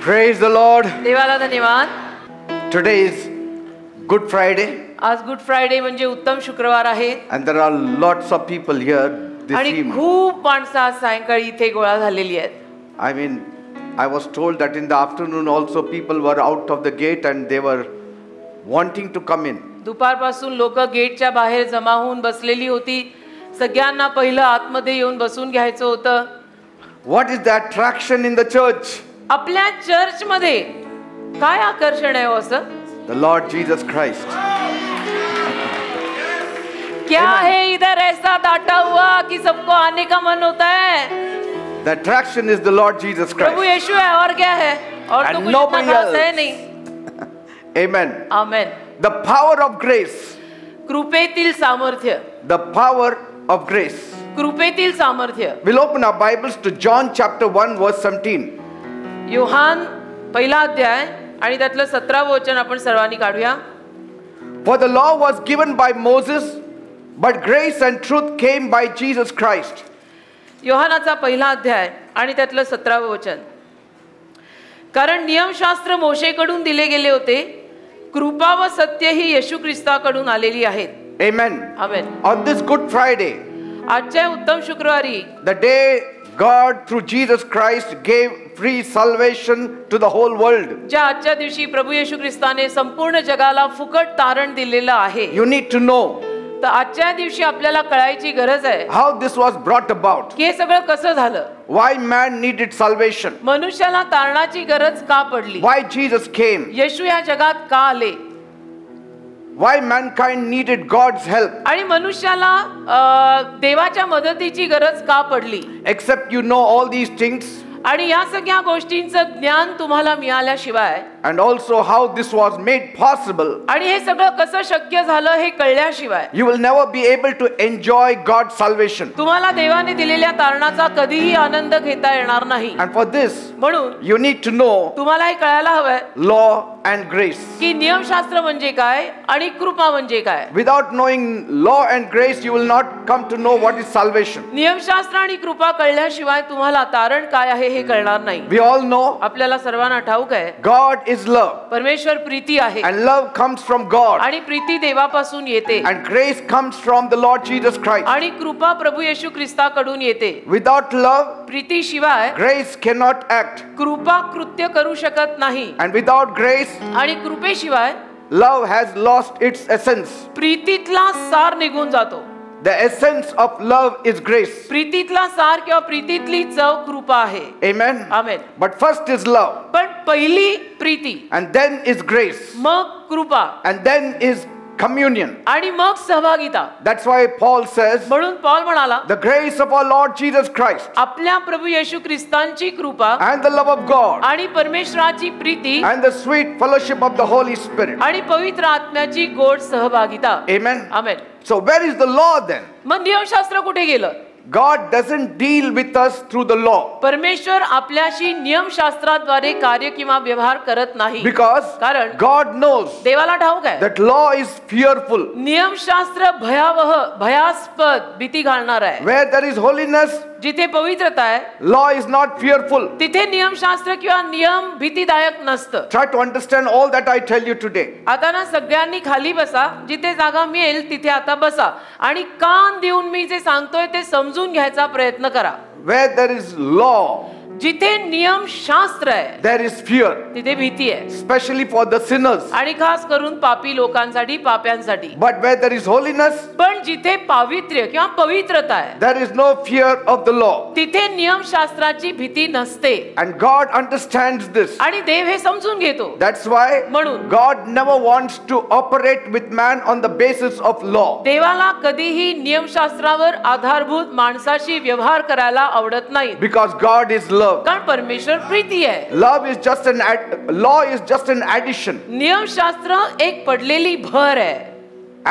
Praise the Lord. देवाला धन्यवाद. Today is Good Friday. आज गुड फ्रायडे म्हणजे उत्तम शुक्रवार आहे. And there are lots of people here this आणि evening. खूप माणसं आज सायंकाळी इथे गोळा झालेली आहेत. I mean, I was told that in the afternoon also people were out of the gate and they were wanting to come in. दुपारपासून लोक गेटच्या बाहेर जमा होऊन बसलेली होती. सगळ्यांना पहिलं आतमध्ये येऊन बसून घ्यायचं होतं. What is the attraction in the church? आपल्या चर्च मध्ये काय आकर्षण आहे असं? The Lord Jesus Christ. क्या है इधर ऐसा डाटा हुआ कि सबको आने का मन होता है? The attraction is the Lord Jesus Prabhu Christ. यीशु है और क्या है? और तो And कुछ nobody इतना खास है else. नहीं. Amen. Amen. The power of grace. कृपेतील सामर्थ्य. The power of grace. कृपेतील सामर्थ्य. We'll open our Bibles to John chapter 1 verse 17. Yohan पहिला अध्याय आणि त्यातलं 17 वचन आपण सर्वांनी काढूया. For the law was given by Moses, but grace and truth came by Jesus Christ. योहानाचा पहिला अध्याय आणि त्यातलं 17 वचन. कारण नियमशास्त्र मोशेकडून दिले गेले होते, कृपा व सत्य ही येशू ख्रिस्ताकडून आलेली आहेत. Amen. Amen. On this Good Friday, आजच्या उत्तम शुक्रवारी, the day God through Jesus Christ gave free salvation to the whole world. ज्या आजच्या दिवशी प्रभू येशू ख्रिस्ताने संपूर्ण जगाला फुकट तारण दिलेलं आहे, You need to know तर आजच्या दिवशी आपल्याला कळायची गरज आहे how this was brought about. की हे सगळं कसं झालं. Why man needed salvation. मनुष्याला तारणाची गरज का पडली. Why Jesus came. येशू या जगात का आले. Why mankind needed God's help. आणि मनुष्याला देवाच्या मदतीची गरज का पडली. Except you know all these things. आणि या सगळ्या गोष्टींचं ज्ञान तुम्हाला मिळाल्याशिवाय, And also how this was made possible. आणि हे सगळं कसं शक्य झालं हे कळल्याशिवाय, You will never be able to enjoy God's salvation. तुम्हाला देवाने दिलेल्या तारणाचा कधीही आनंद घेता येणार नाही. And for this, म्हणून you need to know तुम्हाला हे कळायला हवंय law and grace. की नियमशास्त्र म्हणजे काय आणि कृपा म्हणजे काय. Without knowing law and grace, you will not come to know what is salvation. नियमशास्त्र आणि कृपा कळल्याशिवाय तुम्हाला तारण काय आहे हे कळणार नाही. We all know आपल्याला सर्वांना ठाऊक आहे God is love. परमेश्वर प्रीती आहे And love comes from God. आणि प्रीती देवापासून येते. And grace comes from the Lord Jesus Christ. आणि कृपा प्रभू येशू ख्रिस्ताकडून येते. Without love, प्रीतीशिवाय grace cannot act. कृपा कृत्य करू शकत नाही. And without grace, आणि कृपेशिवाय love has lost its essence. प्रीतीतला सार निघून जातो. The essence of love is grace. प्रीतीतला सार किंवा प्रीतीतली चव कृपा आहे. Amen. Amen. But first is love. पण पहिली Preeti, And then is grace. मग कृपा, And then is communion. आणि मग सहभागिता. That's why Paul says, म्हणून पौल म्हणाला, the grace of our Lord Jesus Christ आपल्या प्रभू येशू ख्रिस्तांची कृपा and the love of God आणि परमेश्वराची Preeti and the sweet fellowship of the Holy Spirit. आणि पवित्र आत्म्याची गोड सहभागिता. Amen. Amen. So where is the law then? मग नियमशास्त्र कुठे गेलं. God doesn't deal with us through the law. परमेश्वर आपल्याशी नियमशास्त्राद्वारे कार्य किंवा व्यवहार करत नाही. Because कारण God knows देवाला ठाऊक आहे that law is fearful. नियमशास्त्र भयावह, भयास्पद, भीती घालणार आहे. Where there is holiness, जिथे पवित्रता आहे law is not fearful. तिथे नियमशास्त्र किंवा नियम भीतीदायक नसतं. Try to understand all that I tell you today. आता ना सगळ्यांनी खाली बसा, जिथे जागा मिळेल तिथे आता बसा आणि कान देऊन मी जे सांगतोय ते समजून घ्यायचा प्रयत्न करा. Where there is law, जिथे नियमशास्त्र आहे there is fear, तिथे भीती आहे, especially for the sinners. आणि खास करून पापी लोकांसाठी, पाप्यांसाठी. But where there is holiness, पण जिथे पावित्र्य किंवा पवित्रता आहे there is no fear of the law. तिथे नियमशास्त्राची भीती नसते. And God understands this. आणि देव हे समजून घेतो. That's why म्हणून God never wants to operate with man on the basis of law. देवाला कधीही नियमशास्त्रावर आधारभूत माणसाशी व्यवहार करायला आवडत नाही. Because God is love. कारण परमेश्वर प्रीती आहे. Love is just law is just an addition. नियमशास्त्र एक पडलेली भर आहे.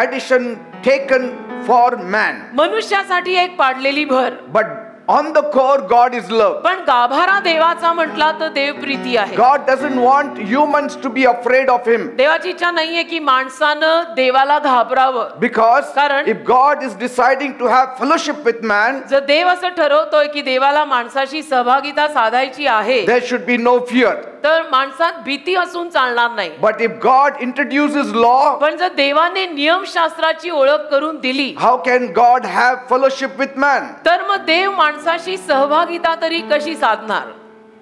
Addition taken for man. मनुष्यासाठी एक पाडलेली भर. But on the core, God is love. पण गाभारा देवाचा म्हटला तर देव प्रीती आहे. God doesn't want humans to be afraid of him. देवाची इच्छा नाहीये की माणसानं देवाला घाबरावं. Because कारण if God is deciding to have fellowship with man, जर देव असं ठरवतोय की देवाला माणसाशी सहभागिता साधायची आहे, there should be no fear. तर माणसात भीती असून चालणार नाही. But if God introduces law, पण जर देवाने नियमशास्त्राची ओळख करून दिली, how can God have fellowship with man? तर मग देव माणसाशी सहभागिता तरी कशी साधणार?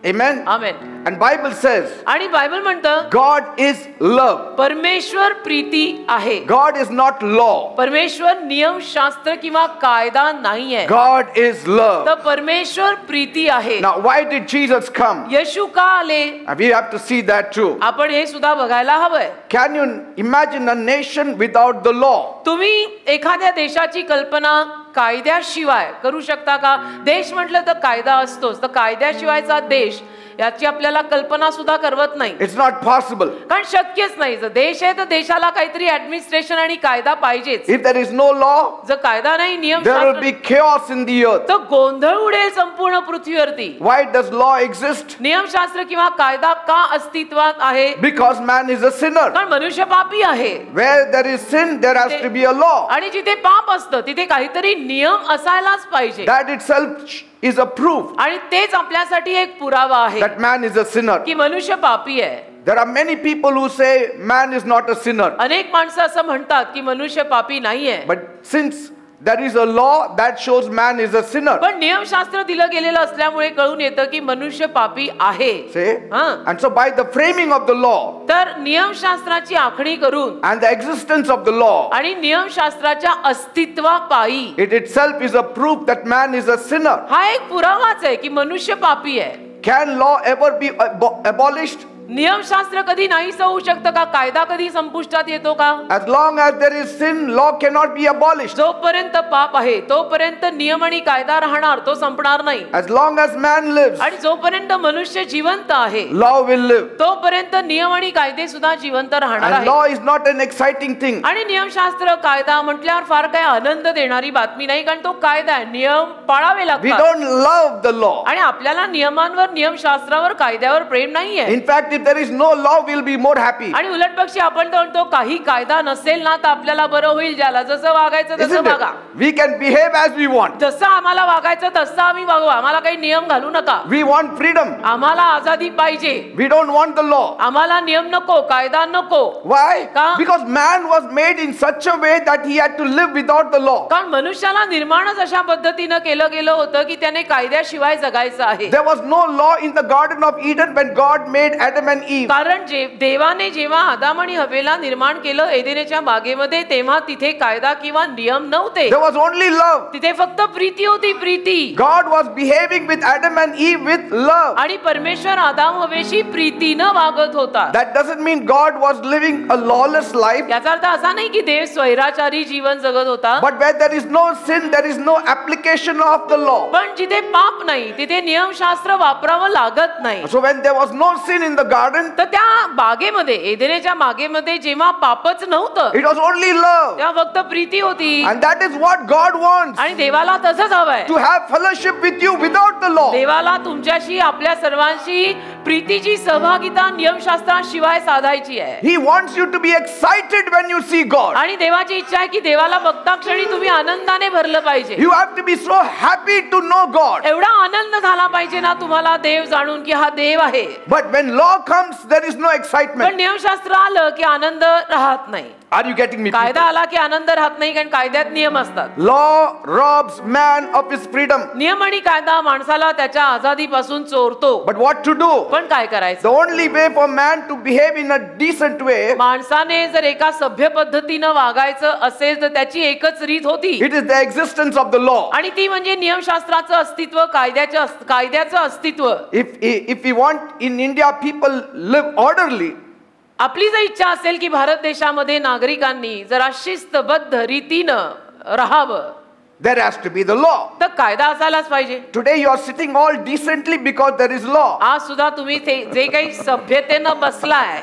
Amen. Amen. And Bible says, आणि बायबल म्हणतं God is love. परमेश्वर प्रीती आहे. God is not law. परमेश्वर नियमशास्त्र किंवा कायदा नाहीये. God is love. तर परमेश्वर प्रीती आहे. Now, why did Jesus come? येशू का आले? And we have to see that too. आपण हे सुद्धा बघायला हवंय. Can you imagine a nation without the law? तुम्ही एखाद्या देशाची कल्पना कायद्याशिवाय करू शकता का? देश म्हटलं तर कायदा असतोच, तर कायद्याशिवायचा देश याची आपल्याला कल्पना सुद्धा करवत नाही. It's not possible. कारण शक्यच नाही. जर देश आहे तर देशाला काहीतरी ऍडमिनिस्ट्रेशन आणि कायदा पाहिजेच. If there is no law, जर कायदा नाही, नियम there will be chaos in the earth. तर गोंधळ उडेल संपूर्ण पृथ्वीवरती. Why does law exist? नियमशास्त्र किंवा कायदा का अस्तित्वात आहे? Because man is a sinner. कारण मनुष्य पापी आहे. Where there is sin, there has to be a law. आणि जिथे पाप असतं तिथे काहीतरी नियम असायलाच पाहिजे. That itself is a proof आणि तेच आपल्यासाठी एक पुरावा आहे that man is a sinner. की मनुष्य पापी आहे. There are many people who say man is not a sinner. अनेक माणसं असं म्हणतात की मनुष्य पापी नाहीये. But since there is a law that shows man is a sinner. पण नियमशास्त्र दिलं गेलेलं असल्यामुळे कळून येतं की मनुष्य पापी आहे. See? हां. And so by the framing of the law तर नियमशास्त्राची आखणी करून and the existence of the law, आणि नियमशास्त्राच्या अस्तित्वापायी it itself is a proof that man is a sinner. हा एक पुरावाच आहे की मनुष्य पापी आहे. Can law ever be abolished? नियमशास्त्र कधी नाहीसं होऊ शकतं का? कायदा कधी संपुष्टात येतो का? As long as there is sin, law cannot be abolished. जोपर्यंत पाप आहे तोपर्यंत नियम आणि कायदा राहणार, तो संपणार नाही. As long as man lives, आणि जोपर्यंत मनुष्य जिवंत आहे law will live. तोपर्यंत नियम आणि कायदे सुद्धा जिवंत राहणार And आहे. law is not an exciting thing. आणि नियमशास्त्र कायदा म्हटल्यावर फार काय आनंद देणारी बातमी नाही, कारण तो कायदा आहे, नियम पाळावे We लागतात. don't love the law. आणि आपल्याला नियमांवर, नियमशास्त्रावर, कायद्यावर प्रेम नाहीये. In fact, if there is no law, we'll be more happy. आणि उलट पक्षी आपण तर म्हणतो काही कायदा नसेल ना तर आपल्याला बरं होईल, ज्याला जसं वागायचं तसं Isn't वागा. it? We can behave as we want. जसं आम्हाला वागायचं तसं आम्ही वागू, आम्हाला काही नियम घालू नका. We want freedom. आम्हाला आजादी पाहिजे. We don't want the law. आम्हाला नियम नको, कायदा नको. Why? का? Because man was made in such a way that he had to live without the law. कारण मनुष्याला निर्माणच अशा पद्धतीनं केलं गेलं होतं की त्याने कायद्याशिवाय जगायचं आहे. There was no law in the Garden of Eden when God made Adam and Eve. कारण देवाने जेव्हा आदाम आणि हवेला निर्माण केलं एदेनेच्या बागेमध्ये, तेव्हा तिथे कायदा किंवा नियम नव्हते. There was only love. तिथे फक्त प्रीती होती, Preeti. God was behaving with Adam and Eve with love. आणि परमेश्वर आदाम हवेशी प्रीतीनं वागत होता. That doesn't mean God was living a lawless life. याचा अर्थ असा नाही की देव स्वैराचारी जीवन जगत होता. But where there is no sin, there is no application of the law. पण जिथे पाप नाही तिथे नियमशास्त्र वापरावं लागत नाही. So when there was no sin in the garden, तर त्या बागेमध्ये, एदेनेच्या बागेमध्ये जेव्हा पापच नव्हतं, it was only love. तेव्हा फक्त प्रीती होती. And that is what God wants. आणि देवाला तसंच हवंय. To have fellowship with you without the law. देवाला तुमच्याशी, आपल्या सर्वांशी प्रीतीची सहभागिता नियमशास्त्राशिवाय साधायची आहे. He wants you to be excited when you see God. आणि देवाची इच्छा आहे की देवाला बघता क्षणी तुम्ही आनंदाने भरलं पाहिजे. You have to be so happy to know God. एवढा आनंद झाला पाहिजे ना तुम्हाला देव जाणून की हा देव आहे. But when law comes, there is no पण excitement. नियमशास्त्र आलं की आनंद राहत नाही. Are you getting me? कायदा आला की आनंद राहत नाही, कारण कायद्यात नियम असतात. Law robs man of his freedom. नियम आणि कायदा माणसाला त्याच्या आजादीपासून चोरतो. But what to do? पण काय करायचं? The only way for man to behave in a decent way, माणसाने जर एका सभ्य पद्धतीनं वागायचं असेल तर त्याची एकच रीत होती. it is the existence of the law. आणि ती म्हणजे नियमशास्त्राचं अस्तित्व, कायद्याचं अस्तित्व. If we want in India people live orderly, आपली जर इच्छा असेल की भारत देशामध्ये नागरिकांनी जरा शिस्तबद्ध रीतीनं राहावं, there has to be the law. तर कायदा असायलाच पाहिजे. Today you are sitting all decently because there is law. आज सुद्धा तुम्ही जे काही सभ्यतेनं बसलाय,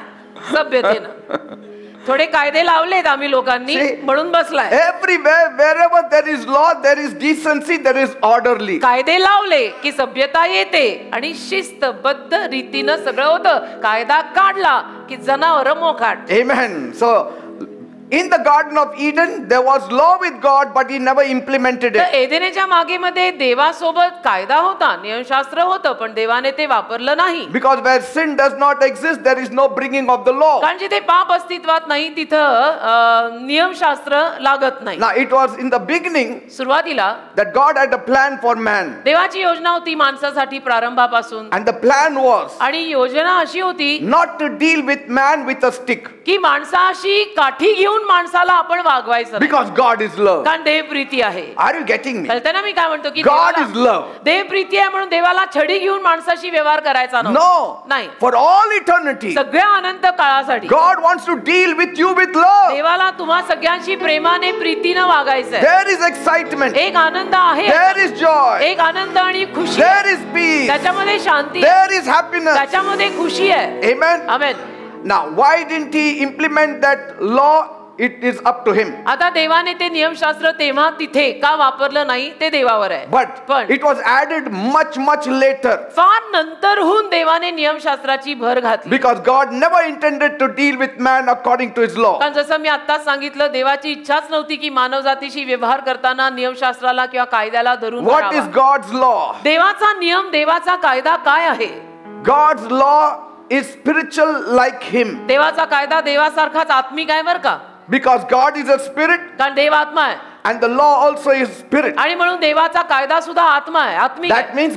सभ्यतेनं थोडे कायदे लावलेत आम्ही लोकांनी म्हणून बसलाय. Everywhere, wherever there is law, there is decency, there is orderly. कायदे लावले की सभ्यता येते आणि शिस्तबद्ध रीतीनं सगळं होतं. कायदा काढला की जनावर मोकाट. Amen. So In the Garden of Eden, there was law with God, but he never implemented तर it. एदेनेच्या मागेमध्ये देवासोबत कायदा होता, नियमशास्त्र होतं, पण देवाने ते वापरलं नाही. Because where sin does not exist, there is no bringing of the law. कारण जिथे पाप अस्तित्वात नाही तिथं नियमशास्त्र लागत नाही. Now, it was in the beginning सुरुवातीला that God had a plan for man. देवाची योजना होती माणसासाठी प्रारंभापासून, And the plan was आणि योजना अशी होती not to deal with man with a stick. की माणसाशी काठी घेऊन माणसाला आपण वागवायचं नाही. Because God is love. कारण देव प्रीती आहे. Are you getting me? कळतं ना मी काय म्हणतो की God is love. देव प्रीती आहे म्हणून देवाला छडी घेऊन माणसाशी व्यवहार करायचा No. नाही. For all eternity, सगळ्या अनंत काळासाठी God wants to deal with you with love. देवाला तुम्हा सगळ्यांशी प्रेमाने प्रीतीनं वागायचंय. There is excitement. एक आनंद आहे, There is joy. एक आनंद आणि खुशी There आहे. is peace. त्याच्यामध्ये शांती आहे, There is happiness. त्याच्यामध्ये खुशी आहे. Amen. Amen. Now, why didn't he implement that law? It is up to him. आता देवाने ते नियमशास्त्र तेव्हा तिथे का वापरलं नाही ते देवावर आहे. But पण it was added much later. फार नंतरहून देवाने नियमशास्त्राची भर घातली. Because God never intended to deal with man according to his law. कारण जसं मी आत्ताच सांगितलं, देवाची इच्छाच नव्हती की मानवजातीशी व्यवहार करताना नियमशास्त्राला किंवा कायद्याला धरून What is धरावा. God's law? देवाचा नियम, देवाचा कायदा काय आहे? God's law is spiritual like him. देवाचा कायदा देवासारखाच आत्मिक आहे बरं का. Because God is a spirit कारण देव आत्मा आहे and the law also is spirit. आणि म्हणून देवाचा कायदा सुद्धा आत्मा आहे, आत्मिक That आहे. means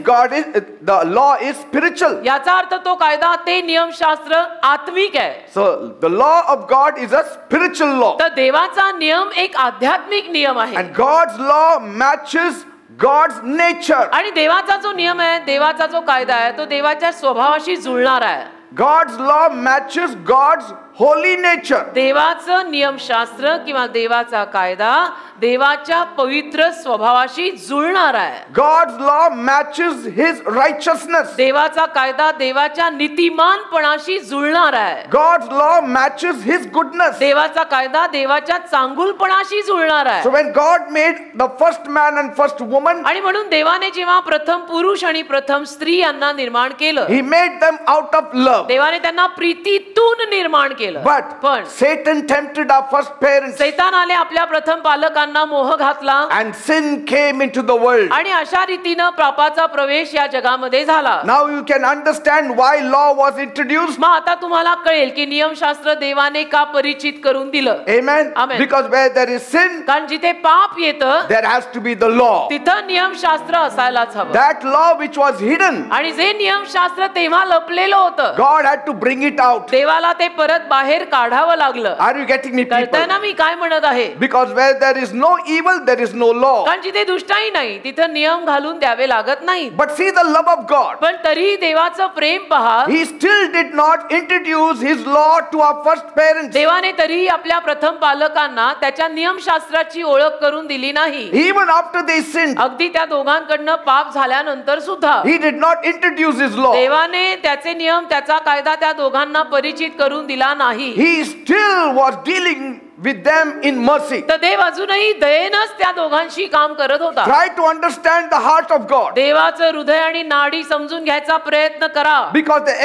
the law is spiritual. याचा अर्थ तो कायदा, ते नियमशास्त्र आत्मिक आहे. So the law of God is a spiritual law. तर देवाचा नियम एक आध्यात्मिक नियम आहे. And God's law matches God's nature. आणि देवाचा जो नियम आहे, देवाचा जो कायदा आहे, तो देवाच्या स्वभावाशी जुळणारा आहे. God's law matches God's holy nature. देवाचं नियमशास्त्र किंवा देवाचा कायदा देवाच्या पवित्र स्वभावाशी जुळणार आहे. God's law matches his righteousness. देवाचा कायदा देवाच्या नीतिमानपणाशी जुळणार आहे. God's law matches his goodness. देवाचा कायदा देवाच्या चांगुलपणाशी जुळणार आहे. So when God made the first man and first woman, आणि म्हणून देवाने जेव्हा प्रथम पुरुष आणि प्रथम स्त्री यांना निर्माण केलं, he made them out of love. देवाने त्यांना प्रीतीतून निर्माण केलं. But पण Satan tempted our first parents सैतानाने आपल्या प्रथम पालकांना मोह घातला and sin came into the world. आणि अशा रीतीनं पापाचा प्रवेश या जगामध्ये झाला. Now you can understand why law was introduced. मग आता तुम्हाला कळेल की नियमशास्त्र देवाने का परिचित करून दिलं. Amen. Amen. Because where there is sin, कारण जिथे पाप येतं there has to be the law. तिथं नियमशास्त्र असायलाच हवं. That law which was hidden, आणि जे नियमशास्त्र तेव्हा लपलेलं होतं, God had to bring it out. देवाला ते परत बाहेर काढावं लागलं. Are you getting me, कळतंय people? ना मी काय म्हणत आहे? Because where there is no evil, there is no law. कारण जिथे दुष्टाई नाही तिथं नियम घालून द्यावे लागत नाही. But see the love of God. पण तरीही देवाचं प्रेम पहा. He still did not introduce his law to our first parents. देवाने तरीही आपल्या प्रथम पालकांना त्याच्या नियमशास्त्राची ओळख करून दिली नाही. Even after they sinned, अगदी त्या दोघांकडनं पाप झाल्यानंतर सुद्धा he did not introduce his law. देवाने त्याचे नियम, त्याचा कायदा त्या दोघांना परिचित करून दिला नाही. He still was dealing with them in mercy. तर देव अजूनही दयेनच त्या दोघांशी काम करत होता. Try to understand the heart of God. देवाचं हृदय आणि नाडी समजून घ्यायचा प्रयत्न करा. Because the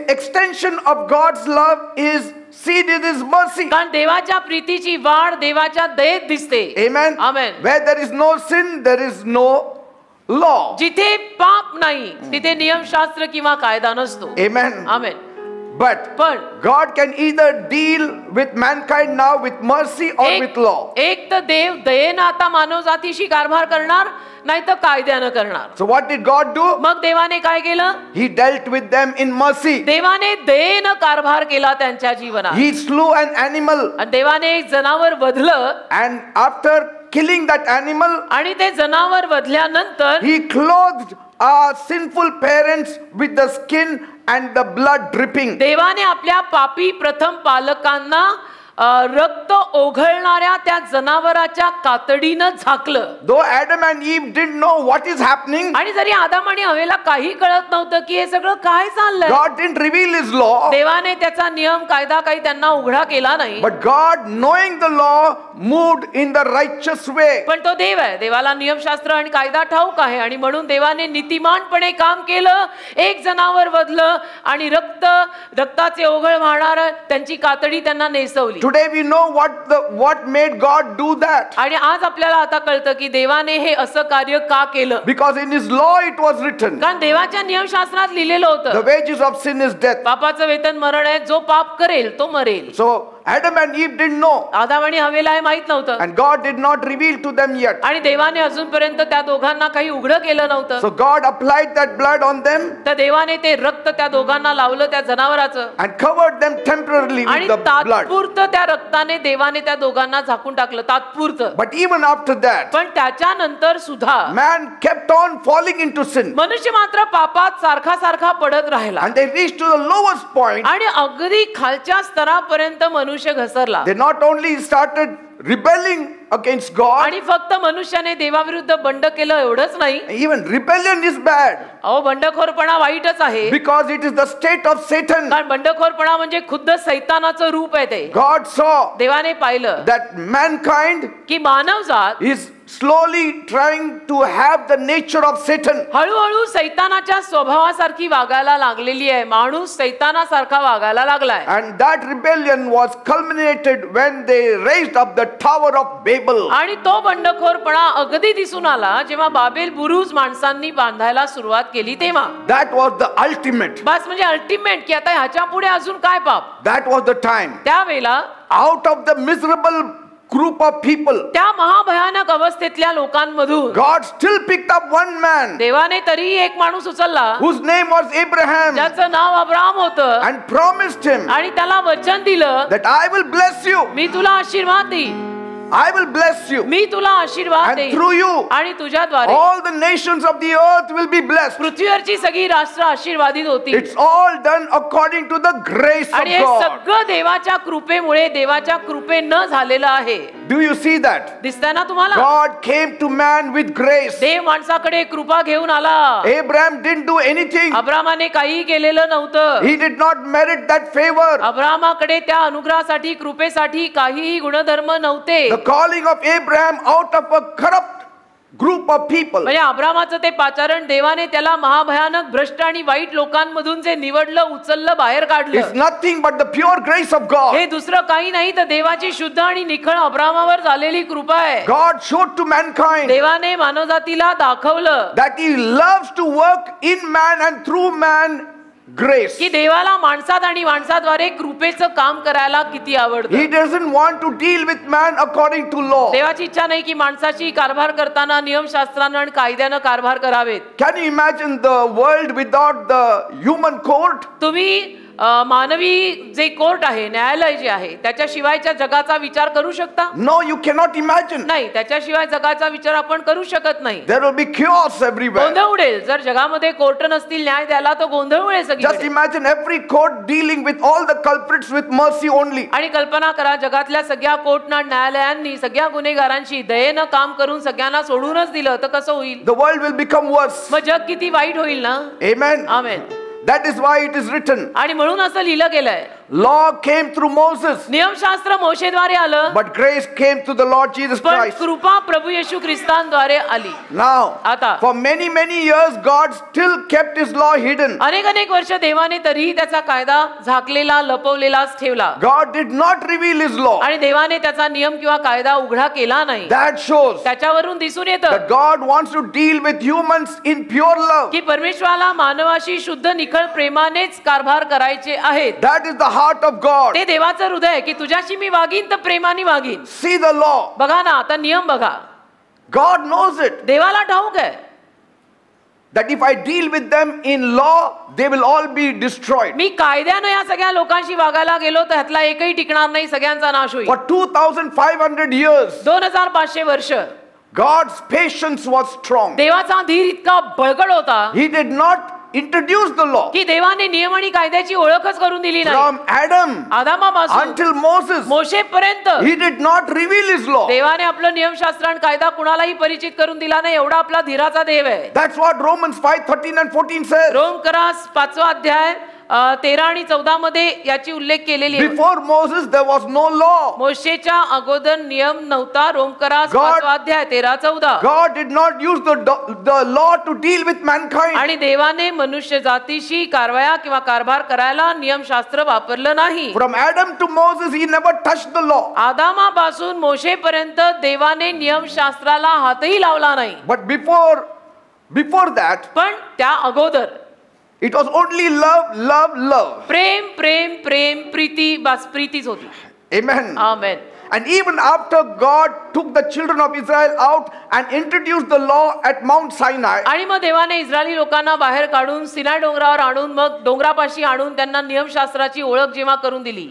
extension of God's love is seen in his mercy. कारण देवाच्या प्रीतीची वाढ देवाच्या दयेत दिसते. Amen. Amen. Where there is no sin, there is no law. जिथे पाप नाही तिथे नियमशास्त्र किंवा कायदा नसतो. Amen. आमेन. But पण God can either deal with mankind now with mercy or with law. एक तर देव दयेनं आता मानव जातीशी कारभार करणार, नाही तर कायद्यानं करणार. So what did God do? मग देवाने काय केलं? He dealt with them in mercy. देवाने दयेनं कारभार केला त्यांच्या जीवनात. He slew an animal, आणि देवाने एक जनावर वधलं, and after killing that animal, आणि ते जनावर वधल्यानंतर he clothed our sinful parents with the skin and the blood dripping. देवाने आपल्या पापी प्रथम पालकांना रक्त ओघळणाऱ्या त्या जनावराच्या कातडीनं झाकलं. Though Adam and Eve didn't know what is happening, आणि जरी आदम आणि हवेला काही कळत नव्हतं की हे सगळं काय चाललंय, God didn't reveal his law. देवाने त्याचा नियम कायदा काही त्यांना उघडा केला नाही. But God, knowing the law, moved in the righteous way. पण तो देव आहे, देवाला नियमशास्त्र आणि कायदा ठाऊक आहे, आणि म्हणून देवाने नीतिमानपणे काम केलं. एक जनावर वधलं आणि रक्ताचे ओघळ वाहणार त्यांची कातडी त्यांना नेसवली. Today we know what made God do that. आणि आज आपल्याला आता कळतं की देवाने हे असं कार्य का केलं. Because in His law it was written, कारण देवाच्या नियमशास्त्रात लिहिलेलं the होतं wages of sin is death. पापाचं वेतन मरण आहे, जो पाप करेल तो मरेल. So Adam and Eve didn't know, आदाम आणि हवेला हे माहित नव्हतं and God did not reveal to them yet. आणि देवाने अजूनपर्यंत त्या दोघांना काही उघड केलं नव्हतं. So God applied that blood on them तर देवाने ते रक्त त्या दोघांना लावलं त्या जनावराचं and covered them temporarily आणि with the blood. तात्पुरतं त्या रक्ताने देवाने त्या दोघांना झाकून टाकलं, तात्पुरतं. But even after that, पण त्याच्यानंतर सुद्धा man kept on falling into sin, मनुष्य मात्र पापात सारखा सारखा पडत राहिला and they reached to the lowest point. आणि अगदी खालच्या स्तरापर्यंत मनुष्य घसरला. They not only started rebelling against God, आणि फक्त मनुष्याने देवाविरुद्ध बंड केलं एवढंच नाही. even rebellion is bad अहो बंडखोरपणा वाईटच आहे. because it is the state of Satan. कारण बंडखोरपणा म्हणजे खुद्द सैतानाचं रूप आहे ते. God saw देवाने पाहिलं that mankind की मानवजात is slowly trying to have the nature of Satan. हळूहळू सैतानाच्या स्वभावासारखी वागायला लागलेली आहे. माणूस सैतानासारखा वागायला लागलाय. And that rebellion was culminated when they raised up the Tower of Babel. आणि तो बंडखोरपणा अगदी दिसून आला जेव्हा बाबेल बुरुज माणसांनी बांधायला सुरुवात केली तेव्हा. That was the ultimate. बस म्हणजे अल्टिमेट की आता ह्याच्या पुढे अजून काय पाप. That was the time. त्यावेळेला Out of the miserable group of people, त्या महाभयानक अवस्थेतल्या लोकांमधून God still picked up one man देवाने तरी एक माणूस उचलला whose name was Abraham ज्याचं नाव अब्राम होतं and promised him आणि त्याला वचन दिलं that I will bless you. मी तुला आशीर्वाद देईन, I will bless you. मी तुला आशीर्वाद And देईन through you, आणि तुझ्याद्वारे all the nations of the earth will be blessed. पृथ्वीवरची सगळी राष्ट्र आशीर्वादित होतील. It's all done according to the grace of आणि हे God. सगळं देवाच्या कृपेमुळे, देवाच्या कृपेनं झालेलं आहे. Do you see that? दिसतंय ना तुम्हाला? God came to man with grace. देव माणसाकडे कृपा घेऊन आला. Abraham didn't do anything. अब्रामाने काही केलेलं नव्हतं. He did not merit that favor. अब्रामाकडे त्या अनुग्रहासाठी, कृपेसाठी काहीही गुणधर्म नव्हते. The calling of Abraham out of a corrupt group of people म्हणजे अब्रामाचं ते पाचारण देवाने त्याला महाभयानक भ्रष्ट आणि वाईट लोकांमधून जे निवडलं, उचललं, बाहेर is काढलं, nothing but the pure grace of God. हे दुसरं काही नाही तर देवाची शुद्ध आणि निखळ अब्रामावर झालेली कृपा आहे. God showed to mankind देवाने मानवजातीला दाखवलं that He loves to work in man and through man grace. की देवाला माणसात आणि माणसाद्वारे कृपेचं काम करायला किती आवडतं. He doesn't want to deal with man according to law. देवाची इच्छा नाही की माणसाची कारभार करताना नियमशास्त्रानं आणि कायद्यानं कारभार करावेत. Can you imagine the world without the human court? तुम्ही मानवी जे कोर्ट आहे, न्यायालय जे आहे, त्याच्याशिवायच्या जगाचा विचार करू शकता? No, you cannot imagine. नाही, त्याच्याशिवाय जगाचा विचार आपण करू शकत नाही. There will be chaos everywhere. गोंधळ उडेल. जर जगामध्ये कोर्ट नसतील न्याय द्यायला तर गोंधळ उडेल Just सगळीकडे. imagine every court dealing with all the culprits with mercy only. आणि कल्पना करा जगातल्या सगळ्या कोर्टना, न्यायालयांनी सगळ्या गुन्हेगारांशी दयेनं काम करून सगळ्यांना सोडूनच दिलं तर कसं होईल? The world will become worse. मग जग किती वाईट होईल ना. Amen. Amen. That is why it is written. आणि म्हणून असं लिहिलं गेलंय. Law came through Moses, नियमशास्त्र मोशेद्वारे आलं, but grace came through the Lord Jesus पण Christ. कृपा प्रभू येशू ख्रिस्तांद्वारे आली. Now, आता for many years, God still kept His law hidden. अनेक वर्ष देवाने तरीही त्याचा कायदा झाकलेला, लपवलेलाच ठेवला. God did not reveal His law. आणि देवाने त्याचा नियम किंवा कायदा उघडा केला नाही. That shows त्याच्यावरून दिसून येतं that God wants to deal with humans in pure love. की परमेश्वराला मानवाशी शुद्ध निखळ प्रेमानेच कारभार करायचे आहेत. That is the heart of God. ते देवाचं हृदय आहे की तुझ्याशी मी वागीन तर प्रेमाने वागीन. See the law. बघा ना आता नियम बघा. God knows it. देवाला ठाऊक आहे That if I deal with them in law, they will all be destroyed. मी कायद्यानं या सगळ्या लोकांशी वागायला गेलो तर ह्यातला एकही टिकणार नाही, सगळ्यांचा नाश होईल. For 2500 years, 2500 वर्ष God's patience was strong. देवाचा धीर इतका बळकट होता He did not introduce the law. की देवाने नियम आणि कायद्याची ओळखच करून दिली नाही. From Adam आदामापासून until Moses, मोशेपर्यंत He did not reveal His law. देवाने आपलं नियमशास्त्र आणि कायदा कुणालाही परिचित करून दिला नाही. एवढा आपला धीराचा देव आहे. That's what Romans 5:13 and 14 says. रोमकरास 5वा अध्याय 13 आणि 14 मध्ये याची उल्लेख केलेली आहे. Before Moses, there was no law. मोशेच्या अगोदर नियम नव्हता. रोमकरास 5 अध्याय 13-14. God did not use the law to deal with mankind. आणि देवाने मनुष्य जातीशी कारवाया किंवा कारभार करायला नियमशास्त्र वापरलं नाही. From Adam to Moses, he never touched the law. आदामापासून मोशेपर्यंत देवाने नियमशास्त्राला हातही लावला नाही. But before that, पण त्या अगोदर it was only love, love, love. प्रेम प्रेम प्रेम प्रीती, बस प्रीतीच होती. Amen. Amen. And even after God took the children of Israel out and introduced the law at Mount Sinai, आणि मग देवाने इस्रायली लोकांना बाहेर काढून सिनाय डोंगरावर आणून मग डोंगरापाशी आणून त्यांना नियमशास्त्राची ओळख जेव्हा करून दिली,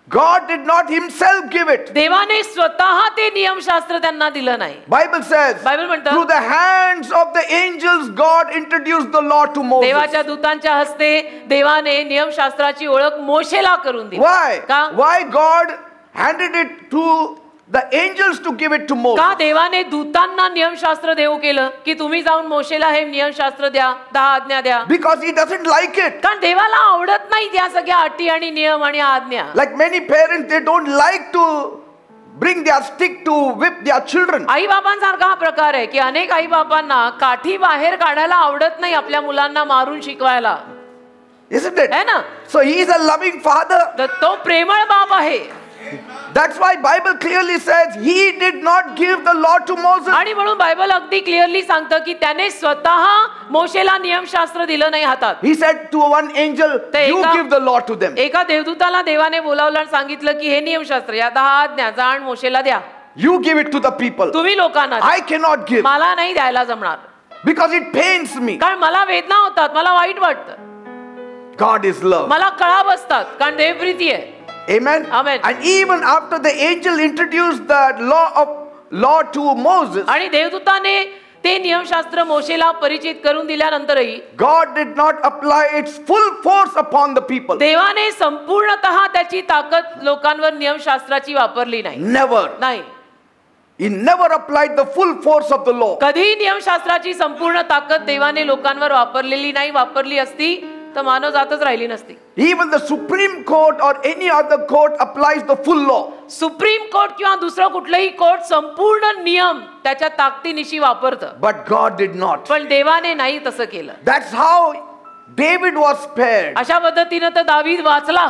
God did not himself give it. देवाने स्वतः ते नियमशास्त्र त्यांना दिलं नाही. Bible says, बायबल म्हणतं through the hands of the angels, God introduced the law to Moses. देवाच्या दूतांच्या हस्ते देवाने नियमशास्त्राची ओळख मोशेला करून दिली. Why? का? Why God handed it to the angels to give it to Moses? का देवाने दूतांना नियमशास्त्र देऊ केलं की तुम्ही जाऊन मोशेला हे नियमशास्त्र द्या, 10 आज्ञा द्या? Because he doesn't like it. कारण देवाला आवडत नाही त्या सगळ्या अटी आणि नियम आणि आज्ञा. Like many parents, they don't like to bring their stick to whip their children. आई बाबांसारखा हा प्रकार आहे की अनेक आई बाबांना काठी बाहेर काढायला आवडत नाही आपल्या मुलांना मारून शिकवायला, Isn't it? है ना? So he is a loving father. तर तो प्रेमळ बाप आहे. That's why Bible clearly says he did not give the law to Moses. आणि म्हणून बायबल अगदी क्लिअरली सांगतं की त्याने स्वतः मोशेला नियमशास्त्र दिलं नाही हातात. He said to one angel, you give the law to them. एका देवदूताला देवाने बोलावलं आणि सांगितलं की हे नियमशास्त्र या 10 आज्ञा जा आणि मोशेला द्या. You give it to the people. तुम्ही लोकांना द्या. I cannot give मला नाही द्यायला जमणार because it pains me. कारण मला वेदना होतात, मला वाईट वाटतं, God is love. मला कळा बसतात कारण देव प्रीती आहे. Amen. Amen. And even after the angel introduced the law to Moses, आणि देवदूताने ते नियमशास्त्र मोशेला परिचित करून दिल्यानंतरही God did not apply its full force upon the people. देवाने संपूर्णतः त्याची ताकद लोकांवर नियमशास्त्राची वापरली नाही. Never. नाही, He never applied the full force of the law. कधी नियमशास्त्राची संपूर्ण ताकद देवाने लोकांवर वापरलेली नाही. वापरली असती तर मानव जातच राहिली नसती. Even the Supreme Court or any other court applies the full law. Supreme court किंवा दुसरं कुठलंही कोर्ट संपूर्ण नियम त्याच्या ताकदीनिशी वापरतं. But God did not. पण देवाने नाही तसं केलं. That's how David was spared. अशा पद्धतीनं तर दावीद वाचला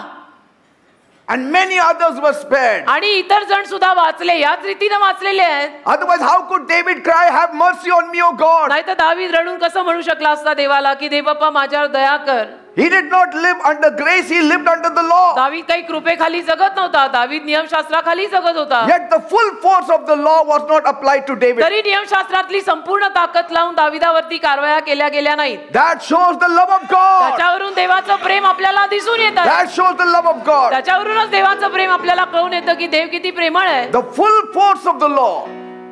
And many others were spared. आणि इतर जण सुद्धा वाचले, याच रीतीनं वाचलेले आहेत. Otherwise, how could David cry, have mercy on me, O God? नाही तर दावीद रडून कसं म्हणू शकला असता देवाला की देव बाप्पा माझ्यावर दया कर. He did not live under grace, he lived under the law. दावीद काही कृपेखाली जगत नव्हता, दावीद नियमशास्त्राखाली जगत होता. Yet the full force of the law was not applied to David. तरी नियमशास्त्रातली संपूर्ण ताकद लावून दाविदावरती कारवाया केल्या गेल्या नाहीत. That shows the love of God. त्याच्यावरून देवाचं प्रेम आपल्याला दिसून येतं. That shows the love of God. त्याच्यावरूनच देवाचं प्रेम आपल्याला कळून येतं की देव किती प्रेमळ आहे. The full force of the law.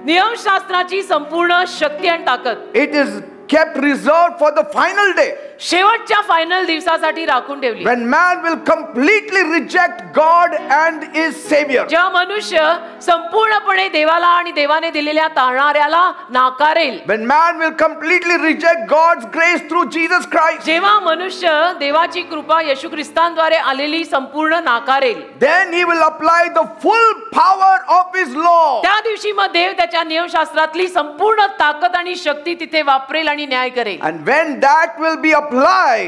नियमशास्त्राची संपूर्ण शक्ती आणि ताकद It is kept reserved for the final day. शेवटच्या फायनल दिवसासाठी राखून ठेवली. When man will completely reject God and his Savior. जेव्हा मनुष्य संपूर्णपणे देवाला आणि देवाने दिलेल्या तारणाऱ्याला नाकारेल. When man will completely reject God's grace through Jesus Christ. जेव्हा मनुष्य देवाची कृपा येशू ख्रिस्तांद्वारे आलेली संपूर्ण नाकारेल. Then he will apply the full power of his law. त्या दिवशी मग देव त्याच्या नियमशास्त्रातली संपूर्ण ताकद आणि शक्ती तिथे वापरेल आणि न्याय करेल. And when that will be applied.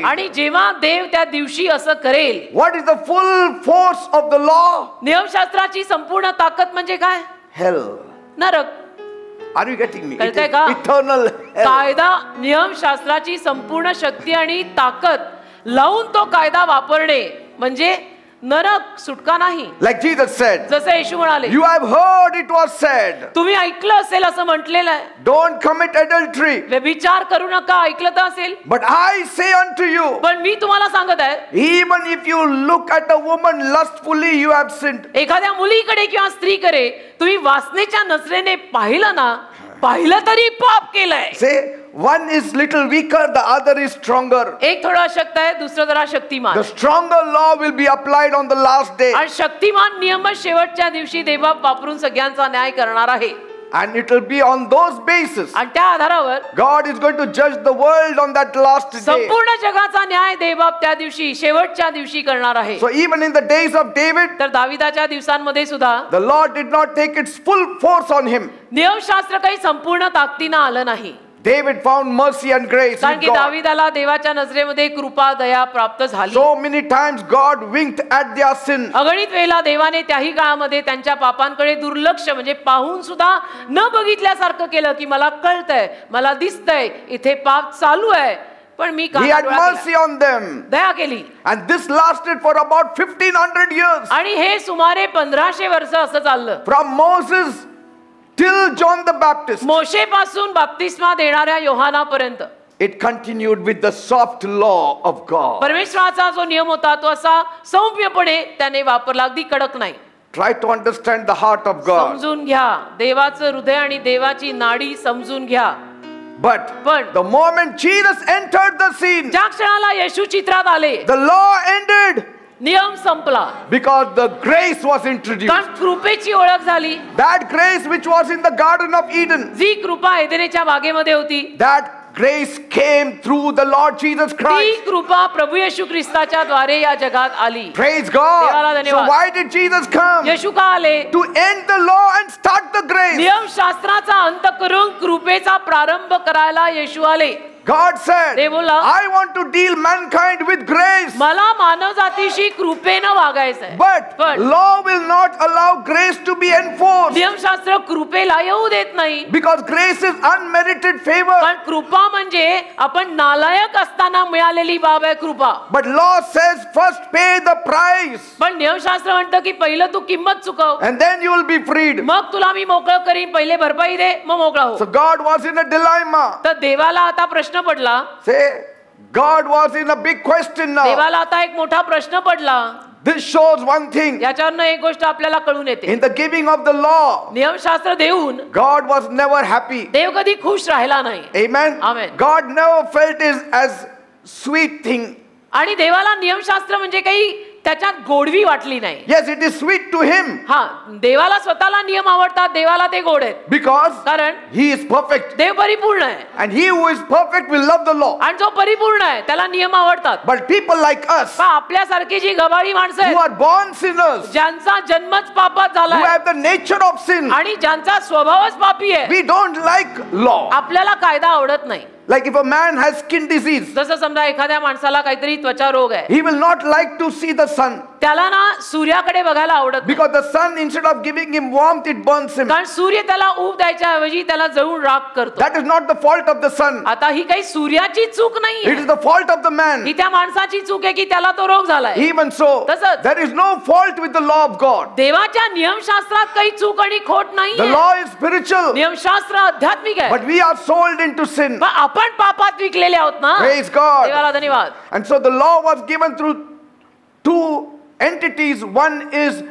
आणि जेव्हा देव त्या दिवशी असं करेल. What is the full force of the law? नियमशास्त्राची संपूर्ण ताकद म्हणजे काय? Hell. Narak. Are you getting me? It कळतंय is का? eternal hell. कायदा नियमशास्त्राची संपूर्ण शक्ती आणि ताकद लावून तो कायदा वापरणे म्हणजे नरक, सुटका नाही. Like Jesus said. जसं येशू म्हणाले. You have heard it was said. तुम्ही ऐकलं असेल असं म्हटलेलं आहे. Don't commit adultery. व्यभिचार करू नका, ऐकलं तर असेल. But I say unto you. पण मी तुम्हाला सांगत आहे. Even if you look at a woman lustfully, you have sinned. एखाद्या मुलीकडे किंवा स्त्रीकडे तुम्ही वासनेच्या नजरेने पाहिलं ना, पाहिलं तरी पाप केलंय. Say one is little weaker, the other is stronger. एक थोडा अशक्त आहे, दुसरा जरा Shaktimaan. The stronger law will be applied on the last day. आणि शक्तिमान नियम शेवटच्या दिवशी देव वापरून सगळ्यांचा न्याय करणार आहे. And it will be on those basis. आणि त्या आधारावर God is going to judge the world on that last day. संपूर्ण जगाचा न्याय देवबाप त्या दिवशी शेवटच्या दिवशी करणार आहे. So even in the days of David, तर दाविदाच्या दिवसांमध्ये सुद्धा the Lord did not take its full force on him. नियमशास्त्र काही संपूर्ण ताकदीनं आलं नाही. David found mercy and grace कारण with की God. दाविदाला देवाच्या नजरेमध्ये कृपा दया प्राप्त झाली. So many times God winked at their sin. अगणित वेळेला देवाने त्याही काळामध्ये त्यांच्या पापांकडे दुर्लक्ष म्हणजे पाहून सुद्धा न बघितल्यासारखं केलं की मला कळतंय, मला दिसतंय इथे पाप चालू आहे, पण मी He had mercy on them. दया केली. And this lasted for about 1500 years. आणि हे सुमारे 1500 वर्ष असं चाललं. From Moses till John the Baptist. मोशे पासून बाप्तिस्मा देणाऱ्या योहानापर्यंत It continued with the soft law of God. परमेश्वराचा जो नियम होता तो असा सौम्यपणे त्याने वापरला, अगदी कडक नाही. Try to understand the heart of God. समजून घ्या देवाचं हृदय आणि देवाची नाडी समजून घ्या. But पण the moment Jesus entered the scene, ज्या क्षणाला येशू चित्रात आले the law ended नियम संपला. because the grace was introduced. कारण कृपेची ओळख झाली. That grace which was in the Garden of Eden, जी कृपा एदेनेच्या बागेमध्ये होती that grace came through the Lord Jesus ती Christ. कृपा प्रभू येशू ख्रिस्ताच्या द्वारे या जगात आली. Praise देवाला God. So धन्यवाद. why did Jesus come? येशू का आले? To end the law and start the grace. नियमशास्त्राचा अंत करून कृपेचा प्रारंभ करायला येशू आले. God said, ते बोला, I want to deal mankind with grace. मला मानव जातीशी कृपेनं वागायचंय. But पण law will not allow grace to be enforced. नियमशास्त्र कृपेला येऊ देत नाही. Because grace is unmerited favor. पण कृपा म्हणजे आपण नालायक असताना मिळालेली बाब आहे कृपा. But law says first pay the price. पण नियमशास्त्र म्हणतं की पहिलं तू किंमत चुकव, And then you will be freed. मग तुला मी मोकळं करीन. पहिले भरपाई दे, मग मोकळा हो. So God was in a dilemma. तर देवाला आता प्रश्न पडला. Say, God was in a big question now. देवाला आता एक मोठा प्रश्न पडला. This shows one thing. याच्यावरनं एक गोष्ट आपल्याला कळून येते. In the giving of the law, नियमशास्त्र देऊन God was never happy. देव कधी खुश राहिला नाही. Amen. Amen. God never felt it as sweet thing. आणि देवाला नियमशास्त्र म्हणजे काही त्याच्यात गोडवी वाटली नाही. Yes, it is sweet to him. हा, देवाला स्वतःला नियम आवडतात, देवाला ते गोड आहेत. Because कारण he is perfect. देव परिपूर्ण आहे. And he who is perfect will love the law. आणि जो परिपूर्ण आहे त्याला नियम आवडतात. But people like us, पण आपल्यासारखी जी गबाळी माणसं who आहेत, are born sinners, ज्यांचा जन्मच पापात who झालाय have the nature of sin, आणि ज्यांचा स्वभावच पापी आहे, we don't like law. आपल्याला कायदा आवडत नाही. Like if a man has skin disease, जसं समजा एखाद्या माणसाला काहीतरी त्वचा रोग आहे, he will not like to see the sun. त्याला ना सूर्याकडे बघायला आवडत नाही. Because the sun, instead of giving him warmth, it burns him. कारण सूर्य त्याला ऊब द्यायच्या ऐवजी त्याला जळून राख करतो. That is not the fault of the sun. आता ही काही सूर्याची चूक नाही, It is the fault of the man. ही त्या माणसाची चूक आहे की त्याला तो रोग झालाय. Even so, तसंच. there is no fault with the law of God. देवाच्या नियमशास्त्रात काही चूक आणि खोट नाही. The law is spiritual, नियमशास्त्र आध्यात्मिक आहे. but we are sold into sin. पण आपण पापात विकलेले आहोत ना. Praise God. देवाला धन्यवाद. And so the law was given through two entities. One is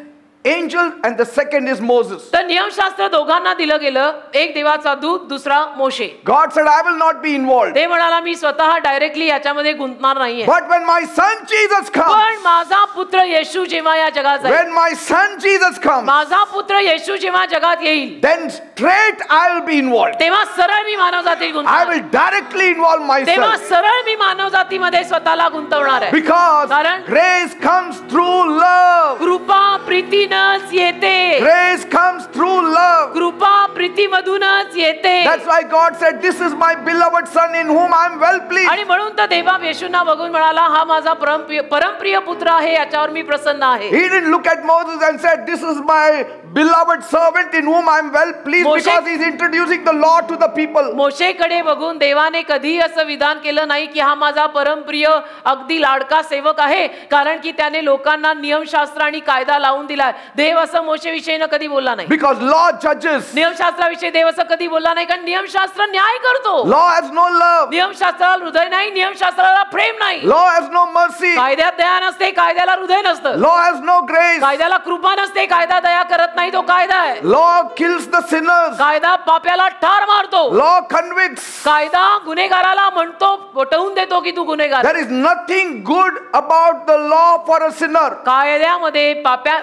angel and the second is Moses. तर नियमशास्त्र दोघांना दिलं गेलं. एक देवाचा दूत, दुसरा मोशे. God said, I will not be involved. ते म्हणाला मी स्वतः डायरेक्टली याच्यामध्ये गुंतणार नाहीये. But when my son Jesus पण comes, माझा पुत्र येशू जेव्हा या जगात जाईल, when my son Jesus comes, माझा पुत्र येशू जेव्हा जगात येईल, then straight I will be involved. तेव्हा सरळ मी मानवजातीत I गुंतणार. will directly involve तेव्हा myself. सरळ मी मानवजातीमध्ये स्वतःला गुंतवणार आहे. Because कारण grace comes through love. कृपा प्रीतीनच येते. Grace comes through love. कृपा प्रीतीमधूनच येते. That's why God said, this is my beloved son in whom I am well pleased. आणि म्हणून तर देवबाप येशूंना बघून म्हणाला हा माझा परमप्रिय पुत्र आहे, याच्यावर मी प्रसन्न आहे. He didn't look at Moses and said, this is my beloved servant in whom I am well pleased, Moshe- because he is introducing the law to the people. मोशेकडे बघून देवाने कधी असं विधान केलं नाही की हा माझा परमप्रिय अगदी लाडका सेवक आहे, कारण की त्याने लोकांना नियमशास्त्र आणि कायदा लावून दिलाय. देव असं मोशेविषयी कधी बोलला नाही. Because law judges. नियमशास्त्राविषयी देव असं कधी बोलला नाही, कारण नियमशास्त्र न्याय करतो. Law has no love. नियमशास्त्राला हृदय नाही, नियमशास्त्राला प्रेम नाही. Law has no mercy. कायद्यात दया नसते, कायद्याला हृदय नसतं. Law has no grace. grace. कायद्याला कृपा नसते, कायदा दया करत नाही, तो कायदा आहे. Law kills the sinners. कायदा पाप्याला ठार मारतो. Law convicts. कायदा गुन्हेगाराला म्हणतो, पटवून देतो की तू गुन्हेगार. There is nothing good about the law for a sinner. कायद्यामध्ये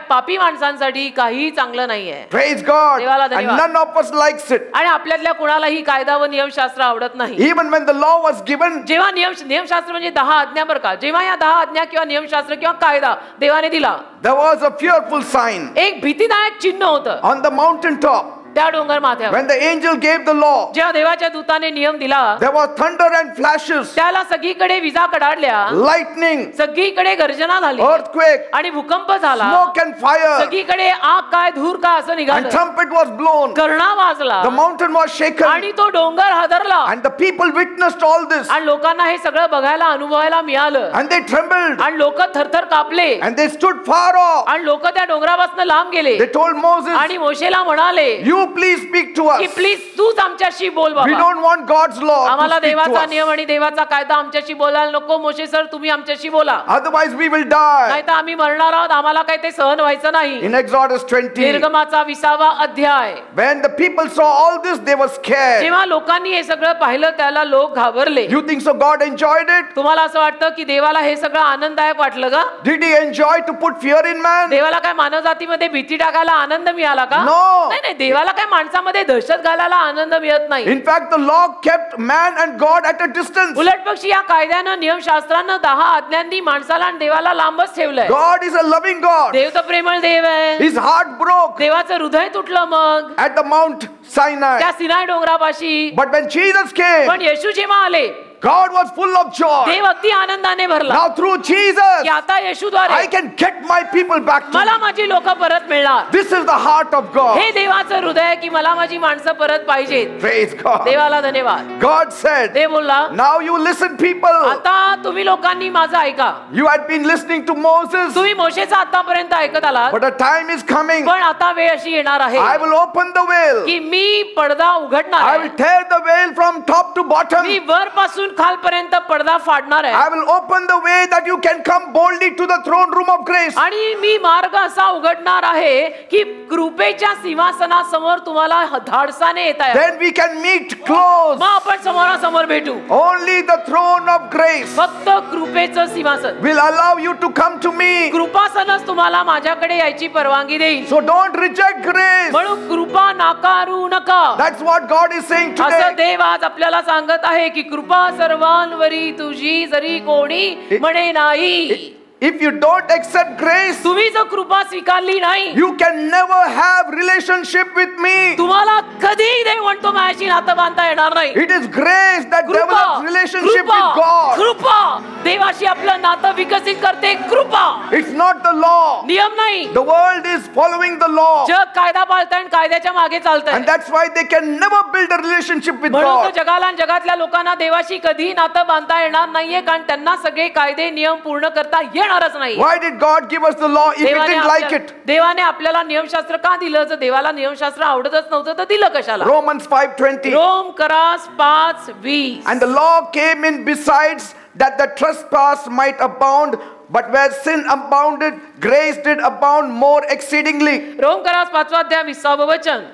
पापी माणसांसाठी काही चांगलं नाहीये. Praise God. देवाला And धन्यवाद. none of us likes it. आणि आपल्यातल्या कुणालाही कायदा व नियमशास्त्र आवडत नाही. Even when the law was given, जेव्हा नियमशास्त्र म्हणजे 10 आज्ञा बरं का, जेव्हा या 10 आज्ञा किंवा नियमशास्त्र किंवा कायदा देवाने दिला, there was a fearful sign एक भीतीदायक चिन्ह होतं on the mountain top. त्या डोंगर माथ्यावर. When the angel gave the law, जेव्हा देवाच्या दूताने नियम दिला, there was thunder and flashes, त्याला सगळीकडे विजा कडाडल्या, lightning, सगळीकडे गर्जना झाली, earthquake, आणि भूकंप झाला, smoke and fire, सगळीकडे आग काय धूर का असं and निघालं, trumpet was blown. कर्णा वाजला, The mountain was shaken, आणि तो डोंगर हादरला, and the people witnessed all this, आणि लोकांना हे सगळं बघायला अनुभवायला मिळालं, and they trembled, आणि लोक थरथर कापले, and they stood far off. आणि लोक त्या डोंगरापासून लांब गेले, They told Moses, आणि मोशेला म्हणाले you please speak to की us. प्लीज तूच आमच्याशी बोल We बाबा, don't want God's law to आम्हाला speak to देवाचा us. नियम आणि देवाचा कायदा आमच्याशी बोलायला नको. मोशे सर, तुम्ही आमच्याशी बोला, Otherwise we will die. नाही तर आम्ही मरणार आहोत, आम्हाला काही ते सहन व्हायचं नाही. In Exodus 20, निर्गमाचा 20वा अध्याय. when the people saw all this, they were scared. जेव्हा लोकांनी हे सगळं पाहिलं, त्याला लोक घाबरले. You think so God enjoyed it? तुम्हाला असं वाटतं की देवाला हे सगळं आनंददायक वाटलं का? Did he enjoy to put fear in man? देवाला काय मानव जातीमध्ये भीती टाकायला आनंद मिळाला का? No. नाही नाही, देवाला काय माणसामध्ये दहशत घालायला आनंद मिळत नाही. In fact, the law kept man and God at a distance. उलट पक्षी या कायद्यानं नियमशास्त्रानं 10 आज्ञांनी माणसाला आणि देवाला लांबच ठेवलंय. God is a loving God. देव तर प्रेमळ देव आहे. His heart broke देवाचं हृदय तुटलं मग at the Mount Sinai. त्या सिनाय डोंगरापाशी. But when Jesus came, पण येशू जेव्हा आले, God was full of joy. देव अगदी आनंदाने भरला Now through Jesus, की आता येशूद्वारे I can get my people back to मला me. माझी लोक परत मिळणार. This is the heart of God. हे देवाचं हृदय आहे की मला माझी माणसं परत पाहिजेत. Praise God. देवाला धन्यवाद. God said, देव बोलला, now you listen people. आता तुम्ही लोकांनी माझं ऐका. You had been listening to Moses, तुम्ही मोशेचा आतापर्यंत ऐकत आलात, but a time is coming. पण आता वेळ अशी येणार आहे I will open the veil. की मी पडदा उघडणार I आहे. will tear the veil from top to bottom. मी वरपासून खालपर्यंत पडदा फाडणार आहे. I will open the way that you can come boldly to the throne room of grace. आणि मी मार्ग असा उघडणार आहे की कृपेच्या सिंहासनासमोर तुम्हाला धाडसाने येता येईल. Then we can meet close. मग आपण समोरासमोर भेटू. Only the throne of grace फक्त कृपेचं सिंहासन, will allow you to come to me. कृपासनच तुम्हाला माझ्याकडे यायची परवानगी देईल. So don't reject grace. म्हणून कृपा नाकारू नका. That's what God is saying असं today. देव आज आपल्याला सांगत आहे की कृपा सर्वांवरी तुझी जरी कोणी म्हणे नाही. If you don't accept grace, तुम्ही जर कृपा स्वीकारली नाही, you can never have relationship with me. तुम्हाला कधीही देव म्हणतो माझ्याशी नातं बांधता येणार नाही. It is grace that कृपा, develops relationship कृपा, with God. कृपा देवाशी आपलं नातं विकसित करते. कृपा, It's not the law. नियम नाही. The world is following the law. जग कायदा पाळतंय आणि कायद्याच्या मागे चालतंय. And that's why they can never build a relationship with म्हणून God. तर जगाला आणि जगातल्या लोकांना देवाशी कधीही नातं बांधता येणार नाहीये, कारण त्यांना सगळे कायदे नियम पूर्ण करता येणारच नाही. Why did God give us the law if He didn't like it? देवाने आपल्याला नियमशास्त्र का दिलं? जर देवाला नियमशास्त्र आवडतच नव्हतं तर दिलं कशाला? Romans 5:20. Rome करास 5:20. And the law came in besides that the trespass might abound, but where sin abounded, grace did abound more exceedingly. रोम करास 5वा अध्याय 20वे वचन.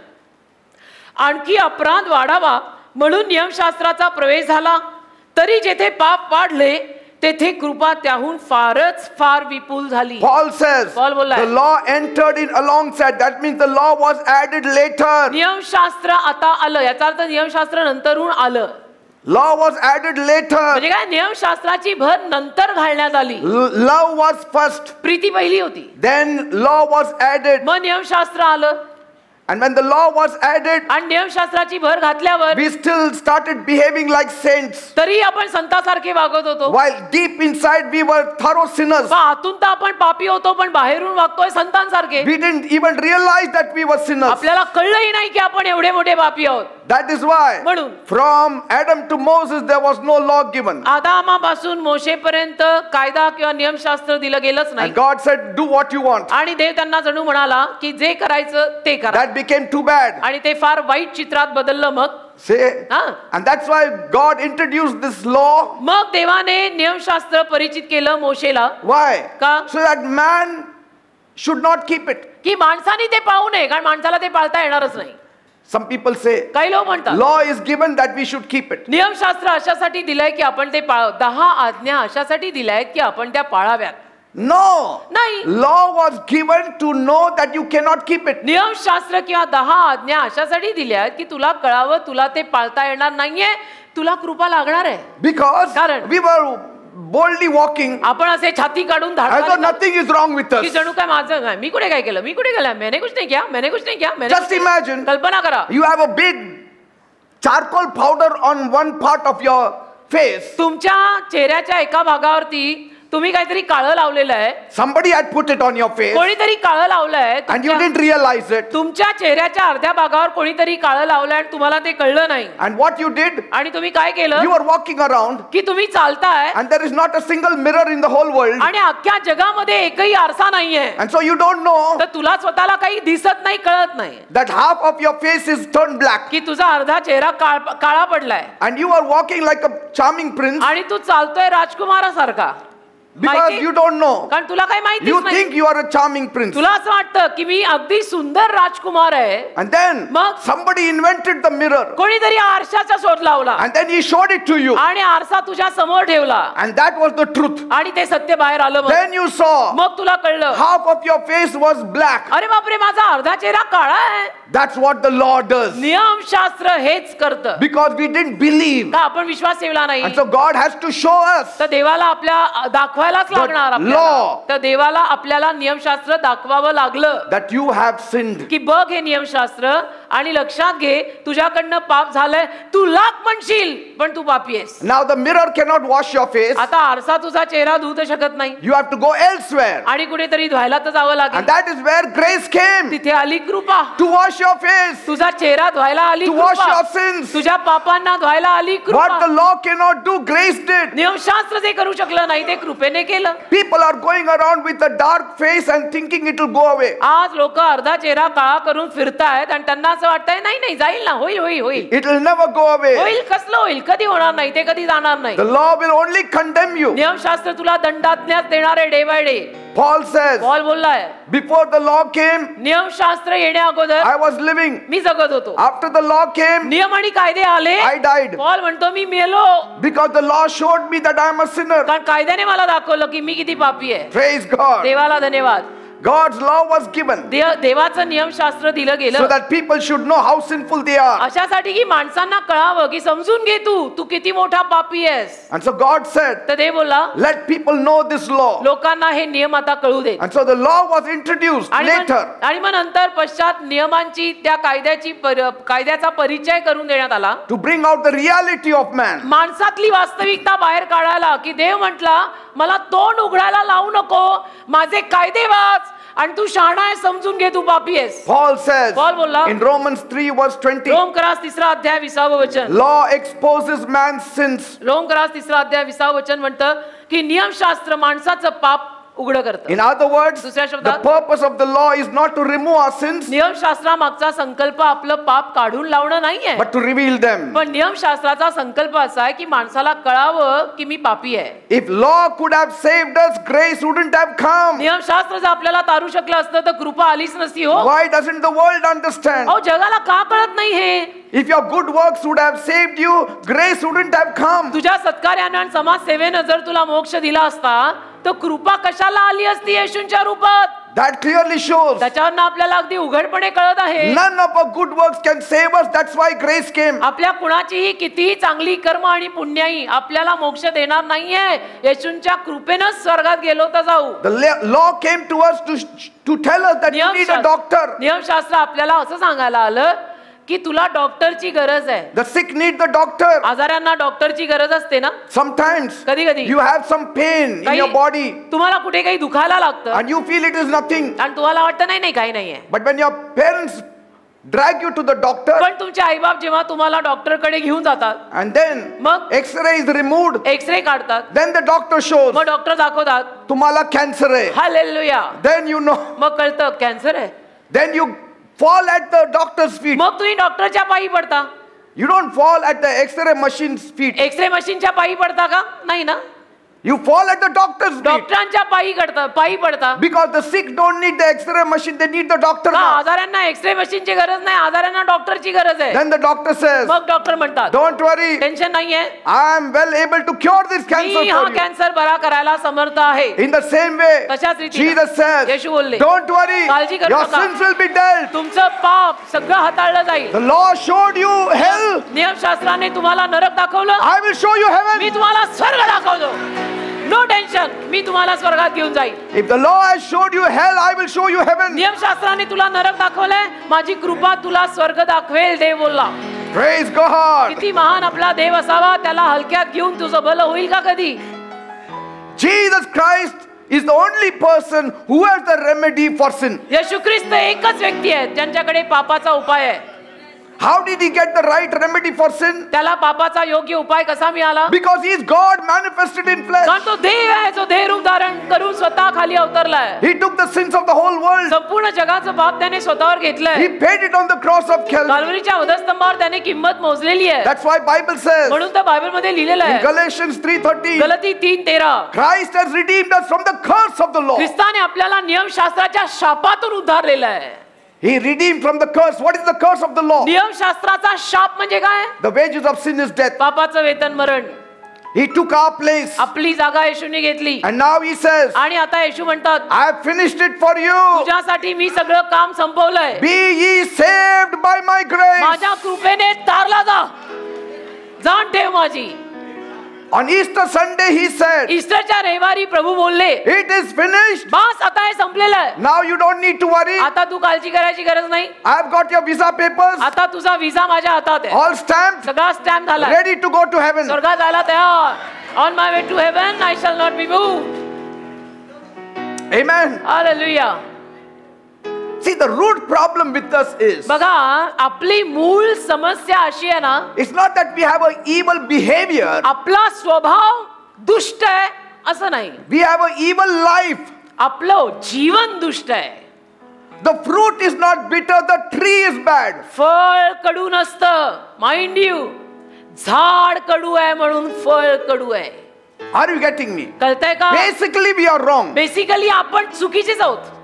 आणखी अपराध वाढावा म्हणून नियमशास्त्राचा प्रवेश झाला, तरी जेथे पाप वाढले तेथे कृपा त्याहून फारच फार विपुल झाली. Paul says Paul बोलला the law entered in alongside. That means the law was added later. नियमशास्त्र आता आलं, याचा अर्थ नियमशास्त्र नंतरून आलं. Law was added later. म्हणजे काय? नियमशास्त्राची भर नंतर घालण्यात आली. Love was first. प्रीती पहिली होती, Then law was added. मग नियमशास्त्र आलं. And when the law was added, आणि नियमशास्त्राची भर घातल्यावर we still started behaving like saints. तरी आपण संतासारखे वागत होतो. While deep inside we were thorough sinners. पण आतून तर आपण पापी होतो, पण बाहेरून वागतोय संतांसारखे. We didn't even realize that we were sinners. आपल्याला कळलंही नाही की आपण एवढे मोठे पापी आहोत. That is why म्हणून from Adam to Moses there was no law given. आदामापासून मोशेपर्यंत कायदा किंवा नियमशास्त्र दिलं गेलंच नाही. And God said, do what you want. आणि देव त्यांना जणू म्हणाला की जे करायचं ते करा. That became too bad. आणि ते फार वाईट चित्रात बदललं. मग Say, and that's why God introduced this law. मग देवाने नियमशास्त्र परिचित केलं मोशेला. Why? का? So that man should not keep it. की माणसाने ते पाळू नये, कारण माणसाला ते पाळता येणारच नाही. Some people say काही लोक म्हणतात law is given that we should keep it. नियमशास्त्र अशासाठी दिलंय की आपण ते 10 आज्ञा अशासाठी दिल्या आहेत की आपण त्या पाळाव्यात. No. नाही. Law was given to know that you cannot keep it. नियमशास्त्र किंवा 10 आज्ञा अशासाठी दिल्या आहेत की तुला कळावं तुला ते पाळता येणार नाहीये, तुला कृपा लागणार आहे. Because कारण we were boldly walking आपण असे छाती काढून as though nothing is wrong with की us. जणू काय माझं नाही, मी कुठे काय केलं, मी कुठे केलं, मैंने कुछ नहीं किया, मैंने कुछ नहीं किया, मैंने Just imagine कल्पना करा you have a big charcoal powder on one part of your face. तुमच्या चेहऱ्याच्या एका भागावरती तुम्ही काहीतरी काळं लावलेलं आहे, Somebody had put it on your face कोणीतरी काळं लावलंय and you didn't realize it. तुमच्या चेहऱ्याच्या अर्ध्या भागावर कोणीतरी काळं लावलंय आणि तुम्हाला ते कळलं नाही. And what you did, आणि तुम्ही काय केलं you were walking around की तुम्ही चालताय and there is not a single mirror in the whole world. आणि अख्ख्या जगामध्ये एकही आरसा नाहीये, And so you don't know तर तुला स्वतःला काही दिसत नाही, कळत नाही that half of your face is turned black. की तुझा अर्धा चेहरा काळा पडलाय And you are walking like a charming prince आणि तू चालतोय राजकुमारासारखा. because माहिती? you don't know. कारण तुला काही माहितीच You नाही. think you are a charming prince. तुला असं वाटतं की मी अगदी सुंदर राजकुमार आहे. And then मग? somebody invented the mirror कोणीतरी आरशाचा शोध लावला and then he showed it to you. आणि आरसा तुझ्या समोर ठेवला And that was the truth. आणि ते सत्य बाहेर आलं. मग Then you saw मग तुला कळलं half of your face was black. अरे बापरे, माझा अर्धा चेहरा काळा आहे. That's what the law does. नियमशास्त्र हेच करतं Because we didn't believe. का आपण विश्वास ठेवला नाही. And so God has to show us तर देवाला आपल्या दाखवायलाच लागणार आपल्याला. law. तर देवाला आपल्याला नियमशास्त्र दाखवावं लागलं that you have sinned. की बघ हे नियमशास्त्र आणि लक्षात घे तुझ्याकडनं पाप झालंय. तू लाख म्हणशील पण तू पापी आहेस. Now the mirror cannot wash your face. आता आरसा तुझा चेहरा धुवू शकत नाही You have to go elsewhere. आणि कुठेतरी धुवायला तर जावं And लागेल. that is where grace came. तिथे आली कृपा. To wash your face. तुझा चेहरा धुवायला आली To wash कृपा. your sins. तुझ्या पापांना धुवायला आली What the कृपा. law cannot do, grace did. नियमशास्त्र जे करू शकलं नाही ते कृपेने केलं. People are going around with a dark face and thinking it will go away. आज लोक अर्धा चेहरा काळा करून फिरतायत आणि त्यांना असं वाटतंय नाही नाही जाईल ना, होईल होईल होईल It will never go away. होईल. कसलं होईल, कधी होणार नाही, ते कधी जाणार नाही. The law will only condemn you. नियमशास्त्र तुला दंडाज्ञा देणार आहे day by day. Paul says, Paul बोललाय before the law came, नियमशास्त्र येण्या अगोदर I was living. मी जगत होतो. After the law came, नियम आणि कायदे आले, I died. पॉल म्हणतो मी मेलो. Because the law showed me that I am a sinner. कारण कायद्याने मला दाखवलं की मी किती पापी आहे. Praise God. देवाला धन्यवाद. God's law was given देवाचं नियमशास्त्र दिलं so गेलं that people should know how sinful they are. अशासाठी की माणसांना कळावं की समजून घे तू किती मोठा पापी आहेस. And so God said, तर देव बोलला let people know this law. लोकांना हे नियम आता कळू दे. And so the law was introduced later. आणि मग नंतर पश्चात नियमांची त्या कायद्याचा परिचय करून देण्यात आला To bring out the reality of man. माणसातली वास्तविकता बाहेर काढायला. की देव म्हटला मला तोंड उघडायला लावू नको, माझे कायदे वाच आणि तू शहाणा आहे, समजून घे तू पापी आहेस. Paul says Paul बोलला in Romans 3 verse 20, रोमकरास 3 अध्याय 20 वचन. law exposes man's sins. रोमकरास 3 अध्याय 20 वचन म्हणतं की नियमशास्त्र माणसाचं पाप उघड करतं. In other words, दुसऱ्या the शब्दात purpose of the law is not to remove our sins नियमशास्त्रामागचा संकल्प आपलं पाप काढून लावणं नाहीये, but to reveal them. पण नियमशास्त्राचा संकल्प असा आहे की माणसाला कळावं की मी पापी आहे. If law could have saved us, grace wouldn't have come. नियमशास्त्र जर आपल्याला तारू शकलं असतं तर कृपा आलीच नसती. हो Why doesn't the world understand? अहो जगाला का कळत नाही हे. If your good works would have saved you, grace wouldn't have come. तुझ्या सत्कार्यानं आणि समाजसेवेनं जर तुला मोक्ष दिला असता तर कृपा कशाला आली असती येशूंच्या रूपात. That clearly shows त्याच्यावरनं आपल्याला अगदी उघडपणे कळत आहे none of our good works can save us. That's why grace came. आपल्या कुणाचीही कितीही चांगली कर्म आणि पुण्याई आपल्याला मोक्ष देणार नाहीये. येशूंच्या कृपेनंच स्वर्गात गेलो तर जाऊ. The law came to us to tell us that you need a doctor. नियमशास्त्र आपल्याला असं सांगायला आलं की तुला डॉक्टरची गरज आहे. The sick need the doctor. आजारांना डॉक्टरची गरज असते ना. Sometimes कधी कधी you have some pain in your body तुम्हाला कुठे काही दुखायला लागतं and you feel it is nothing. आणि तुम्हाला वाटतं नाही नाही काही नाहीये. But when your parents drag you to the doctor पण तुमचे आईबाप जेव्हा तुम्हाला डॉक्टरकडे घेऊन जातात and then मग x-ray is removed, एक्सरे काढतात, then the doctor shows मग डॉक्टर दाखवतात तुम्हाला कॅन्सर आहे. हालेलुया. Then you know. मग कळतं कॅन्सर आहे. Then you fall at the doctor's feet. मग तुम्ही डॉक्टरच्या पायी पडता. You don't fall at the x-ray machine's feet. X-ray मशीनच्या पायी पडता का? नाही ना. You fall at the doctor's feet. डॉक्टरांच्या पायी पडता. Because the sick don't need the X-ray machine, they need the doctor. आजारांना एक्सरे मशीनची गरज नाही, आजारांना डॉक्टरची गरज आहे. Then the doctor says, मग डॉक्टर म्हणतात, don't worry, टेन्शन नाहीये, I am well able to cure this cancer मी हा for you. कॅन्सर बरा करायला समर्थ आहे. In the same way, तशाच रीतीने Jesus says, येशू बोलले, don't worry, काळजी करू your नका. sins will be dealt. तुमचं पाप सगळं हाताळलं जाईल. The law showed you hell, नियमशास्त्राने तुम्हाला नरक दाखवलं, I will show you heaven. मी तुम्हाला स्वर्ग दाखवतो. नो टेन्शन, मी तुम्हाला स्वर्गात घेऊन जाईल. If the law has showed you hell, I will show you heaven. नियमशास्त्राने तुला नरक दाखवलंय, माझी कृपा तुला स्वर्ग दाखवेल, देव बोलला. Praise God. किती महान आपला देव असावा, त्याला हलक्यात घेऊन तुझं भलं होईल का कधी? Jesus Christ is the only person who has the remedy for sin. येशू ख्रिस्त एकच व्यक्ती आहे ज्यांच्याकडे पापाचा उपाय आहे. How did he get the right remedy for sin? त्याला पापाचा योग्य उपाय कसा मिळाला? Because he is God manifested in flesh. कारण तो देव आहे जो देह रूप धारण करून स्वतः खाली अवतरलाय. He took the sins of the whole world. संपूर्ण जगाचं पाप त्याने स्वतःवर घेतलंय. He paid it on the cross of Calvary. काल्वरीच्या वधस्तंभावर त्याने किंमत मोजलेली आहे. That's why Bible says म्हणून तर बायबल मध्ये लिहिलेलं in आहे, Galatians 3:13, गलती 3:13, Christ has redeemed us from the curse of the law. ख्रिस्ताने आपल्याला नियमशास्त्राच्या शापातून उद्धारलेलं आहे. He redeemed from the curse. What is the curse of the law? नियमशास्त्राचा शाप म्हणजे काय? The wages of sin is death. पापाचं वेतन मरण. He took our place. आपली जागा येशूने घेतली. And now he says, आणि आता येशू म्हणतात, I have finished it for you. तुझ्यासाठी मी सगळं काम संपवलंय. Be ye saved by my grace. माझ्या कृपेने तारला जा, जाण ठेव माझी. On Easter Sunday he said, ईस्टरच्या रविवारी प्रभू बोलले, it is finished. बस आता हे संपलेलं आहे. Now you don't need to worry. आता तू काळजी करायची गरज नाही. I have got your visa papers. आता तुझा विजा माझ्या हातात आहे. All stamped. सगळा स्टॅम्प झाला. Ready to go to heaven. स्वर्गात जायला तयार. On my way to heaven I shall not be moved. Amen. Hallelujah. See, the root problem with us is, बघा, आपली मूळ समस्या अशी आहे ना, it's not that we have an evil behavior. आपला स्वभाव दुष्ट आहे असं नाही. We have an evil life. आपलं जीवन दुष्ट आहे. The fruit is not bitter, the tree is bad. फळ कडू नसतं. माइंड यू, झाड कडू आहे म्हणून फळ कडू आहे. Are you getting me? कळतंय का? Basically we are wrong. Basically आपण चुकीचेच आहोत.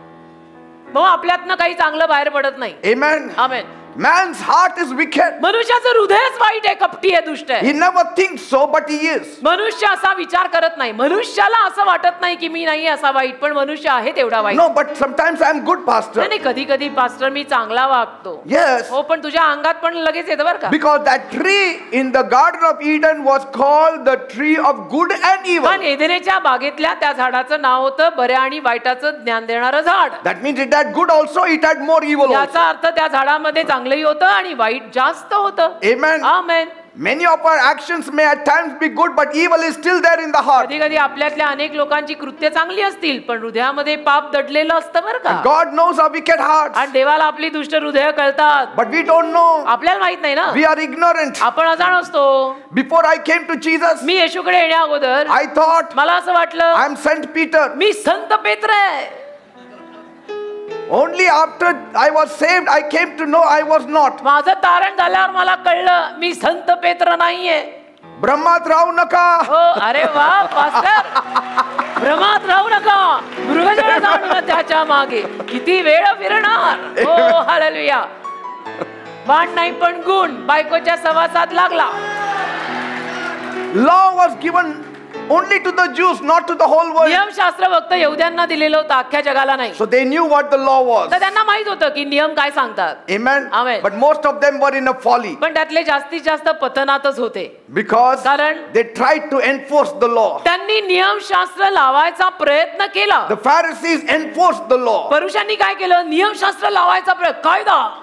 मग आपल्यातनं काही चांगलं बाहेर पडत नाही. Amen. Amen. Man's heart is wicked. मनुष्याचं हृदयच वाईट आहे, कपटी आहे, दुष्ट आहे. He never thinks so, but he is. मनुष्य असा विचार करत नाही. मनुष्याला असं वाटत नाही की मी नाही असा वाईट, पण मनुष्य आहे तेवढा वाईट. No, but sometimes I am good, pastor. नाही, कधी कधी पास्टर मी चांगला वागतो. Yes. हो, पण तुझ्या अंगात पण लगेच येतं बरं का. Because that tree in the Garden of Eden was called the tree of good and evil. पण एदेनेच्या बागेतल्या त्या झाडाचं नाव होतं बऱ्या आणि वाईटाचं ज्ञान देणारं झाड. That means it had good also, it had more evil also. याचा अर्थ त्या झाडामध्ये चांगलंही होतं आणि वाईट जास्त होतं. Amen. Amen. Many of our actions may at times be good, but evil is still there in the heart. कधी कधी आपल्यातल्या अनेक लोकांची कृत्य चांगली असतील, पण हृदयामध्ये पाप दडलेलं असतं बरं का. God knows our wicked hearts. आणि देवाला आपली दुष्ट हृदय कळतात. But we don't know. आपल्याला माहित नाही ना. We are ignorant. आपण अजाण असतो. Before I came to Jesus, मी येशूकडे येण्या अगोदर I thought मला असं वाटलं, I am Saint Peter. मी संत पेत्र आहे. Only after I was saved, I came to know I was not. माझं तारण झाल्यावर मला कळलं मी संत पेत्र नाहीये. ब्रह्मात राहू नका. हो, अरे वा पास्टर, भ्रमात राहू नका, मृगजळ जाणून त्याच्या मागे किती वेळ फिरणार. हो, हालेलुया. वाण नाही पण गुण बायकोच्या सहवासात लागला. Law was given only to the Jews, not to the whole world. नियमशास्त्र फक्त यहूद्यांना दिलेलं होतं, अख्ख्या जगाला नाही. So they knew what the law was. तर त्यांना माहित होतं की नियम काय सांगतात. Amen. Amen. But most of them were in a folly. पण त्यातले जास्तीत जास्त पतनातच होते. Because कारण they tried to enforce the law. त्यांनी नियमशास्त्र लावायचा प्रयत्न केला. The Pharisees enforced the law. परुषांनी काय केलं? नियमशास्त्र लावायचा प्रयत्न,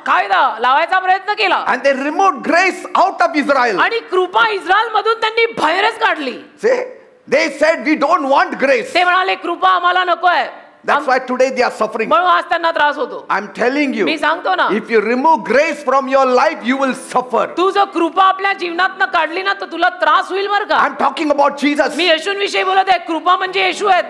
कायदा लावायचा प्रयत्न केला. And they removed grace out of Israel. आणि कृपा इस्रायल मधून त्यांनी बाहेरच काढली. See, they said we don't want grace. ते म्हणाले कृपा आम्हाला नकोय. That's why today they are suffering. म्हणून आज त्यांना त्रास होतो. I'm telling you, मी सांगतो ना, if you remove grace from your life, you will suffer. तू जर कृपा आपल्या जीवनातनं काढली ना तर तुला त्रास होईल बरं का. I'm talking about Jesus. मी येशूंविषयी बोलत आहे. कृपा म्हणजे येशू आहेत.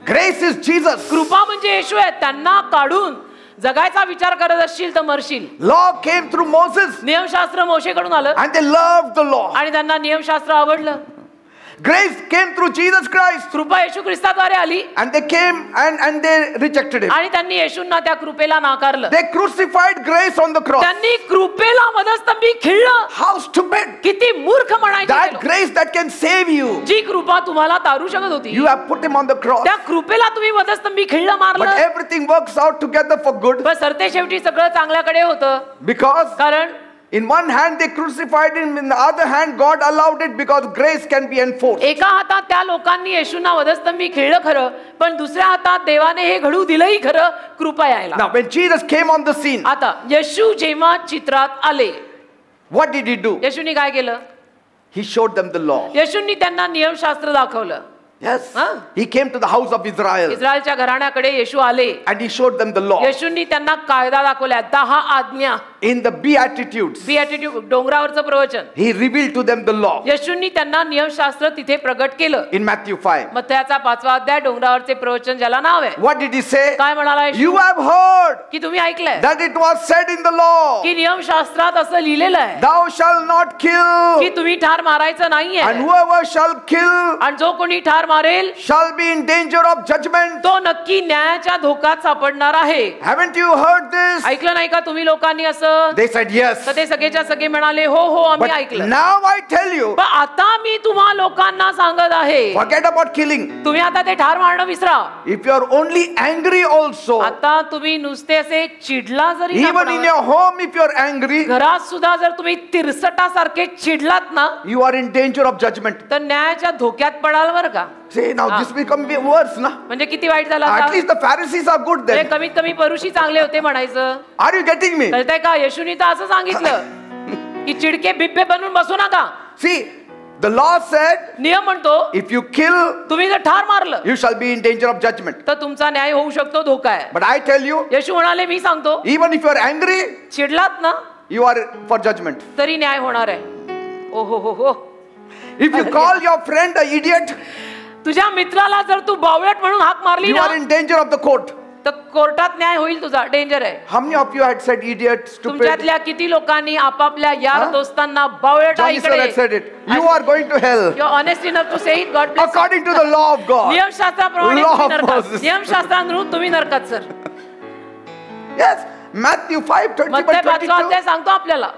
Grace is Jesus. कृपा म्हणजे येशू आहेत. त्यांना काढून जगायचा विचार करत असशील तर मरशील. Law came through Moses. नियमशास्त्र मोशेकडून आलं And they loved the law. आणि त्यांना नियमशास्त्र आवडलं. Grace came through Jesus Christ. कृपा येशू ख्रिस्ताद्वारे आली And they came and they rejected him. आणि त्यांनी येशूंना त्या कृपेला नाकारलं. They crucified grace on the cross. त्यांनी कृपेला मध्यस्तंभी खिळलं. How stupid! किती मूर्ख म्हणायचे ते That लोक. grace that can save you, जी कृपा तुम्हाला तारू शकत होती you have put him on the cross. त्या कृपेला तुम्ही मध्यस्तंभी खिळलं, But मारलं. everything works out together for good, पण सरते शेवटी सगळं चांगल्याकडे होतं. because कारण in one hand they crucified him, in the other hand God allowed it because grace can be enforced. एका हातात त्या लोकांनी येशूंना वधस्तंभी खिळलं खरं, पण दुसऱ्या हातात देवाने हे घडू दिलंही खरं, कृपा यायला. Now when Jesus came on the scene, आता येशू जेव्हा चित्रात आले, what did he do? येशूंनी काय केलं? He showed them the law. येशूंनी त्यांना नियमशास्त्र दाखवलं. Yes. Huh? He came to the house of Israel इस्रायलच्या घराण्याकडे येशू आले. and he showed them the law. येशूंनी त्यांना कायदा दाखवला, 10 आज्ञा. In the Beatitudes, बिएटिट्यूड, डोंगरावरचं प्रवचन, he revealed to them the law. येशूंनी त्यांना नियमशास्त्र तिथे प्रगट केलं. In Matthew 5, मत्थ्याचा 5वा अध्याय, डोंगरावरचे प्रवचन, ज्याला नाव आहे. what did he say? काय म्हणाला येशू? You have heard की तुम्ही ऐकलंय that it was said in the law, की नियमशास्त्रात असं लिहिलेलं आहे thou shalt not की kill, तुम्ही ठार मारायचं नाहीये, and whoever shall kill आणि जो कोणी ठार मारेल shall be in danger of judgment. तो नक्की न्यायाच्या धोक्यात सापडणार आहे. Haven't you heard this? ऐकलं नाही का तुम्ही लोकांनी असं? They said yes. तर ते सगळेच्या सगळे म्हणाले, हो हो आम्ही But ऐकलं. now I tell you, पण आता मी तुम्हा लोकांना सांगत आहे, forget about killing. तुम्ही आता ते ठार मारणं विसरा. If you are only angry also, आता तुम्ही नुसते असे चिडला जरी ना even in कोणावर, your home, if you are angry, घरात सुद्धा जर तुम्ही तिरसटासारखे चिडलात ना, you are in danger of judgment. तर न्यायाच्या धोक्यात पडाल बर का. Say now this become worse, na? म्हणजे किती वाईट झालं At आता. least the Pharisees are good म्हणजे then. कमीत कमी परुषी चांगले होते म्हणायचं. Are you getting me? कळतंय का? येशूनी तर असं सांगितलं की चिडके बिब्बे बनून बसू नका. See, the law said, नियम म्हणतो if you kill, तुम्ही जर ठार मारलं you shall be in danger of judgment. तर तुमचा न्याय होऊ शकतो, धोका आहे. But I tell you, येशू म्हणाले, मी सांगतो, even if you are angry, चिडलात ना you are for judgment. तरी न्याय होणार आहे. ओ हो हो हो. If you call your friend an idiot, तुझ्या मित्राला जर तू बावळट म्हणून हाक मारली you ना, are in danger of the court. तर कोर्टात न्याय होईल तुझा. डेंजर आहे. How many of you had said idiot, stupid? तुमच्यातल्या किती लोकांनी आपापल्या यार दोस्तांना बावळट Johnny sir had said it. You are going to hell You're honest enough to say it. God bless you. according to the law of God. नियमशास्त्राप्रमाणे Law तुम्ही of नरकात. Moses. नियमशास्त्रानुरूप तुम्ही नरकात sir. Yes, Matthew 5:30 मत्थ्य but 5वा अध्याय 22. सांगतो आपल्याला,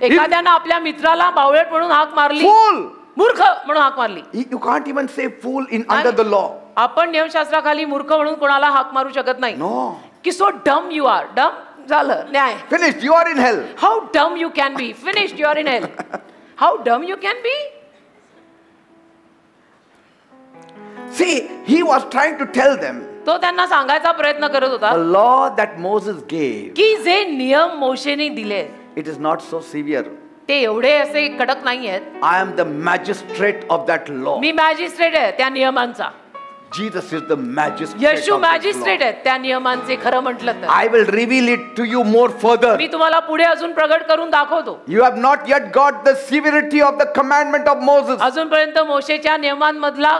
एखाद्यानं आपल्या मित्राला बावळट म्हणून हाक मारली, Fool! मूर्ख म्हणून हाक मारली. You can't even say fool in under the law. आपण नियमशास्त्राखाली मूर्ख म्हणून कोणाला हाक मारू शकत नाही. No. की सो डम यू आर. डम झालं न्याय. Finished. You are in hell. How dumb you can be. Finished. You are in hell. How dumb you can be. See, he was trying to tell them तो त्यांना सांगायचा प्रयत्न करत होता the law that Moses gave, की जे नियम मोशेने दिले it is not so severe. ते एवढे असे कडक नाही आहेत. I am the magistrate of that law. Me magistrate आहे त्या नियमांचा. Jesus is the magistrate Yeshu of that magistrate law. आहेत त्या नियमांचे, खरं म्हटलं तर. I will reveal it to you more further. मी तुम्हाला पुढे अजून प्रगट करून दाखवतो. You have not yet got the severity of the commandment of Moses. अजूनपर्यंत मोशेच्या नियमांमधला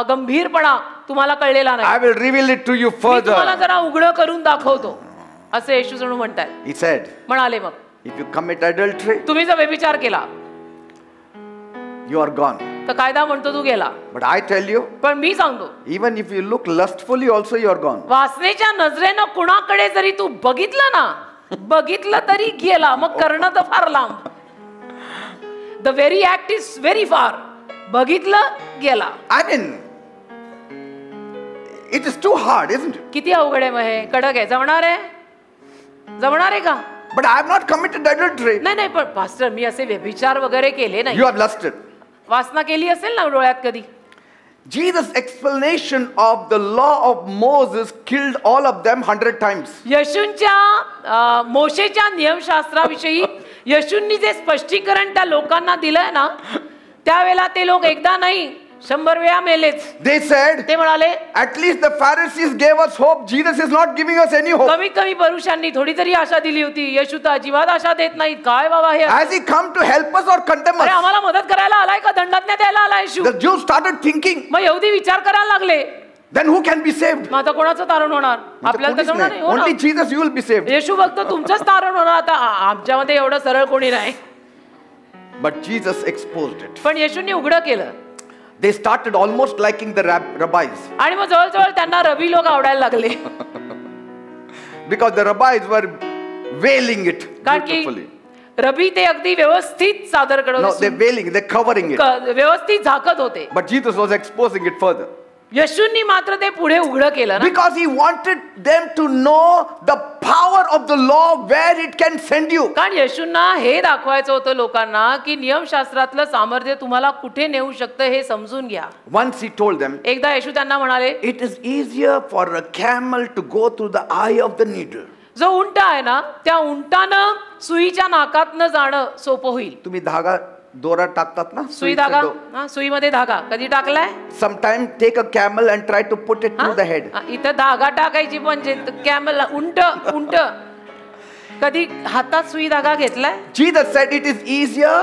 गंभीरपणा तुम्हाला कळलेला नाही. I will reveal it to you मी तुम्हाला further. जरा उघडं करून दाखवतो असं येशू जणू म्हणताय. He said, म्हणाले, मग if you commit adultery, तुम्ही जर व्यभिचार केला you are gone. तर कायदा म्हणतो तू गेला. But I tell you, पण मी सांगतो, even if you look lustfully also, you are gone. वासनेच्या नजरेनं कुणाकडे जरी तू बघितलं ना, बघितलं तरी गेला. मग करणं तर फार लांब. The very act is very फार. बघितलं गेला. I mean, it is too hard, isn't it? किती अवघड आहे. मग हे कडक आहे. जमणार आहे? जमणार आहे का? But I have not committed adultery. नाही नाही, पण पास्टर मी असे व्यभिचार वगैरे केले नाही. You have lusted. वासना केली असेल ना डोळ्यात कधी. Jesus' explanation of the law of Moses killed all of them 100 times. येशूंच्या मोशेच्या नियमशास्त्राविषयी येशूंनी जे स्पष्टीकरण त्या लोकांना दिलंय ना, त्यावेळेला ते लोक एकदा नाही 100 वेळा मेलेच. They said, ते म्हणाले, at least the Pharisees gave us hope. Jesus is not giving us any hope. कमीत कमी पुरुषांनी थोडी तरी आशा दिली होती. येशू तर अजिबात आशा देत नाहीत. काय बाबा हे? Has he come to help us or condemn अरे us? आम्हाला मदत करायला आलाय का दंडात्म्य द्यायला आलाय येशू? The Jews started thinking, मग यहुदी विचार करायला लागले, then who can be saved? मग आता कोणाचं तारण होणार? आपल्याला तर जमणार नाही. हो ना? Only Jesus, you will be saved. येशू फक्त तुमचंच तारण होणार. आता आमच्यामध्ये एवढं सरळ कोणी नाही. But Jesus exposed it. पण येशूंनी उघडं केलं. They started almost liking the rabbis. आणि मग जवळजवळ त्यांना रबी लोक आवडायला लागले. Because the rabbis were wailing it कारण की beautifully. रबी ते अगदी व्यवस्थित सादर करत No, होते. they're wailing, they're covering it. व्यवस्थित झाकत होते. But Jesus was exposing it further. येशूंनी मात्र ते पुढे उघड केलं ना. Because he wanted them to know the power of the law, where it can send you. कारण येशूंना हे दाखवायचं होतं लोकांना की नियमशास्त्रातलं सामर्थ्य तुम्हाला कुठे नेऊ शकतं हे समजून घ्या. Once he told them, एकदा येशू त्यांना म्हणाले, it is easier for a camel to go through the eye of the needle. जो उंट आहे ना त्या उंटानं सुईच्या नाकातनं जाणं सोपं होईल. तुम्ही धागा दोरा टाकतात ना, सुई धागा, सुईमध्ये धागा कधी टाकलाय? Sometime take a camel and try to put it through the head. इथं धागा टाकायची म्हणजे कॅमल उंट उंट कधी हातात सुई धागा घेतलाय? Jesus said it is easier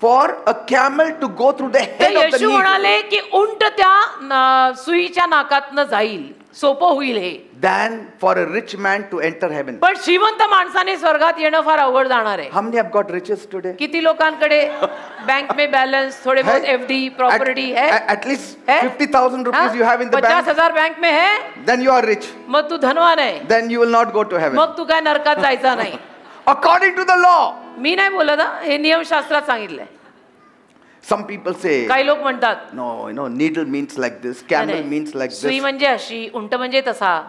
for a camel to go through the head of the Yeshu needle म्हणाले की उंट त्या सुईच्या नाकातनं जाईल, सोपं होईल हे, than for a rich man to enter heaven. पण श्रीमंत माणसाने स्वर्गात येणं फार अवघड जाणार आहे. How many have got riches today? किती लोकांकडे बँक में बॅलन्स, थोड़े बहुत एफडी प्रॉपर्टी है? At least 50,000 rupees you have in the bank. 50,000 bank में है, Then you are rich. मग तू धनवान आहे, Then you will not go to heaven. मग तू काय नरकात जायचा नाही. According to the law. मी नाही बोलत हा, हे नियमशास्त्रात सांगितलंय. Some people say, काही लोक म्हणतात no, needle means like this, camel means like सुई this. म्हणजे अशी, उंट म्हणजे तसा.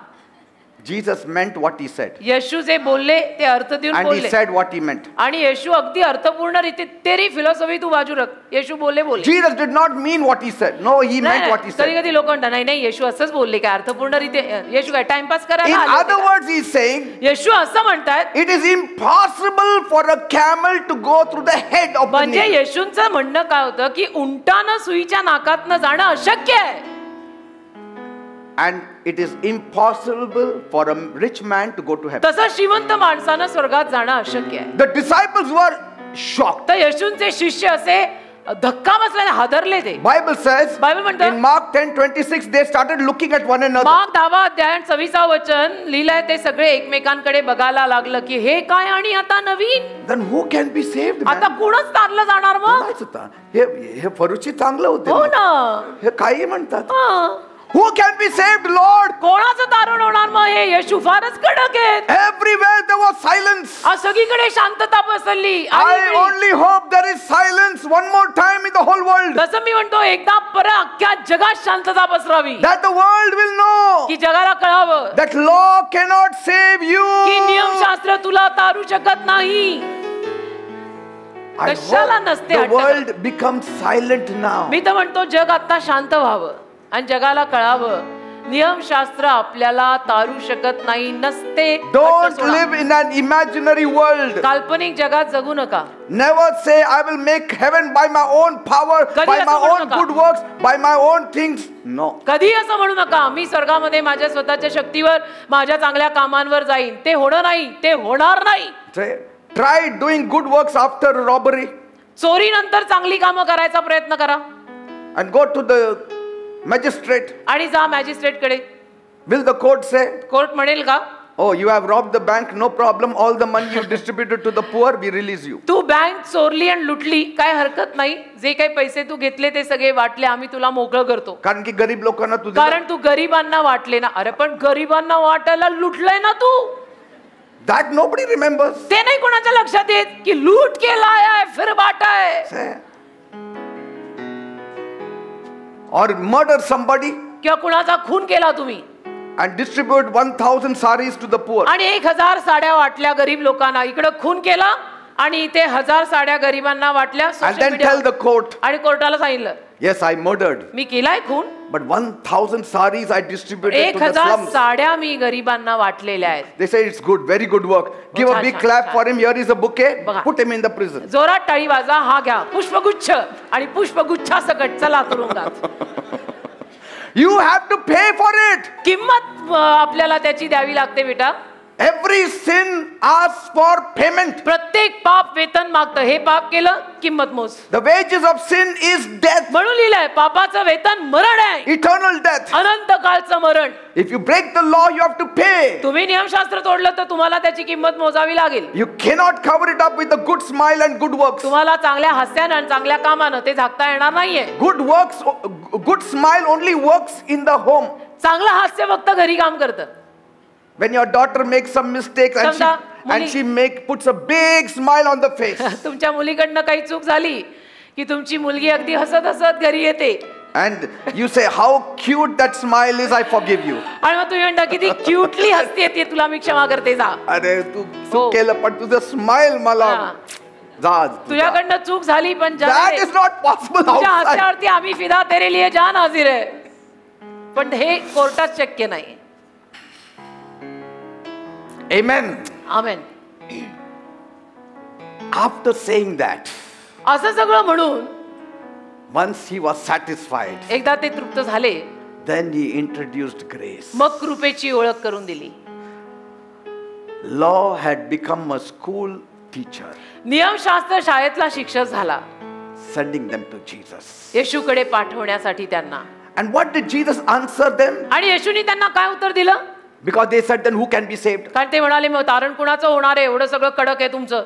Jesus meant what he said. येशू जे बोलले ते अर्थ देऊन And he बोलले. said what he meant. आणि येशू अगदी अर्थपूर्ण रीती, तेरी फिलॉसॉफी तू बाजू रख, येशू बोलले बोलले. Jesus did not mean what he said. No, he meant what he कधी said. कधी लोक म्हणतात नाही नाही येशू असंच बोलले काय अर्थपूर्ण रीती, येशू काय टाइमपास In करायला आले other होते का? words, he is saying, येशू असं म्हणतात it is impossible for a camel to go through the head of the म्हणजे needle. येशूंचं म्हणणं काय होतं की उंटानं सुईच्या नाकातनं जाणं अशक्य आहे. And it is impossible for a rich man to go to heaven. तसं श्रीमंत माणसानं स्वर्गात जाणं अशक्य आहे. The disciples were shocked. तर येशूंचे शिष्य असे धक्का बसल्याने हादरले ते. Bible says Bible म्हणतं, in Mark 10:26 they started looking at one another. Mark 10 अध्याय 26 वचन लिहिलंय, ते सगळे एकमेकांकडे बघायला लागलं की हे काय आणि आता नवीन. Then who can be saved? Man? आता कोणच तारलं जाणार मग? कोणाच होता? हे फरुची चांगलं हो होते. ना. हे काही म्हणतात. हं. Who can be saved, Lord? कोणाचं तारण होणार मग? हे येशू फारच कडक आहेत. Everywhere there was silence. आज सगळीकडे शांतता पसरली. I only hope there is silence one more time in the whole world. तसं मी म्हणतो एकदा परत अख्ख्या जगात शांतता पसरावी, That the world will know की जगाला कळावं that law cannot save you. की नियमशास्त्र तुला तारू शकत नाही. I कशाला hope नसते the हट्ट world becomes silent now. मी तर म्हणतो जग आता शांत व्हावं आणि जगाला कळावं नियमशास्त्र आपल्याला तारू शकत नाही, नसते. Don't live in an imaginary world. काल्पनिक जगात जगू नका. Never say I will make heaven by my own power, कधी by असं my म्हणू own नका. good works, by my own things. No. कधी असं म्हणू नका मी स्वर्गामध्ये माझ्या स्वतःच्या शक्तीवर, माझ्या चांगल्या कामांवर जाईन. ते होणार नाही, ते होणार नाही. Try doing good works after robbery चोरी नंतर चांगली कामं करायचा प्रयत्न करा and go to the magistrate. आणि जा मॅजिस्ट्रेट कडे. Will the court say, court म्हणेल का, oh, you have robbed the bank, no problem, all the money you distributed to the poor, we release you. तू बँक चोरली आणि लुटली, काय हरकत नाही, जे काही पैसे तू घेतले ते सगळे वाटले, आम्ही तुला मोकळं करतो. कारण की गरीब लोकांना तुझे, कारण तू गरिबांना वाटले ना. अरे पण गरिबांना वाटायला लुटलंय ना तू. that nobody remembers. ते नाही कोणाच्या लक्षात येत की लूट केला आहे, फिर बाटा है. Say. Or murder somebody किंवा कुणाचा खून केला तुम्ही and distribute 1,000 saris to the poor. आणि 1000 साड्या वाटल्या गरीब लोकांना. इकडे खून केला आणि इथे 1000 साड्या गरिबांना वाटल्या. And then tell the court, आणि कोर्टाला सांगितलं yes, I murdered, मी केलाय खून, but 1,000 saris I distributed to the 1000 slums. साड्या मी गरिबांना वाटलेल्या आहेत. They say it's good, very good work. Give a छान, big छान, clap छान. for him. Here is a bouquet. बघा. Put him in the prison. जोरात टाळी वाजा, हा घ्या पुष्पगुच्छ आणि पुष्पगुच्छासकट चला तुरुंगात. You have to pay for it. किंमत आपल्याला त्याची द्यावी लागते बेटा. Every sin asks for payment. प्रत्येक पाप वेतन मागतं. हे पाप केलं, किंमत मोज. The wages of sin is death. म्हणून लिहिलंय पापाचं वेतन मरण आहे, Eternal death. अनंत काळचं मरण. If you break the law, you have to pay. तुम्ही नियमशास्त्र तोडलं तर तुम्हाला त्याची किंमत मोजावी लागेल. You cannot cover it up with a good smile and good works. तुम्हाला चांगल्या हास्यानं आणि चांगल्या कामानं ते झाकता येणार नाहीये. Good works, good smile only works in the home. चांगलं हास्य फक्त घरी काम करतं. When your daughter makes some mistakes and she puts a big smile on the face. तुमच्या मुलीकडनं काही चूक झाली की तुमची मुलगी अगदी हसत हसत घरी येते. And you say, how cute that smile is, I forgive you. आणि मग तुम्ही म्हणता किती क्यूटली हसते ती, तुला मी क्षमा करते, जा. अरे तू चूक केलं पण तुझं स्माइल मला जा. तुझ्याकडनं चूक झाली पण that is not possible. तुझ्या हास्यावरती आम्ही फिदा तेरे लिए जान हाजिर आहे, पण हे कोर्टात शक्य नाही. Amen. Amen. After saying that, असं सगळं म्हणून once he was satisfied, एकदा ते तृप्त झाले, then he introduced grace. मग कृपेची ओळख करून दिली. Law had become a school teacher. नियमशास्त्र शाळेतला शिक्षक झाला, sending them to Jesus. येशूकडे पाठवण्यासाठी त्यांना. And what did Jesus answer them? आणि येशूने त्यांना काय उत्तर दिलं? Because they said, then who can be saved? कारण ते म्हणाले, मग तारण कुणाचं होणार आहे, एवढं सगळं कडक आहे तुमचं.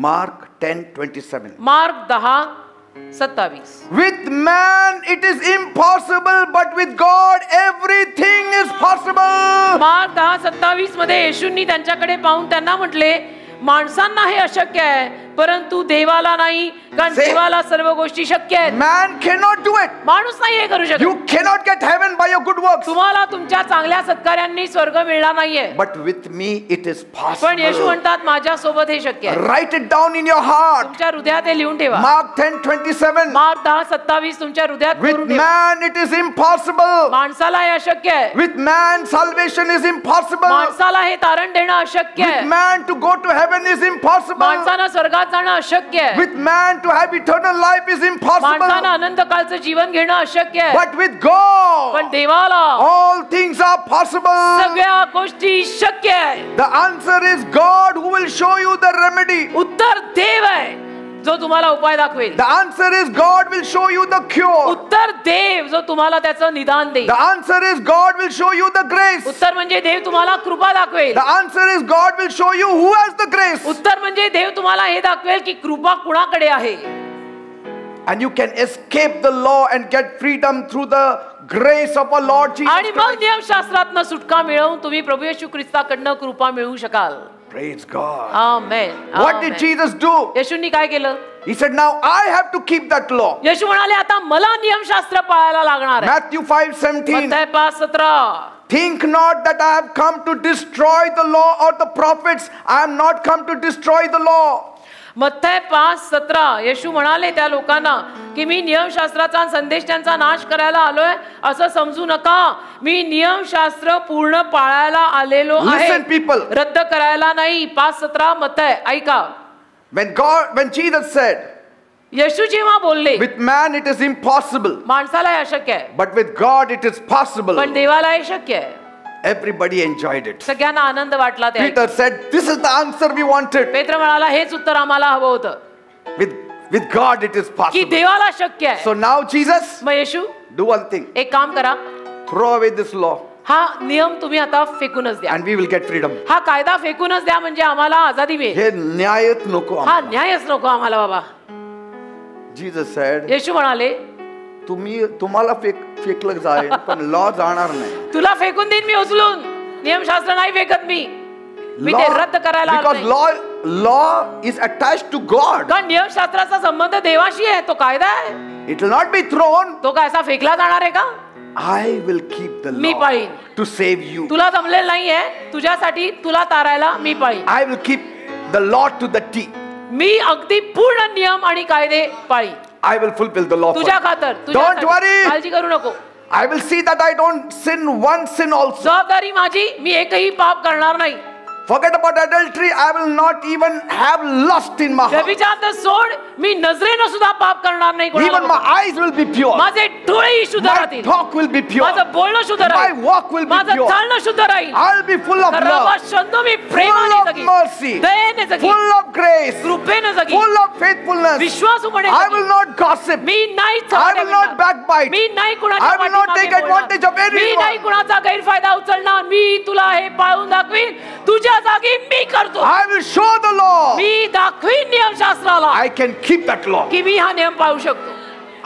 Mark 10:27. Mark 10:27. With man it is impossible, but with God everything is possible. Mark 10:27 मध्ये येशूंनी त्यांच्याकडे पाहून त्यांना म्हटले, माणसांना हे अशक्य आहे, परंतु देवाला नाही, कारण देवाला सर्व गोष्टी शक्य आहेत. Man cannot do it. माणूस नाही हे करू शकत. You cannot get heaven by your good works. तुम्हाला तुमच्या चांगल्या सत्कार्यांनी स्वर्ग मिळणार नाहीये. But with me it is possible. पण येशू म्हणतात, माझ्या सोबत हे शक्य आहे. Write it down in your heart. तुमच्या हृदयात हे लिहून ठेवा. Mark 10:27. मार्क 10:27 तुमच्या हृदयात With लिहून ठेवा. man it is impossible. माणसाला हे अशक्य आहे. With man salvation is impossible. माणसाला हे तारण देणं अशक्य आहे. With man to go to heaven is impossible. माणसानं स्वर्गात जाणं अशक्य आहे. With man to have eternal life is impossible. माणसानं अनंत काळचं जीवन घेणं अशक्य आहे. But with God पण देवाला all things are possible. सगळ्या गोष्टी शक्य आहे. The answer is God who will show you the remedy. उत्तर देव आहे जो तुम्हाला उपाय दाखवेल. The answer is God will show you the cure. उत्तर देव जो तुम्हाला त्याचं निदान देईल. The answer is God will show you the grace. उत्तर म्हणजे देव तुम्हाला कृपा दाखवेल. The answer is God will show you who has the grace. उत्तर म्हणजे देव तुम्हाला हे दाखवेल की कृपा कुणाकडे आहे. And you can escape the law and get freedom through the grace of our Lord Jesus आणि मग Christ. नियमशास्त्रातनं सुटका मिळवून तुम्ही प्रभू येशू ख्रिस्ताकडनं कृपा मिळवू शकाल. Praise God. Amen. What did Jesus do? येशूंनी काय केलं? He said, now I have to keep that law. येशू म्हणाले, आता मला नियमशास्त्र पाळायला लागणार आहे. Matthew 5:17. मत्थय 5:17. Think not that I have come to destroy the law or the prophets. I am not come to destroy the law. मत्थय 5:17. येशू म्हणाले त्या लोकांना की मी नियमशास्त्राचा संदेश त्यांचा नाश करायला आलोय असं समजू नका. मी नियमशास्त्र पूर्ण पाळायला आलेलो आहे, Listen, people. रद्द करायला नाही. 5:17 मत्थय. ऐका. When Jesus said, येशू जेव्हा बोलले, with man it is impossible, माणसाला हे अशक्य आहे, but with God it is possible. पण देवाला हे शक्य आहे. Everybody enjoyed it. सगळ्यांना आनंद वाटला. ते Peter said, this is the answer we wanted. पेत्र म्हणाला, हेच उत्तर आम्हाला हवं होतं, With God it is की possible. देवाला शक्य आहे. So now Jesus, मग येशू do one thing. एक काम करा, Throw away this law हा नियम तुम्ही आता फेकूनच द्या. and we will get freedom. हा कायदा फेकूनच द्या म्हणजे आम्हाला आजादी मिळेल. हे न्यायच नको. हा न्यायच नको आम्हाला बाबा. Jesus said, येशू म्हणाले, तुम्हाला फेकलं जाईल पण लॉ जाणार नाही. तुला फेकून देईन मी उचलून, नियमशास्त्र नाही फेकत मी ते रद्द करायला आलो Because नाही. law is attached to God. कारण नियमशास्त्राचा संबंध देवाशी आहे, तो कायदा आहे. It will not be thrown. तो काय असा फेकला जाणार आहे का? I will keep the me law पाळीन. to save you. तुला जमलेलं नाहीये, तुझ्यासाठी तुला तारायला मी पाळीन. I will keep the law to the T. मी अगदी पूर्ण नियम आणि कायदे पाळीन. I will fulfill the law. तुझ्या खातर. Don't worry. काळजी करू नको. I will see that I don't sin one sin also. जबाबदारी माझी, मी एकही पाप करणार नाही. Forget about adultery. I will not even have lust in my heart. व्यभिचार तर सोड, मी नजरेनं सुद्धा पाप करणार नाही कोणाला Even my बघून. eyes will be pure. माझे डोळेही शुद्ध My राहतील, talk will be pure. माझं बोलणं शुद्ध My राहील, walk will be माझं pure. चालणं शुद्ध राहील. I'll be full of खरं love, शब्द मी full प्रेमाने of जगीन, mercy, दयेने जगीन, full of grace, कृपेने जगीन, full of faithfulness. विश्वासूपणे I जगीन. will not gossip. मी नाही I will not backbite. मी नाही कुणाच्या I will not पाठीमागे take बोलणार. advantage of anyone. मी नाही कुणाचा गैरफायदा उचलणार. मी तुला हे पाळून दाखवीन, तुझ्या जागी मी करतो. I will show the law. मी दाखवीन नियमशास्त्राला I can keep that law. की मी हा नियम पाळू शकतो.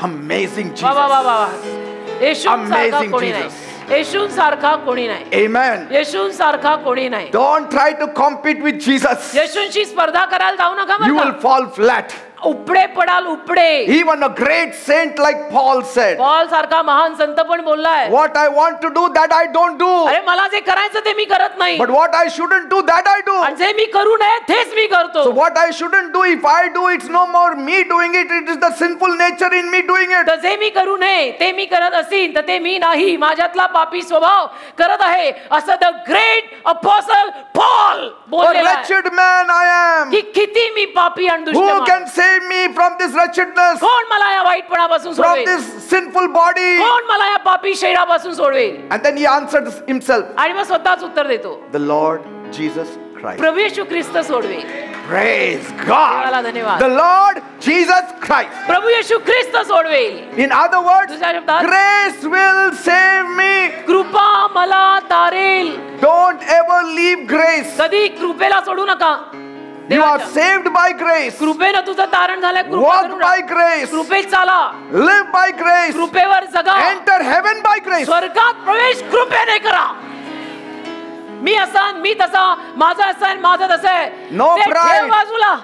Amazing वा वा वा Jesus. वा. येशूंसारखा Amazing कोणी नाही. Jesus. येशूंसारखा कोणी नाही. Amen. येशूंसारखा कोणी नाही. Don't try to compete with Jesus. येशूंशी स्पर्धा करायला जाऊ नका You बरं will का. fall flat. उपडे पडाल उपडे. Even a great saint like Paul said, Paul सारखा महान संत पण बोललाय, what I want to do, that I don't do. अरे मला जे करायचं ते मी करत नाही, But what I shouldn't do, that I do. आणि जे मी करू नये तेच मी करतो. So what I shouldn't do, if I do, it's no more me doing it. It is the sinful nature in me doing it. तर जे मी करू नये ते मी करत असीन तर ते मी नाही, माझ्यातला पापी स्वभाव करत आहे, असं the great apostle Paul A बोललेला आहे. wretched man I am. की किती मी पापी आणि दुष्ट Who माणूस. can save me from this wretchedness, कोण मला या वाईटपणापासून from सोडवेल, this sinful body? कोण मला या पापी शरीरापासून सोडवेल. And then he answered himself, आणि मग स्वतःच उत्तर देतो, the Lord Jesus Christ. Prabhu Yeshu Christ सोडवेल. Praise देवाला God. धन्यवाद. The Lord Jesus Christ. Prabhu Yeshu Christ सोडवेल. In other words, दुसऱ्या शब्दात, grace will save me. कृपा मला तारेल. Don't ever leave grace. कधी कृपेला सोडू नका. You are देवाच्या saved by grace. कृपेनं तुझं तारण झालंय. कृपा Walk करू by नका. grace. कृपेत चाला, Live by grace. कृपेवर जगा, Enter heaven by grace. स्वर्गात प्रवेश कृपेने करा. मी असा मी तसा, माझं असं आहे, माझं तसं आहे, No ते ठेव pride. बाजूला.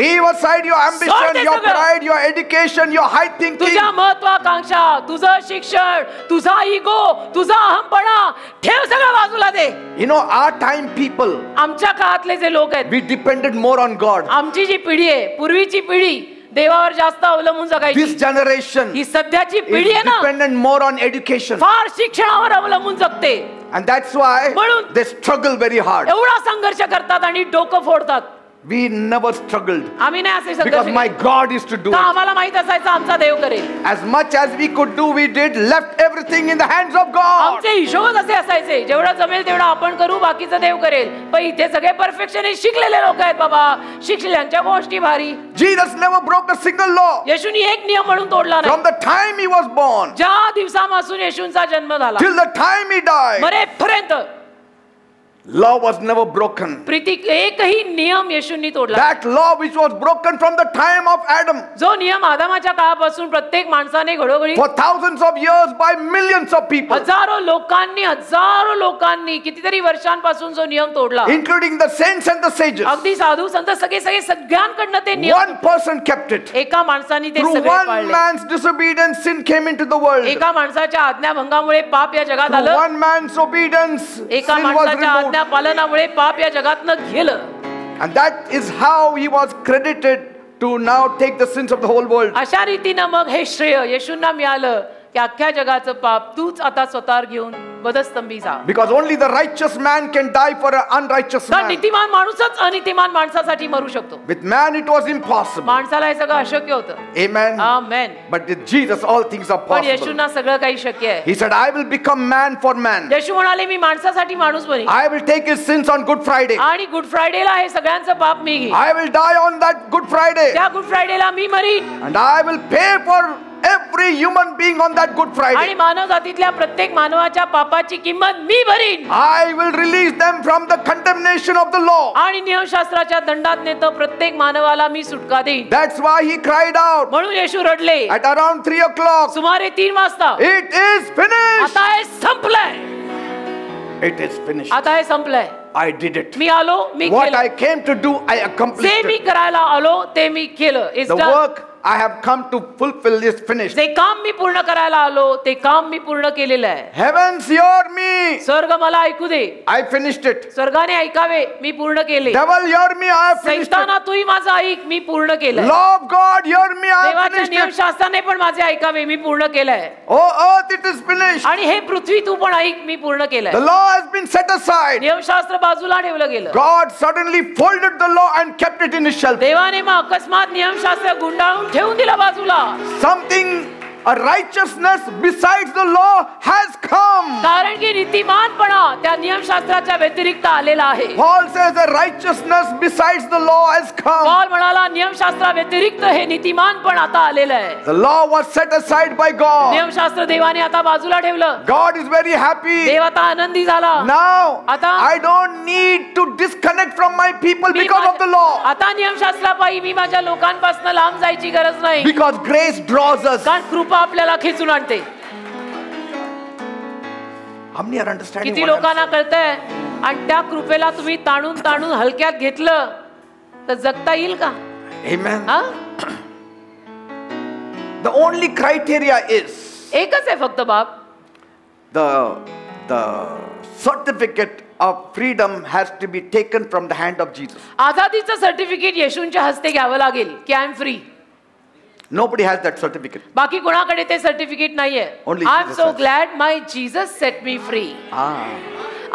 Leave aside your ambition, सोड your ते सगळं. pride, your education, your high thinking. तुझ्या महत्वाकांक्षा, तुझं शिक्षण, तुझा इगो, तुझा अहमपणा ठेव सगळं बाजूला दे. You know, our time people, आमच्या काळातले जे लोक आहेत, we depended more on God. आमची जी पिढी आहे, पूर्वीची पिढी देवावर जास्त अवलंबून This जगायची. generation ही सध्याची is पिढी आहे ना, dependent more on education. फार शिक्षणावर अवलंबून जगते. And that's why म्हणून they struggle very hard. एवढा संघर्ष करतात आणि डोकं फोडतात. We never struggled आम्ही नाही असे because संघर्ष my केले. God is to do का it. आम्हाला माहित असायचं आमचा देव करेल. As much as we could do, we did, left everything in the hands of God. आमचे हिशोबच असे असायचे, जेवढं जमेल तेवढं आपण करू, बाकीचं देव करेल. पण इथे सगळे परफेक्शन शिकलेले लोक आहेत बाबा, शिकलेल्यांच्या गोष्टी भारी. Jesus never broke a single law. येशूनी एक नियम म्हणून तोडला नाही. From the time he was born ज्या दिवसापासून येशूंचा जन्म झाला till the time he died, मरेपर्यंत law was never broken. Preeti एकही नियम येशूंनी तोडला. That law which was broken from the time of Adam जो नियम आदामाच्या काळापासून प्रत्येक माणसाने घडोघडी for thousands of years by millions of people, हजारो लोकांनी कितीतरी वर्षांपासून जो नियम तोडला, including the saints and the sages, अगदी साधू संत सगळे सगळ्यांकडनं ते नियम, one person kept it. एका माणसाने ते Through सगळे one पाळले. man's disobedience, sin came into the world. एका माणसाच्या आज्ञाभंगामुळे पाप या जगात Through आलं. one man's obedience, एका sin was माणसाच्या removed. आज्ञा पालनामुळे पाप या जगातनं गेलं. And that is how he was credited to now take the sins of the whole world. अशा रीतीनं मग हे श्रेय येशूंना मिळालं की अख्ख्या जगाचं पाप तूच आता स्वतःवर घेऊन वधस्तंभी जा. Because only the righteous man can die for an unrighteous तर man. नीतिमान माणूसच अनितिमान माणसासाठी मरू शकतो. With man it was impossible. माणसाला हे सगळं अशक्य होतं. Amen. Amen. But with Jesus all things are पण possible. येशूंना सगळं काही शक्य आहे. He said, I will become man for man. येशू म्हणाले मी माणसासाठी माणूस बनेन I will take his sins on Good Friday. आणि गुड फ्रायडेला हे सगळ्यांचं पाप मी घेईन. I will die on that Good Friday. त्या गुड फ्रायडेला मी मरीन And I will pay for every human being on that Good आणि Friday. मानव जातीतल्या प्रत्येक मानवाच्या पापाची किंमत मी भरीन I will release them from the condemnation of the law. आणि नियमशास्त्राच्या दंडात नेतो प्रत्येक मानवाला मी सुटका देईन. That's why he cried out म्हणून येशू रडले at around 3 o'clock. सुमारे 3 वाजता, It is finished. आता हे संपलंय, It is finished. आता हे संपलंय. I did it. मी आलो, मी What I केलं, came to do, I जे accomplished मी it. करायला आलो ते मी केलं. It's The done. work I have come to fulfill is finished. जे काम मी पूर्ण करायला आलो ते काम मी पूर्ण केलेलं आहे. Heavens hear me. स्वर्ग मला ऐकू दे. I finished it. स्वर्गाने ऐकावे, मी पूर्ण केले. Devil hear me. I have finished it. सैताना तूही माझं ऐक, मी पूर्ण केलंय. Law of God hear me. I have देवाच्या finished it. नियमशास्त्राने पण माझे ऐकावे, मी पूर्ण केलंय. Oh earth, it is finished. आणि हे पृथ्वी तू पण ऐक, मी पूर्ण केलंय. The law has been set aside. नियमशास्त्र बाजूला ठेवलं गेलं. God suddenly folded the law and kept it in his shelf. देवाने मग अकस्मात नियमशास्त्र गुंडाळून ठेवून दिला बाजूला. Something, a righteousness besides the law has come. कारण की नीतिमानपणा त्या नियमशास्त्राच्या व्यतिरिक्त आलेला आहे. Paul says a righteousness besides the law has come. Paul म्हणाला नियमशास्त्रा व्यतिरिक्त हे नीतिमानपण आता आलेलं आहे. The law was set aside by God. नियमशास्त्र देवाने आता बाजूला ठेवलं. God is very happy. देव आता आनंदी झाला. Now आता I don't need to disconnect from my people because of the law. आता नियमशास्त्रापायी मी माझ्या लोकांपासून लांब जायची गरज नाही. Because grace draws us. कारण कृपा आपल्याला खेचून आणते. How many are understanding? किती लोकांना कळतंय? आणि त्या कृपेला तुम्ही ताणून ताणून हलक्यात घेतलं तर जगता येईल का? Amen. हा? The only criteria is एकच आहे फक्त बाप. the certificate of freedom has to be taken from the hand of Jesus. आझादीचं सर्टिफिकेट येशूंच्या हस्ते घ्यावं लागेल की I am free. Nobody has that certificate. बाकी कोणाकडे ते सर्टिफिकेट नाहीये. Only I am Jesus so has. Glad my Jesus set me free. Ah.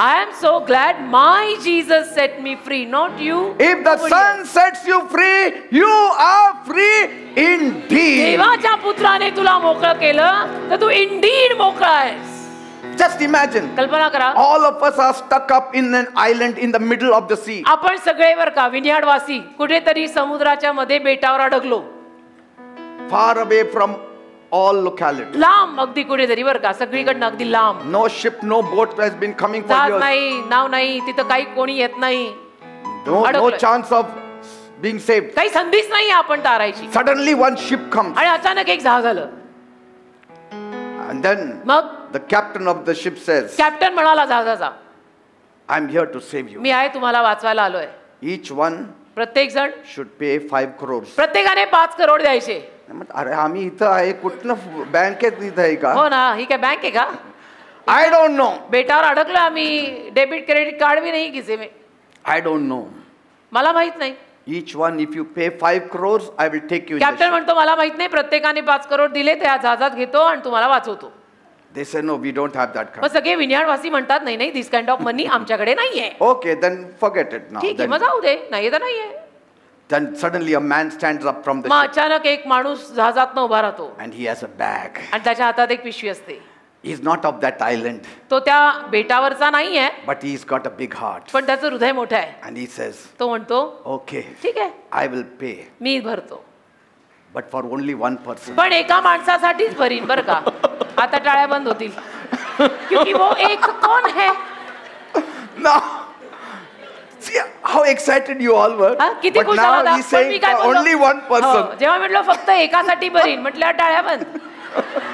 I am so glad my Jesus set me free, not you. If the Son sets you free, you are free indeed. देवाच्या पुत्राने तुला मोकळं केलं तर तू Indeed मोकळा आहेस. Just imagine. कल्पना करा, All of us are stuck up in an island in the middle of the sea. आपण सगळे वर का विनियाडवासी कुठेतरी समुद्राच्या मध्ये बेटावर अडकलो. Far away from all localities. लांब अगदी कुठेतरी वर का, सगळीकडनं अगदी लांब. No ship, no boat has been coming for जहाज years. नाही, नाव नाही, तिथं काही कोणी येत नाही. No अडकलोय. chance of being saved. काही संधीच नाही आपण तारायची. Suddenly one ship comes. आणि अचानक एक जहाज आलं. And then मग the captain of the ship says, captain म्हणाला जहाजाचा, I'm here to save you. मी आहे तुम्हाला वाचवायला आलोय. Each one प्रत्येक जण should pay 5 crores. प्रत्येकाने 5 करोड द्यायचे. अरे आम्ही इथं आहे, कुठनं बँकेत इथं आहे का? हो ना, ही काय बँक आहे का? I don't know. बेटावर अडकलो आम्ही, डेबिट क्रेडिट कार्ड भी नाही किसी में. I don't know. मला माहित नाही. Each one, if you pay 5 crores, I will take you in the captain ship. म्हणतो मला माहित नाही, प्रत्येकाने 5 करोड दिले त्या जहाजात घेतो आणि तुम्हाला वाचवतो. They say, no, we don't have that मग kind. सगळे विनियाडवासी म्हणतात नाही नाही, दिस काइंड ऑफ मनी आमच्याकडे नाहीये. Okay, then forget it now. ठीक आहे, मग जाऊ दे, नाही तर नाहीये. Then suddenly a man stands up from the मग ship अचानक एक माणूस जहाजातनं उभा राहतो and he has a bag. आणि त्याच्या हातात एक पिशवी असते. He's not of that island, तो त्या बेटावरचा नाहीये, but he's got a big heart. पण त्याचं हृदय मोठं आहे. And he says, तो म्हणतो okay, ठीक आहे, I will pay, मी भरतो, but for only one person. पण एका माणसासाठीच भरीन बरं का. आता टाळ्या बंद होतील. क्योंकि वो एक कौन है? Now, see how excited you all were. हा, किती But खुश झाला now होता. he's पण मी saying काय for बोललो? only one person. हो, जेव्हा म्हटलं फक्त एकासाठी भरीन, म्हटलं टाळ्या बंद.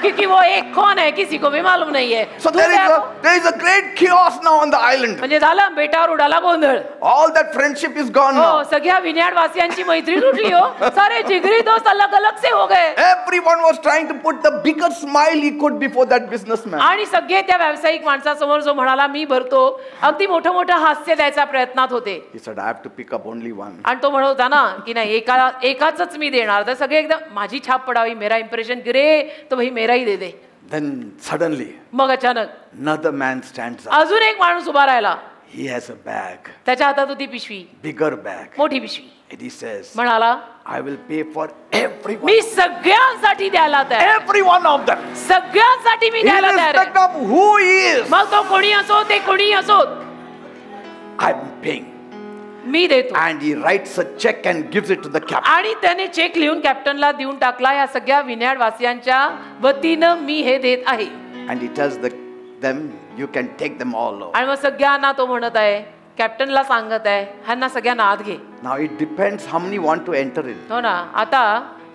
क्योंकि वो एक कौन है किसी को भी मालूम नहीं है. So there is a great chaos now on the island. म्हणजे झालं, बेटावर उडाला गोंधळ. All that friendship is gone हो, now. सगळ्या विनियाडवासियांची मैत्री तुटली हो. सारे जिगरी दोस्त अलग अलग से हो गए. Everyone was trying to put the bigger smile he could before that businessman. आणि सगळे त्या व्यावसायिक माणसासमोर जो म्हणाला मी भरतो, अगदी मोठं मोठं हास्य द्यायचा प्रयत्नात होते. He said, I have to pick up only one. आणि तो म्हणत होता ना की नाही एकाच मी देणार. तर सगळे एकदम माझी छाप पडावी, मेरा इम्प्रेशन गिरे तो भाई मेरा ही दे दे. Then suddenly मग अचानक another man stands up. अजून एक माणूस उभा राहिला. He has a bag, त्याच्या हातात होती पिशवी, bigger bag. मोठी पिशवी. And he says, म्हणाला I will pay for everyone. मी सगळ्यांसाठी द्यायला तयार. Every one of them. सगळ्यांसाठी मी द्यायला तयार Irrespective आहे. of who he is. मग तो कोणी असो, ते कोणी असो, I'm paying. मी देतो. And he writes a check and gives it to the captain. आणि त्याने चेक लिहून कॅप्टनला देऊन टाकला. या सगळ्या विनियाडवासियांच्या वतीनं मी हे देत आहे. And he tells them, you can take them all over. आणि मग सगळ्यांना तो म्हणत आहे, कॅप्टनला सांगत आहे, ह्यांना सगळ्यांना आत घे. Now it depends how many want to enter in. हो ना. आता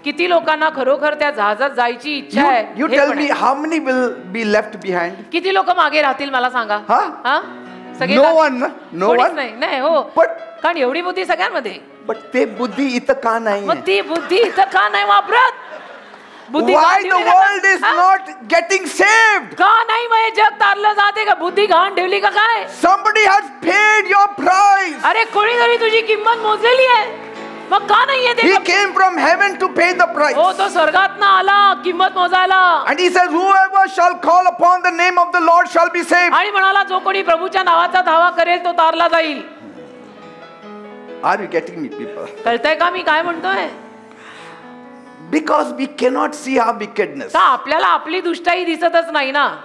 किती लोकांना खरोखर त्या जहाजात जायची इच्छा आहे? You हे tell पण me आहे. how many will be left behind? किती लोक मागे राहतील मला सांगा. हा? हा? सगळे No जातील? one, no कोणीच one. नाही. नाही हो, But कारण एवढी बुद्धी सगळ्यांमध्ये. पण ते बुद्धी इथं का नाही? मग ती बुद्धी इथं का नाही वापरत? बुद्धी Why घाण the ठेवली का? world is हा? not getting saved? का नाही मग हे जग तारलं जाते का? बुद्धी घाण ठेवली का काय? Somebody has paid your price. अरे कोणीतरी तुझी किंमत मोजलेली आहे, मग का नाहीये ते? He came from heaven to pay the price. हो, तो स्वर्गात ना आला किंमत मोजायला. And he says, whoever shall call upon the name of the Lord shall be saved. आणि म्हणाला जो कोणी प्रभूच्या नावाचा धावा करेल तो तारला जाईल. Are you getting me, people? कळतंय का मी काय म्हणतोय? Because we cannot see our wickedness. का आपल्याला आपली दुष्टाई दिसतच नाही ना,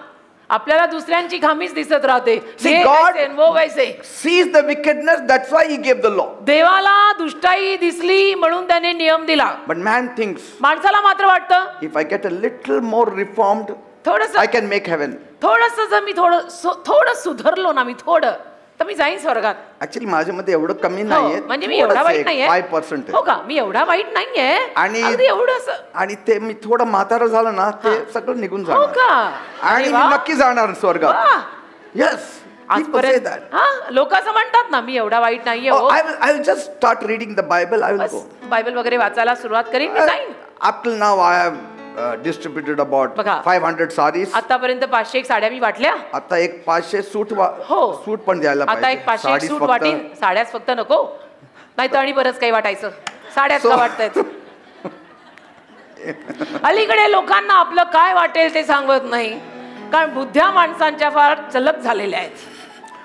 आपल्याला दुसऱ्यांची खामीच दिसत राहते. See, हे God वैसे, वो वैसे. sees the wickedness, that's why he gave the law. देवाला दुष्टाई दिसली म्हणून त्याने नियम दिला. But man thinks, माणसाला मात्र वाटतं if I get a little more reformed, थोडस I can make heaven. थोडस जर मी थोडं सुधारलो ना, मी थोडं, तर मी जाईन स्वर्गात. Actually माझ्यामध्ये एवढं कमी हो, नाहीये, म्हणजे मी एवढा वाईट नाहीये. 5% हो का, मी एवढा वाईट नाहीये. आणि- अगदी एवढंच. आणि ते मी थोडं म्हातारं झालं ना, ते सगळं निघून हो जाणार का? आणि अरे मी वा. नक्की जाणार स्वर्गात. वा. Yes, people say आजपर्यंत that. हा लोक असं म्हणतात ना, मी एवढा वाईट नाहीये. Oh, हो, I will just start reading the Bible. I will bus go. Bible वगैरे वाचायला सुरुवात करीन, मी जाईन. Up till now I have distributed about बघा. 500 sarees. आतापर्यंत 501 साड्या मी वाटल्या. आता एक 500 सूट हो. सूट पण द्यायला आता एक 501 साडीच सूट फक्त. वाटीन, साड्याच फक्त नको, नाही तर आणि बरंच काही वाटायचं. साड्याच का वाटतायत? अलीकडे लोकांना आपलं काय वाटेल ते सांगत नाही, कारण बुद्ध्या माणसांच्या फार चलक झालेल्या आहेत.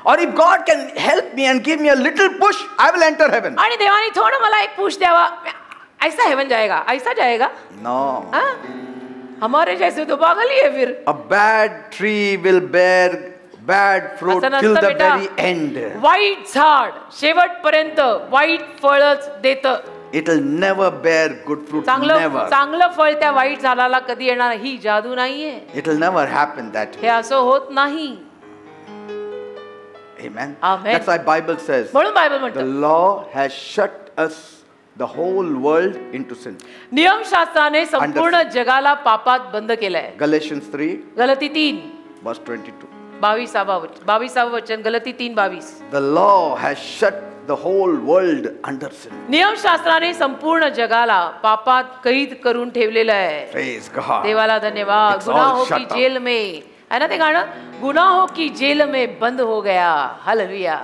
Or if God can help me and give me a little push, I will enter heaven. आणि देवाने थोडं मला एक पुश द्यावा, ऐसा हेवन जाएगा, ऐसा जाएगा. No. हाँ? हमारे जैसे तो पागल ही है फिर. A bad tree will bear bad fruit असं till नसतं the बेटा. very end. वाईट झाड शेवटपर्यंत वाईट फळच देतं. It will never bear good fruit. चांगलं Never. चांगलं फळ त्या वाईट झाडाला कधी येणार? ही जादू नाहीये, It will never happen that हे way. असं होत नाही. Amen. Amen. That's why Bible says म्हणून बायबल the म्हणतं law has shut us, the whole world, into sin. नियमशास्त्राने संपूर्ण जगाला पापात बंद केलंय. Galatians 3 गलती 3 verse 22. 22 वचन, गलती 3:22. The law has shut the whole world under sin. नियमशास्त्राने संपूर्ण जगाला पापात कैद करून ठेवलेलं आहे. Praise God. देवाला धन्यवाद. It's all गुनाहों shut की up. जेल में, है ना ते गाणं, गुनाहों की जेल में बंद हो गया. Hallelujah.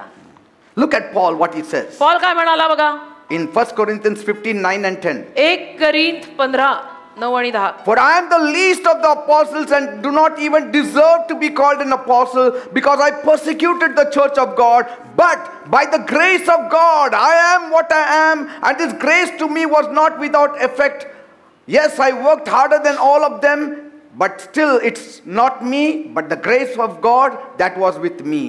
Look at Paul, what he says. Paul काय म्हणाला बघा, In 1 Corinthians 15, 9 and 10. 1 कोरिंथ 15:9 आणि 10. For I am the least of the apostles and do not even deserve to be called an apostle because I persecuted the church of God. But by the grace of God, I am what I am, and this grace to me was not without effect. Yes, I worked harder than all of them, but still it's not me, but the grace of God that was with me.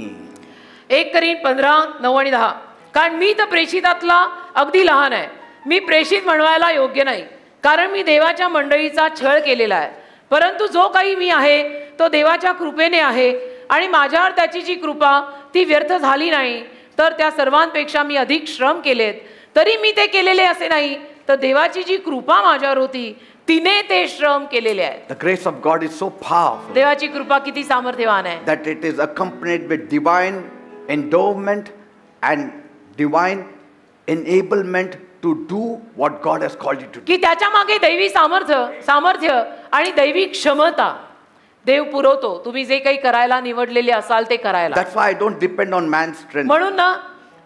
1 Corinth 15:9 आणि 10. कारण मी तर प्रेषितातला अगदी लहान आहे, मी प्रेषित म्हणवायला योग्य नाही, कारण मी देवाच्या मंडळीचा छळ केलेला आहे. परंतु जो काही मी आहे तो देवाच्या कृपेने आहे, आणि माझ्यावर त्याची जी कृपा ती व्यर्थ झाली नाही, तर त्या सर्वांपेक्षा मी अधिक श्रम केलेत. तरी मी ते केलेले असे नाही, तर देवाची जी कृपा माझ्यावर होती तिने ते श्रम केलेले आहेत. The grace of God is so powerful देवाची कृपा किती सामर्थ्यवान आहे, that it is accompanied with divine endowment and divine enablement to do what God has called you to do. की त्याच्या मागे दैवी सामर्थ्य आणि दैवी क्षमता देव पुरवतो. तुम्ही जे काही करायला निवडलेले असाल ते करायला. That's why I don't depend on man's strength. म्हणून ना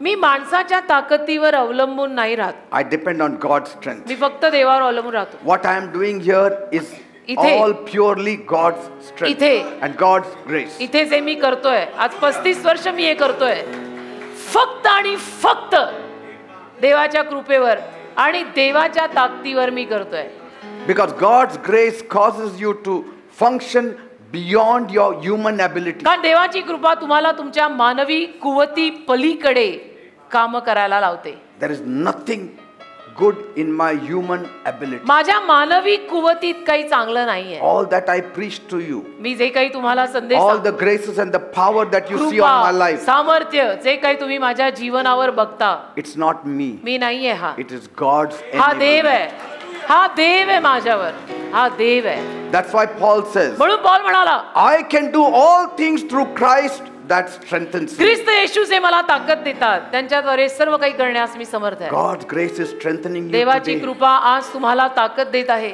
मी माणसाच्या ताकदीवर अवलंबून नाही राहत, I depend on God's strength. मी फक्त देवावर अवलंबून राहतो. What I am doing here is इथे- all purely God's strength इथे- and God's grace. इथे जे मी करतोय, आज 35 वर्ष मी हे करतोय, फक्त आणि फक्त देवाच्या कृपेवर आणि देवाच्या ताकदीवर मी करतोय. Because God's grace causes you to function beyond your human ability. कारण देवाची कृपा तुम्हाला तुमच्या मानवी कुवती पलीकडे काम करायला लावते. There is nothing good in my human ability. माझ्या मानवी कुवतीत काही चांगलं नाहीये. All that I preach to you, मी जे काही तुम्हाला संदेश all सांगतो, the graces and the power that you see on my कृपा life, सामर्थ्य जे काही तुम्ही माझ्या जीवनावर बघता, it's not me. मी नाहीये. हा It is God's हा देव enablement. आहे, हा देव आहे माझ्यावर, हा देव आहे. That's why Paul says, म्हणून पॉल म्हणाला, I can do all things through Christ that strengthens me. ख्रिस्त येशू जे मला ताकद देतात त्यांच्याद्वारे सर्व काही करण्यास मी समर्थ आहे. God's grace is strengthening you देवाची today. कृपा आज तुम्हाला ताकद देत आहे.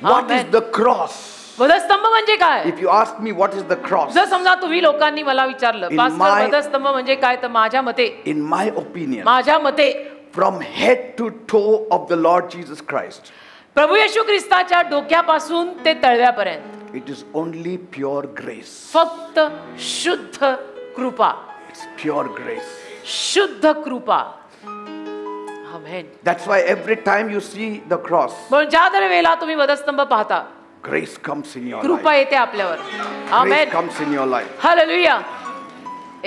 What is amen. the cross? वधस्तंभ म्हणजे काय? If you ask me what is the cross, जर समजा तुम्ही लोकांनी मला विचारलं In पास्टर my- वधस्तंभ म्हणजे काय, तर माझ्या मते in my opinion, माझ्या मते from head to toe of the Lord Jesus Christ, प्रभू येशू ख्रिस्ताच्या डोक्यापासून ते तळव्यापर्यंत it is only pure grace. फक्त शुद्ध कृपा, It's pure grace. शुद्ध कृपा. आमेन. That's why every time you see the cross, म्हणून ज्या दर वेळेला तुम्ही वधस्तंभ पाहता grace comes in your कृपा life. येते आपल्यावर. Grace amen. comes in your life. Hallelujah.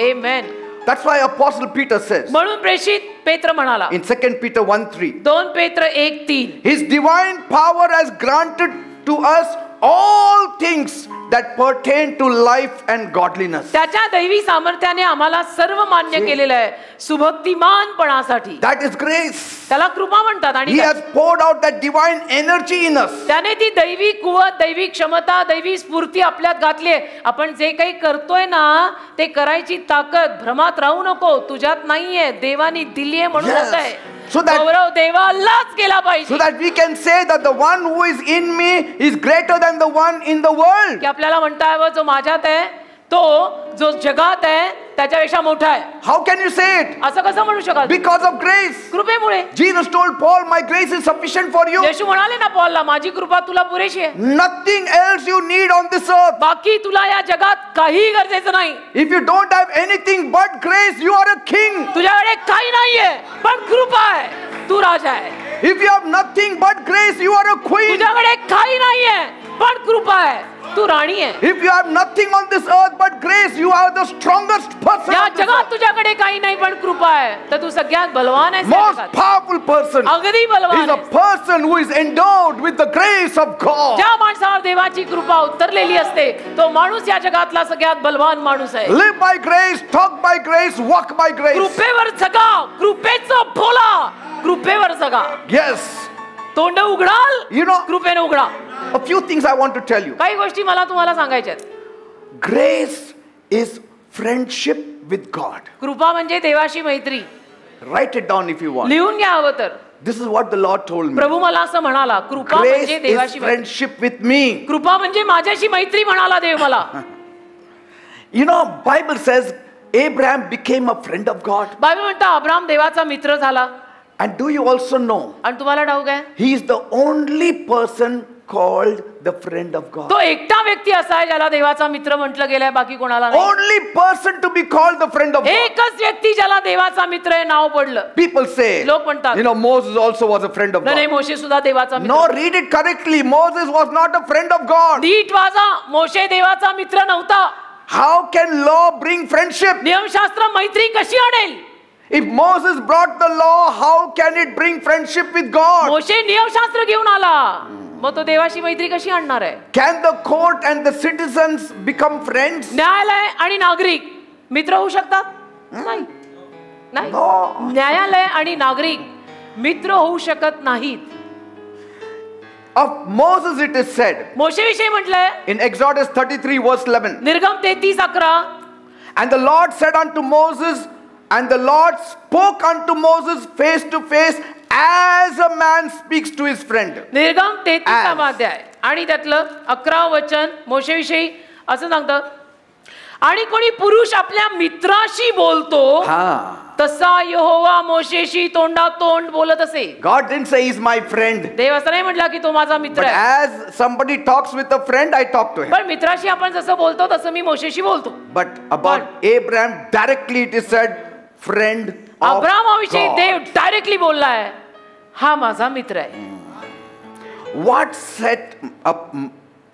Amen. That's why Apostle Peter says म्हणून प्रेषित पेत्र म्हणाला in 2 Peter 1:3, 2 पेत्र 1:3 His divine power has granted to us all things that pertain to life and godliness. त्याच्या दैवी सामर्थ्याने आम्हाला सर्व मान्य केलेलं आहे सुभक्तिमानपणासाठी. That is grace. त्याला कृपा म्हणतात. आणि He has poured out that divine energy in us. त्याने ती दैवी कुवत, दैवी क्षमता, दैवी स्फूर्ती आपल्यात घातली आहे. आपण जे काही करतोय ना ते करायची ताकद भ्रमात राहू नको, तुझ्यात नाहीये, देवानी दिली आहे म्हणून Yes. होत आहे. So that- गौरव देवालाच केला पाहिजे. So that we can say that the one who is in me is greater than the one in the world. की आपल्याला म्हणता यावं जो माझ्यात आहे तो जो जगात आहे त्याच्यापेक्षा मोठा आहे. How can you say it? असं कसं म्हणू शकाल? Because of grace. कृपेमुळे. Jesus told Paul, my grace is sufficient for you. येशू म्हणाले ना पौलला, माझी कृपा तुला पुरेशी आहे. Nothing else you need on this earth. बाकी तुला या जगात काही गरजेचं नाही. If you don't have anything but grace, you are a king. तुझ्याकडे काही नाहीये पण कृपा आहे, तू राजा आहे. If you have nothing but grace, you are a queen. तुझ्याकडे काही नाहीये पण कृपा आहे, तू राणी आहे. If you have nothing on this earth but grace, you are the strongest person. या on this जगात earth. तुझ्याकडे काही नाही पण कृपा आहे तर तू सगळ्यात बलवान आहेस या Most जगात. powerful person अगदी is बलवान a आहेस. person who is endowed with the grace of God. ज्या माणसावर देवाची कृपा उतरलेली असते तो माणूस या जगातला सगळ्यात बलवान माणूस आहे. Live by grace, talk by grace, walk by grace. कृपेवर जगा, कृपेचं बोला, कृपेवर जगा. Yes. तोंड उघडाल, You know, कृपेने उघडा. a few things I want to tell you. काही गोष्टी मला तुम्हाला सांगायच्या आहेत. Grace is friendship with God. कृपा म्हणजे देवाशी मैत्री. Write it down if you want. लिहून घ्या हवं तर. This is what the Lord told me. प्रभू मला असं म्हणाला, कृपा Grace म्हणजे is देवाशी मैत्री. friendship with me. कृपा म्हणजे माझ्याशी मैत्री म्हणाला देव मला. You know, Bible says Abraham became a friend of God. Bible म्हणतं अब्राम देवाचा मित्र झाला. And do you also know, आणि तुम्हाला ठाऊक आहे he is the only person called the friend of God. तो एकटा व्यक्ती असा आहे ज्याला देवाचा मित्र म्हटलं गेलंय, बाकी कोणाला नाही. Only person to be called the friend of God. एकच व्यक्ती ज्याला देवाचा मित्र हे नाव पडलं. People say, लोक म्हणतात, you know, Moses also was a friend of नाही God. मोशे सुद्धा देवाचा मित्र. No, read it correctly. Moses was not a friend of God. नीट वाचा, मोशे देवाचा मित्र नव्हता. How can law bring friendship? नियमशास्त्र मैत्री कशी आणेल? If Moses brought the law, how can it bring friendship with God? मोशे नियमशास्त्र घेऊन आला, मग तो देवाशी मैत्री कशी आणणार आहे? Can the court and the citizens become friends? न्यायालय आणि नागरिक मित्र होऊ शकतात? नाही, नाही. No. न्यायालय आणि नागरिक मित्र होऊ शकत नाहीत. Of Moses it is said मोशेविषयी म्हटलंय in Exodus 33 verse 11. निर्गम 33:11. And the Lord said unto Moses, and the Lord spoke unto Moses face to face as a man speaks to his friend. निर्गम 33 अध्याय आणि त्यातलं 11 वचन मोशेविषयी असं सांगतं, आणि कोणी पुरुष आपल्या मित्राशी बोलतो तसा यहोवा मोशेशी तोंडातोंड बोलत असे. God didn't say he's my friend. देव असं नाही म्हटला की तो माझा मित्र But आहे, as somebody talks with a friend, I talk to him. पण मित्राशी आपण जसं बोलतो तसं मी मोशेशी बोलतो. But about Abraham, directly it is said, friend of अब्रामाविषयी God. देव डायरेक्टली बोललाय, हा माझा मित्र आहे. What set up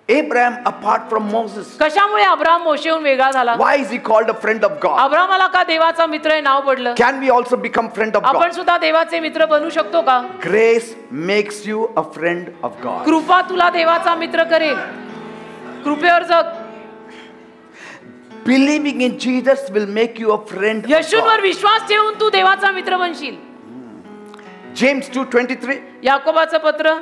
Abraham apart from Moses? कशामुळे अब्राम मोशेहून वेगळा झाला? Why is he called a friend of God? अब्रामाला का देवाचा मित्र हे नाव पडलं? Can we also become friend of आपण God? सुद्धा देवाचे मित्र बनू शकतो का? Grace makes you a friend of God. कृपा तुला देवाचा मित्र करेल. कृपेवर जग. Believing in Jesus will make you a friend of येशूवर God. विश्वास ठेवून तू देवाचा मित्र बनशील. James 2:23. याकोबाचं पत्र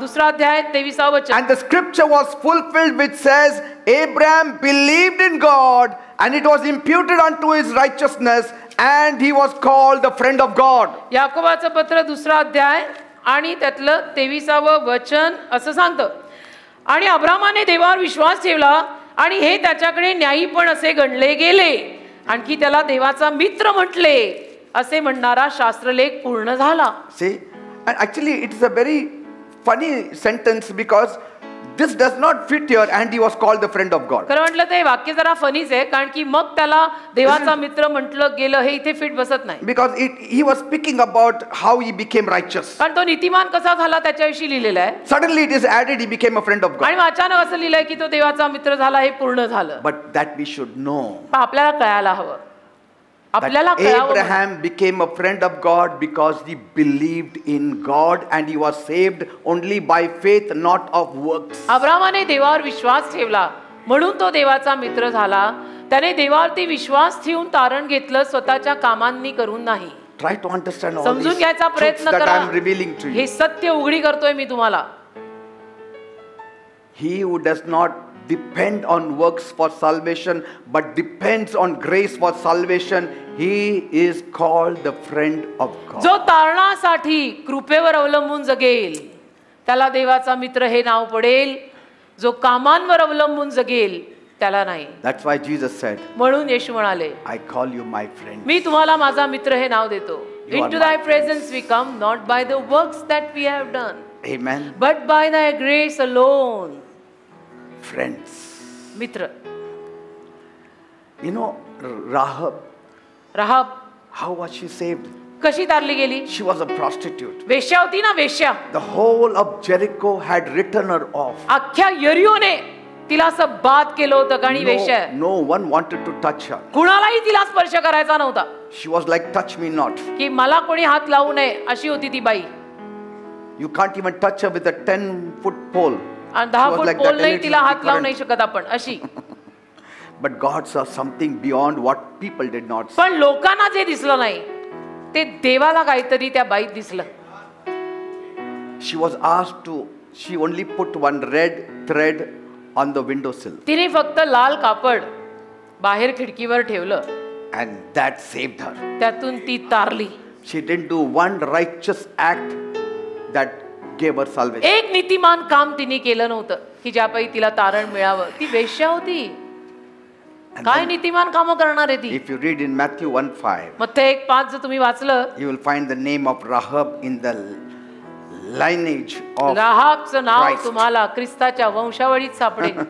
दुसरा अध्याय 23 वचन. And the scripture was fulfilled which says, Abraham believed in God and it was imputed unto his righteousness, and he was called the friend of God. याकोबाचं पत्र 2रा अध्याय आणि त्यातलं 23वे वचन असं सांगतं, आणि अब्रामाने देवावर विश्वास ठेवला आणि हे त्याच्याकडे न्यायी पण असे गणले गेले. आणखी त्याला देवाचा मित्र म्हटले असे म्हणणारा शास्त्रलेख पूर्ण झाला. See, and actually it is a very funny sentence because this does not fit here, and he was called the friend of God. खरं म्हटलं ते वाक्य जरा फनीच आहे, कारण की मग त्याला देवाचा मित्र म्हटलं गेलं हे इथे फिट बसत नाही. Because he was speaking about how he became righteous. कारण तो नीतिमान कसा झाला त्याच्याविषयी लिहिलेला आहे. Suddenly it is added he became a friend of God. आणि अचानक असं लिहिलंय की तो देवाचा मित्र झाला, हे पूर्ण झालं. But that we should know. पण आपल्याला कळायला हवं, आपल्याला That कळावं. Abraham became a friend of God because he believed in God, and he was saved only by faith, not of works. अब्रामाने देवावर विश्वास ठेवला म्हणून तो देवाचा मित्र झाला. त्याने देवावरती विश्वास ठेवून तारण घेतलं, स्वतःच्या कामांनी करून नाही. Try to understand all समजून these घ्यायचा truths प्रयत्न that I करा. am revealing to you. हे सत्य उघडी करतोय मी तुम्हाला. He who does not depend on works for salvation but depends on grace for salvation, he is called the friend of God. जो तारणासाठी कृपेवर अवलंबून जगेल त्याला देवाचा मित्र हे नाव पडेल. जो कामांवर अवलंबून जगेल त्याला नाही. That's why Jesus said, म्हणून येशू म्हणाले, I call you my friend. मी तुम्हाला माझा मित्र हे नाव देतो. You are Into my thy presence we come, not by the works that we have done, Amen. but by thy grace alone. Friends. मित्र. You know, Rahab, how was she saved? कशी तारली गेली? She was a prostitute. वेश्या होती ना, वेश्या. The whole of Jericho had written her off. अख्ख्या यरियोने तिला असं बाद केलं होतं, आणि वेश्या. No one wanted to touch her. कुणालाही तिला स्पर्श करायचा नव्हता. She was like, touch me not. की मला कोणी हात लावू नये अशी होती ती बाई. You can't even touch her with a 10-foot pole. आणि 10 फूट पोल नाही तिला हात लावू नाही शकत आपण अशी. But God saw something beyond what people did not see. पण लोकांना जे दिसलं नाही ते देवाला काहीतरी त्या बाईत दिसलं. She was asked to, she only put one red thread on the windowsill. तिने फक्त लाल कापड बाहेर खिडकीवर ठेवलं, And that saved her. त्यातून ती तारली. She didn't do one righteous act that gave her salvation. एक नीतिमान काम तिने केलं नव्हतं की ज्यापायी तिला तारण मिळावं. ती वेश्या होती. काय नीतिमान कामं करणार आहे ती? If you read in Matthew 1:5, मत्थी 1:5 जर तुम्ही वाचलं, you will find the name of Rahab in the lineage of राहाबचं now Christ. तुम्हाला ख्रिस्ताच्या वंशावळीत सापडेल.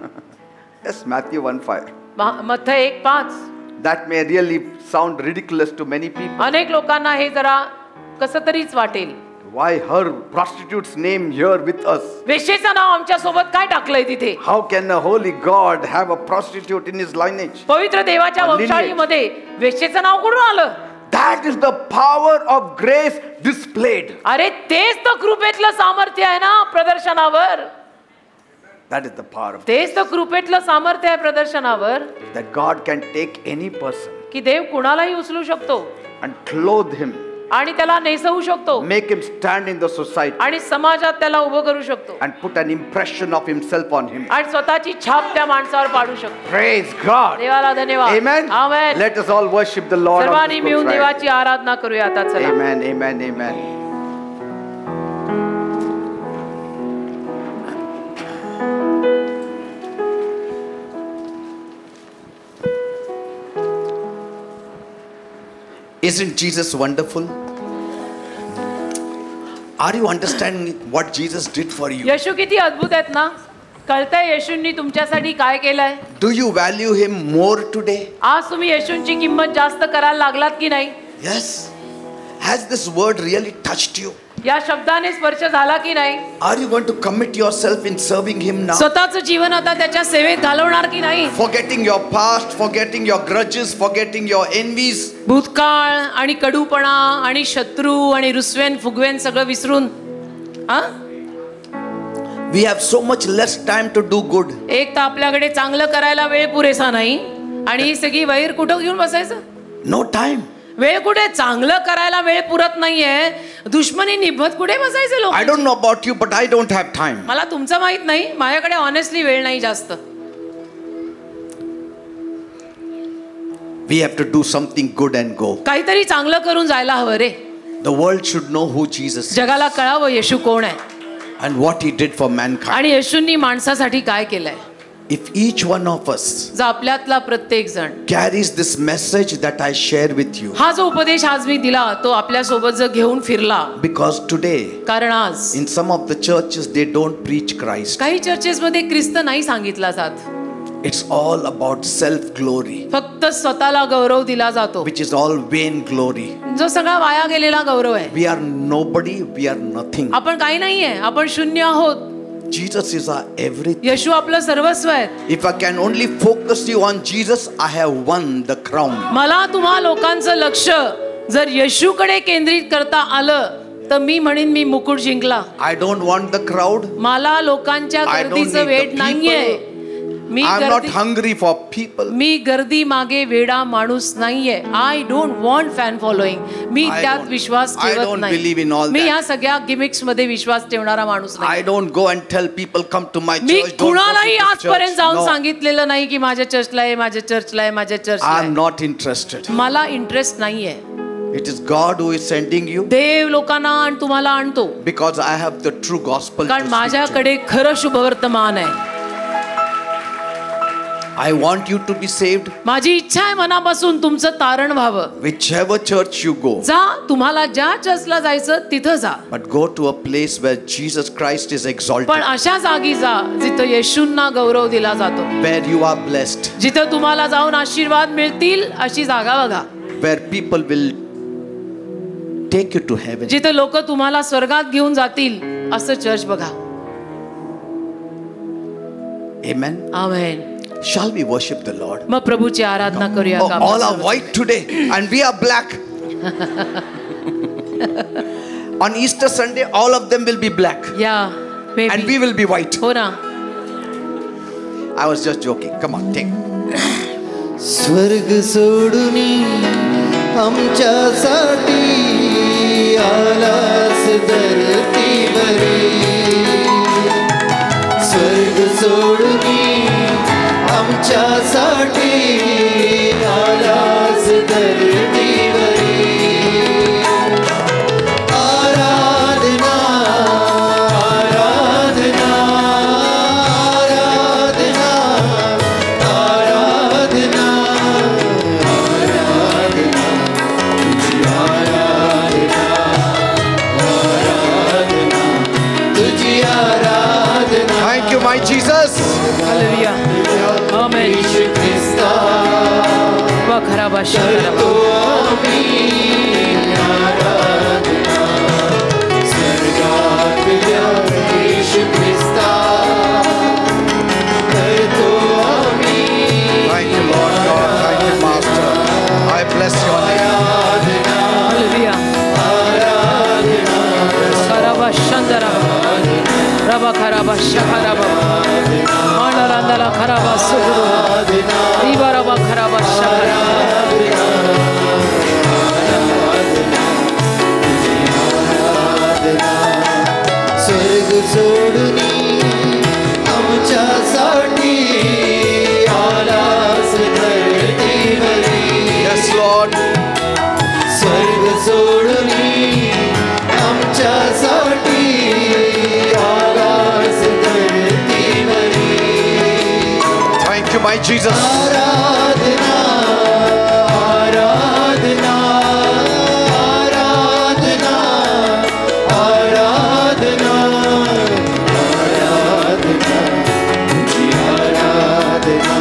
Yes, Matthew 1:5. मत्थी 1:5. That may really sound ridiculous to many people. अनेक लोकांना हे जरा कसं तरीच वाटेल. Why her prostitute's name here with us? वेश्येचं नाव आमच्या सोबत काय टाकलंय तिथे? How can a holy God have a prostitute in his lineage? पवित्र देवाच्या वंशावळीमध्ये वेश्येचं नाव कुठून आलं? That is the power of grace displayed. अरे तेच तर कृपेतलं सामर्थ्य आहे ना प्रदर्शनावर. That is the power of तेच तर कृपेतलं सामर्थ्य आहे प्रदर्शनावर. that God can take any person की देव कुणालाही उचलू शकतो and clothe him, आणि त्याला नेसवू शकतो, make him stand in the society, आणि समाजात त्याला उभं करू शकतो, and put an impression of himself on him. आणि स्वतःची छाप त्या माणसावर पाडू शकतो. Praise God. देवाला धन्यवाद. Amen. Amen. Let us all worship the Lord on सर्वांनी this मिळून Good Friday. देवाची आराधना करूया आता. चला. Amen, amen, amen. Isn't Jesus wonderful? Are you understanding what Jesus did for you? येशू किती अद्भुत आहेत ना. कळतंय येशूंनी तुमच्यासाठी काय केलंय? Do you value him more today? आज तुम्ही येशूंची किंमत जास्त करायला लागलात की नाही? Yes. Has this word really touched you? या शब्दाने स्पर्श झाला की नाही? Are you going to commit yourself in serving him now? स्वतःचं जीवन आता त्याच्या सेवेत घालवणार की नाही? Forgetting your past, forgetting your grudges, forgetting your envies. भूतकाळ आणि कडूपणा आणि शत्रू आणि रुसवेन फुगवेन सगळं विसरून. We have so much less time to do good. एक तर आपल्याकडे चांगलं करायला वेळ पुरेसा नाही, आणि ही सगळी वैर कुठं घेऊन बसायचं? No time. वेळ कुठे? चांगलं करायला वेळ पुरत नाहीये, दुश्मनी निभत कुठे बसायचं लोक? I don't know about you, but I don't have time. मला तुमचं माहित नाही, माझ्याकडे ऑनेस्टली वेळ नाही जास्त. We have to do something good and go. काहीतरी चांगलं करून जायला हवं रे. The world should know who Jesus is जगाला कळावं येशू कोण आहे and what he did for mankind. आणि येशूंनी माणसासाठी काय केलंय. If each one of us जर आपल्यातला प्रत्येक जण carries this message that I share with you, हा जो उपदेश आज मी दिला तो आपल्या सोबत जर घेऊन फिरला, because today कारण आज in some of the churches they don't preach Christ. काही चर्चेस मध्ये ख्रिस्त नाही सांगितला जात. It's all about self glory, फक्त स्वतःला गौरव दिला जातो, which is all vain glory. जो सगळा वाया गेलेला गौरव आहे. We are nobody, we are nothing. आपण काही नाहीये, आपण शून्य आहोत. Jesus is our everything. येशू आपलं सर्वस्व आहे. If I can only focus you on Jesus, I have won the crown. मला तुम्हा लोकांचं लक्ष जर येशूकडे केंद्रित करता आलं तर मी म्हणेन मी मुकुट जिंकला. I don't want the crowd. मला लोकांच्या I don't गर्दीचं need the वेड नाहीये. I'm not hungry for people. मी गर्दी मागे वेडा माणूस नाहीये. I don't want fan following. मी त्यात विश्वास ठेवत नाही. मी या सगळ्या गिमिक्स मध्ये विश्वास ठेवणारा माणूस नाही. I don't go and tell people come to my church. मी कुणालाही आजपर्यंत जाऊन सांगितलेलं नाही की माझ्या चर्चला आहे, माझ्या चर्चला आहे, माझ्या चर्चला आहे. I'm not interested. मला इंटरेस्ट नाहीये. It is God who is sending you. देव लोकांना आणि तुम्हाला आणतो. Because I have the true gospel. कारण माझ्याकडे खरं शुभवर्तमान आहे. I want you to be saved. माझी इच्छा आहे मनापासून तुमचं तारण व्हावं. Whichever church you go. जा, तुम्हाला ज्या चर्चला जायचं तिथं जा. But go to a place where Jesus Christ is exalted. पण अशा जागी जा जिथं येशूंना गौरव दिला जातो. Where you are blessed. जिथं तुम्हाला जाऊन आशीर्वाद मिळतील अशी जागा बघा. Where people will take you to heaven. जिथं लोक तुम्हाला स्वर्गात घेऊन जातील असं चर्च बघा. Amen. Amen. Shall we worship the Lord? मग प्रभूची आराधना करूया का? All are white today and we are black. On Easter Sunday all of them will be black. Yeah, maybe. And we will be white. हो ना. I was just joking. Come on, take. स्वर्ग सोडूनी आमच्यासाठी आलास धरतीवरी. स्वर्ग सोडूनी आमच्यासाठी आलास धरतीवरी. आराधना आराधना आराधना आराधना आराधना तुझी आराधना आराधना तुझी आराधना. Thank you, my Jesus. Hallelujah. Amen. Yeshu ख्रिस्ता वा खरा भाषा करतो आम्ही आराधना. स्वर्गातल्या यीशु ख्रिस्ता करतो आम्ही. Thank you, Lord God. Thank you, Master. I bless your name. Hallelujah. खरा भाषा जरा रबा खरा भाषा खरा बाबा मांडरांदाला खरा भाषा दिवा रबा खरा भाषा स्वर्ग सोडूनी आमच्यासाठी आलास धरतीवरी. Yes, Lord. स्वर्ग सोडूनी आमच्यासाठी आलास धरतीवरी. Thank you, my Jesus. आराधना आराधना आराधना आराधना आराधना तुझी आराधना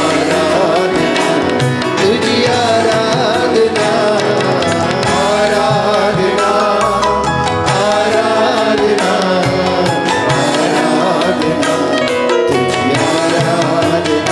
आराधना तुझी आराधना आराधना आराधना आराधना तुझी आराधना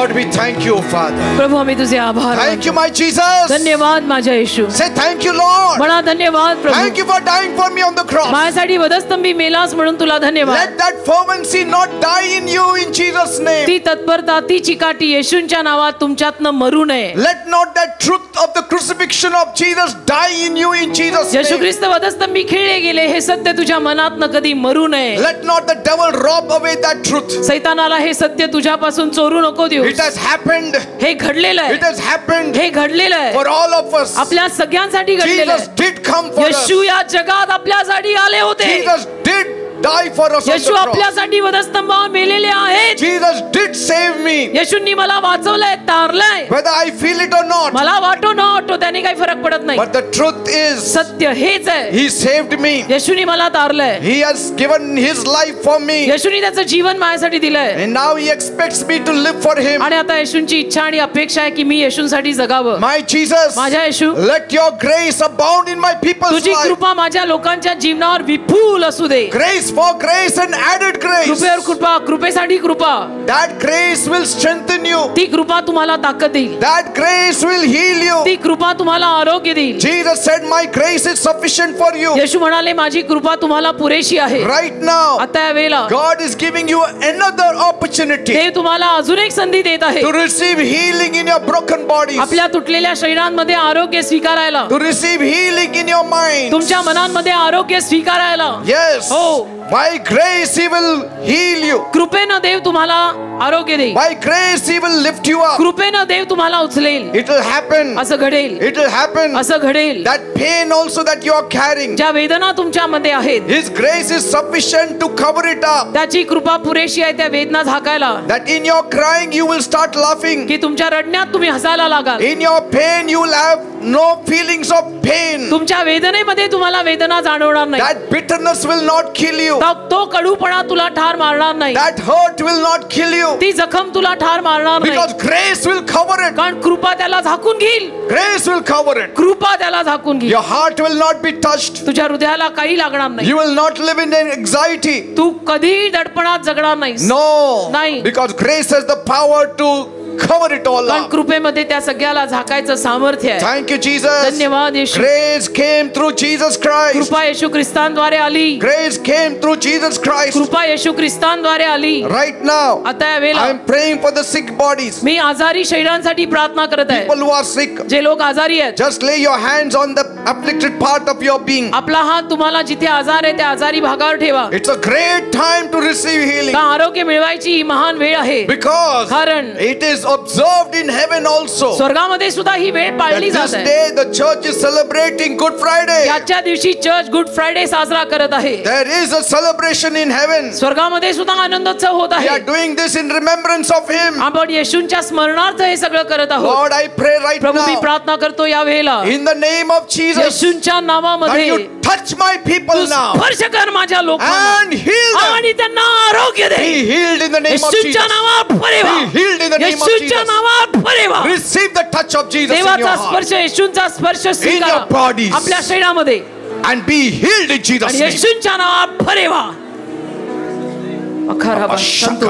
Lord, we thank you, Father. प्रभू आम्ही तुझे आभार Thank you, मानतो. my Jesus. धन्यवाद माझ्या येशू. Say thank you, Lord. म्हणा धन्यवाद Thank Prabhu. you for dying for me on the cross. माझ्यासाठी वधस्तंभी मेलास म्हणून तुला धन्यवाद. Let that fervency not die in you in Jesus' name. ती तत्परता ती चिकाटी येशूंच्या नावात तुमच्यातनं मरू नये. Let not that truth of the crucifixion of Jesus die in you in Jesus' Yeshu name. ख्रिस्त वधस्तंभी खिळले गेले हे सत्य तुझ्या मनातनं कधी मरू नये. Let not the devil rob away that truth. सैतानाला हे सत्य तुझ्यापासून चोरू नको देऊ. It has happened. हे घडलेलं It आहे. has happened हे घडलेलं आहे. for all of us. आपल्या सगळ्यांसाठी घडलेलं Jesus आहे. did come for us. येशू या जगात आपल्यासाठी आले होते. Jesus did die for us on the Yeshu cross. आपल्यासाठी वधस्तंभावर मेलेले आहेत. Jesus did save me. येशूंनी मला वाचवलंय, तारलंय. Whether I feel it or not. मला वाटो न वाटो त्याने काही फरक पडत नाही. But the truth is, सत्य हेच आहे. He saved me. येशूनी मला तारलंय. He has given His life for me. येशूनी त्याचं जीवन माझ्यासाठी दिलंय. And now He expects me to live for Him. आणि आता येशूंची इच्छा आणि अपेक्षा आहे की मी येशूंसाठी जगावं. My Jesus, माझ्या येशू, let your grace abound in my people's तुझी life. कृपा माझ्या लोकांच्या जीवनावर विपुल असू दे. Grace for grace and added grace. कृपेवर कृपा, कृपेसाठी कृपा. That grace will strengthen you. ती कृपा तुम्हाला ताकद देईल. That grace will heal you. ती कृपा तुम्हाला आरोग्य देईल. Jesus said, my grace is sufficient for you. येशू म्हणाले माझी कृपा तुम्हाला पुरेशी आहे. Right now, आता या वेळेला God is giving you another opportunity ते तुम्हाला अजून एक संधी देत आहे. to receive healing in your broken bodies, आपल्या तुटलेल्या शरीरांमध्ये आरोग्य स्वीकारायला, to receive healing in your mind. तुमच्या मनांमध्ये आरोग्य स्वीकारायला. Yes, हो. by grace He will heal you. कृपेनं देव तुम्हाला आरोग्य देईल. By grace He will lift you up. कृपेनं देव तुम्हाला उचलेल. It will happen. असं घडेल. It will happen. असं घडेल. That pain also that you are carrying, ज्या वेदना तुमच्यामध्ये आहेत His grace is sufficient to cover it up. त्याची कृपा पुरेशी आहे त्या वेदना झाकायला. That in your crying you will start laughing. की तुमच्या रडण्यात तुम्ही हसायला लागाल. In your pain you will have no feelings of pain. तुमच्या वेदनेमध्ये तुम्हाला वेदना जाणवणार नाही. That bitterness will not kill you. तो कडूपणा तुला ठार मारणार नाही. That hurt will not kill you. ती जखम तुला ठार मारणार नाही. Because grace will cover it. कारण कृपा त्याला झाकून घेईल. Grace will cover it. कृपा त्याला झाकून घेईल. Your heart will not be touched. तुझ्या हृदयाला काही लागणार नाही. You will not live in anxiety. तू कधीही दडपणात जगणार नाहीस. No. नाही. Because grace has the power to cover it all कारण up. कृपेमध्ये त्या सगळ्याला झाकायचं सामर्थ्य आहे. Thank you, Jesus. धन्यवाद येशू. Grace came through Jesus Christ. कृपा येशू ख्रिस्तांद्वारे आली. Grace came through Jesus Christ. कृपा येशू ख्रिस्तांद्वारे आली. Right now, आता या I वेळेला am praying for the sick bodies. मी आजारी शरीरांसाठी प्रार्थना करत आहे. People who are sick, जे लोक आजारी आहेत, just lay your hands on the afflicted part of your being. आपला हात तुम्हाला जिथे आजार आहे त्या आजारी भागावर ठेवा. It's a great time to receive healing. का आरोग्य मिळवायची ही महान वेळ आहे. Because कारण it is observed in heaven also. स्वर्गामध्ये सुद्धा ही वेळ That पाळली this जात आहे. day the church is celebrating Good Friday. याच्या दिवशी चर्च गुड फ्रायडे साजरा करत आहे. There is a celebration in heaven. स्वर्गामध्ये सुद्धा आनंदोत्सव होत We आहे. are doing this in remembrance of Him. आपण येशूंच्या स्मरणार्थ हे सगळं करत आहोत. Lord, I pray right Prabhu me now प्रार्थना करतो या वेळेला in the name of Jesus येशूंच्या that नावामध्ये you touch my people Tu now स्पर्श कर माझ्या लोकांना and heal them. आणि त्यांना आरोग्य दे. Be healed in the name of येशूच्या Jesus. नावात फरेवा. Be healed in the name of येशूच्या Jesus. नावात फरेवा. Receive the touch of Jesus in your देवाचा heart स्पर्श, येशूंचा स्पर्श your स्वीकारा bodies. आपल्या शरीरामध्ये and be healed in Jesus' आणि name. येशूंच्या नावात फरेवा. अखराबा संतो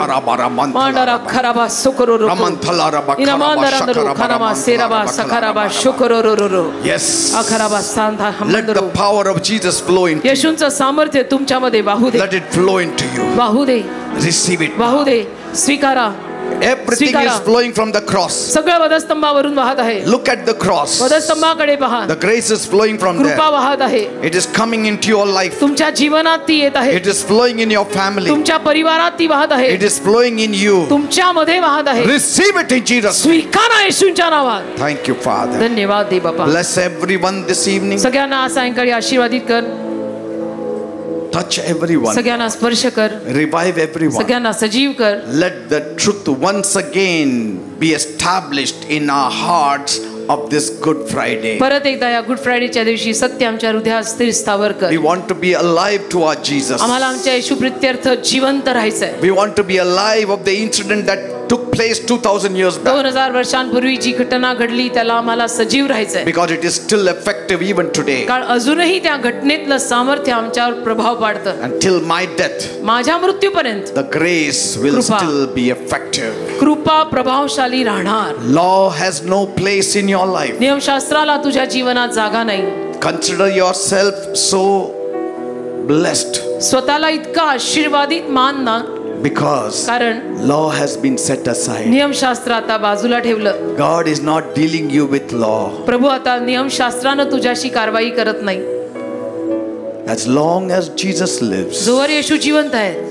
मांडरा खराबा सुकरोरो इनामांदरांदरो खराबा सेराबा सखराबा शुकरोरो. Yes. अखराबा सांधा Let हमंदरो. the power of Jesus flow into you. येशूंचं सामर्थ्य तुमच्यामध्ये वाहू दे. Let it flow into you. वाहू दे. Receive it. वाहू दे. स्वीकारा. Everything स्वीकारा. is flowing from the cross. सगळं वधस्तंभावरून वाहत आहे. Look at the cross. वधस्तंभाकडे पहा. The grace is flowing from कृपा there. वाहत आहे. It is coming into your life. तुमच्या जीवनात ती येत आहे. It is flowing in your family. तुमच्या परिवारात ती वाहत आहे. It is flowing in you. तुमच्यामध्ये वाहत आहे. Receive it in Jesus' name. स्वीकारा येशूंच्या नावात. Thank you, Father. धन्यवाद दे बापा. Bless everyone this evening. सगळ्यांना आज सायंकाळी आशीर्वादित कर. Touch everyone. सगळ्यांना स्पर्श कर. Revive everyone. सगळ्यांना सजीव कर. Let the truth once again be established in our hearts of this Good Friday. परत एकदा या गुड फ्रायडेच्या दिवशी सत्य आमच्या हृदयात स्थिर स्थावर कर. We want to be alive to our Jesus. आम्हाला आमच्या येशू प्रित्यर्थ जिवंत राहायचंय. We want to be alive of the incident that took place 2000 years back. 2000 वर्षांपूर्वी जी घटना घडली त्याला आम्हाला सजीव राहायचंय, Because it is still effective even today. कारण अजूनही त्या घटनेतलं सामर्थ्य आमच्यावर प्रभाव पाडतं. Until my death, माझ्या मृत्यूपर्यंत the grace will कृपा. still be effective. कृपा प्रभावशाली राहणार. Law has no place in your life. नियमशास्त्राला तुझ्या जीवनात जागा नाही. Consider yourself so blessed स्वतःला इतका आशीर्वादित मान ना, because कारण law has been set aside. नियमशास्त्र आता बाजूला ठेवलं. God is not dealing you with law. प्रभू आता नियमशास्त्रानं तुझ्याशी कारवाई करत नाही. As long as Jesus lives, जोवर येशू जिवंत आहेत,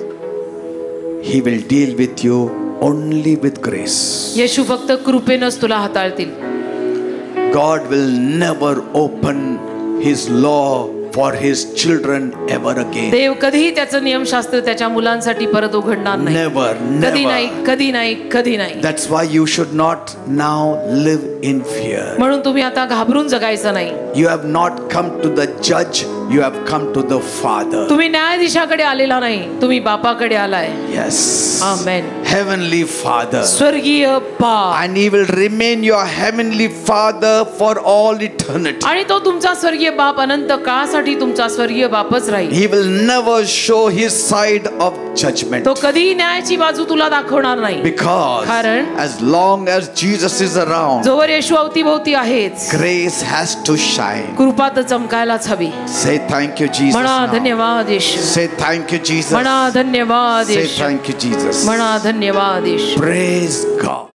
He will deal with you only with grace. येशू फक्त कृपेनंच तुला हाताळतील. God will never open His law for His children ever again. देव कधीही त्याचं नियमशास्त्र त्याच्या मुलांसाठी परत उघडणार नाही. Never, कधी नाही, never. कधी नाही, कधी नाही. That's why you should not now live in fear. म्हणून तुम्ही आता घाबरून जगायचं नाही. You have not come to the judge, you have come to the Father. तुम्ही न्यायाधीशाकडे आलेला नाही, तुम्ही बापाकडे आलाय. Yes. Amen. Heavenly Father. स्वर्गीय बाप, And He will remain your heavenly Father for all eternity. आणि तो तुमचा स्वर्गीय बाप अनंत काळासाठी तुमचा स्वर्गीय बापच राहील. He will never show His side of judgment. तो कधीही न्यायाची बाजू तुला दाखवणार नाही. Because कारण as long as Jesus is around, जोवर येशू अवतीभोवती आहेच, grace has to shine. कृपा तर चमकायलाच हवी. Say thank you, Jesus. म्हणा now. धन्यवाद येशू. Say thank you, Jesus. म्हणा धन्यवाद Say Yeshu. thank you, Jesus. म्हणा धन्यवाद येशू. Praise God.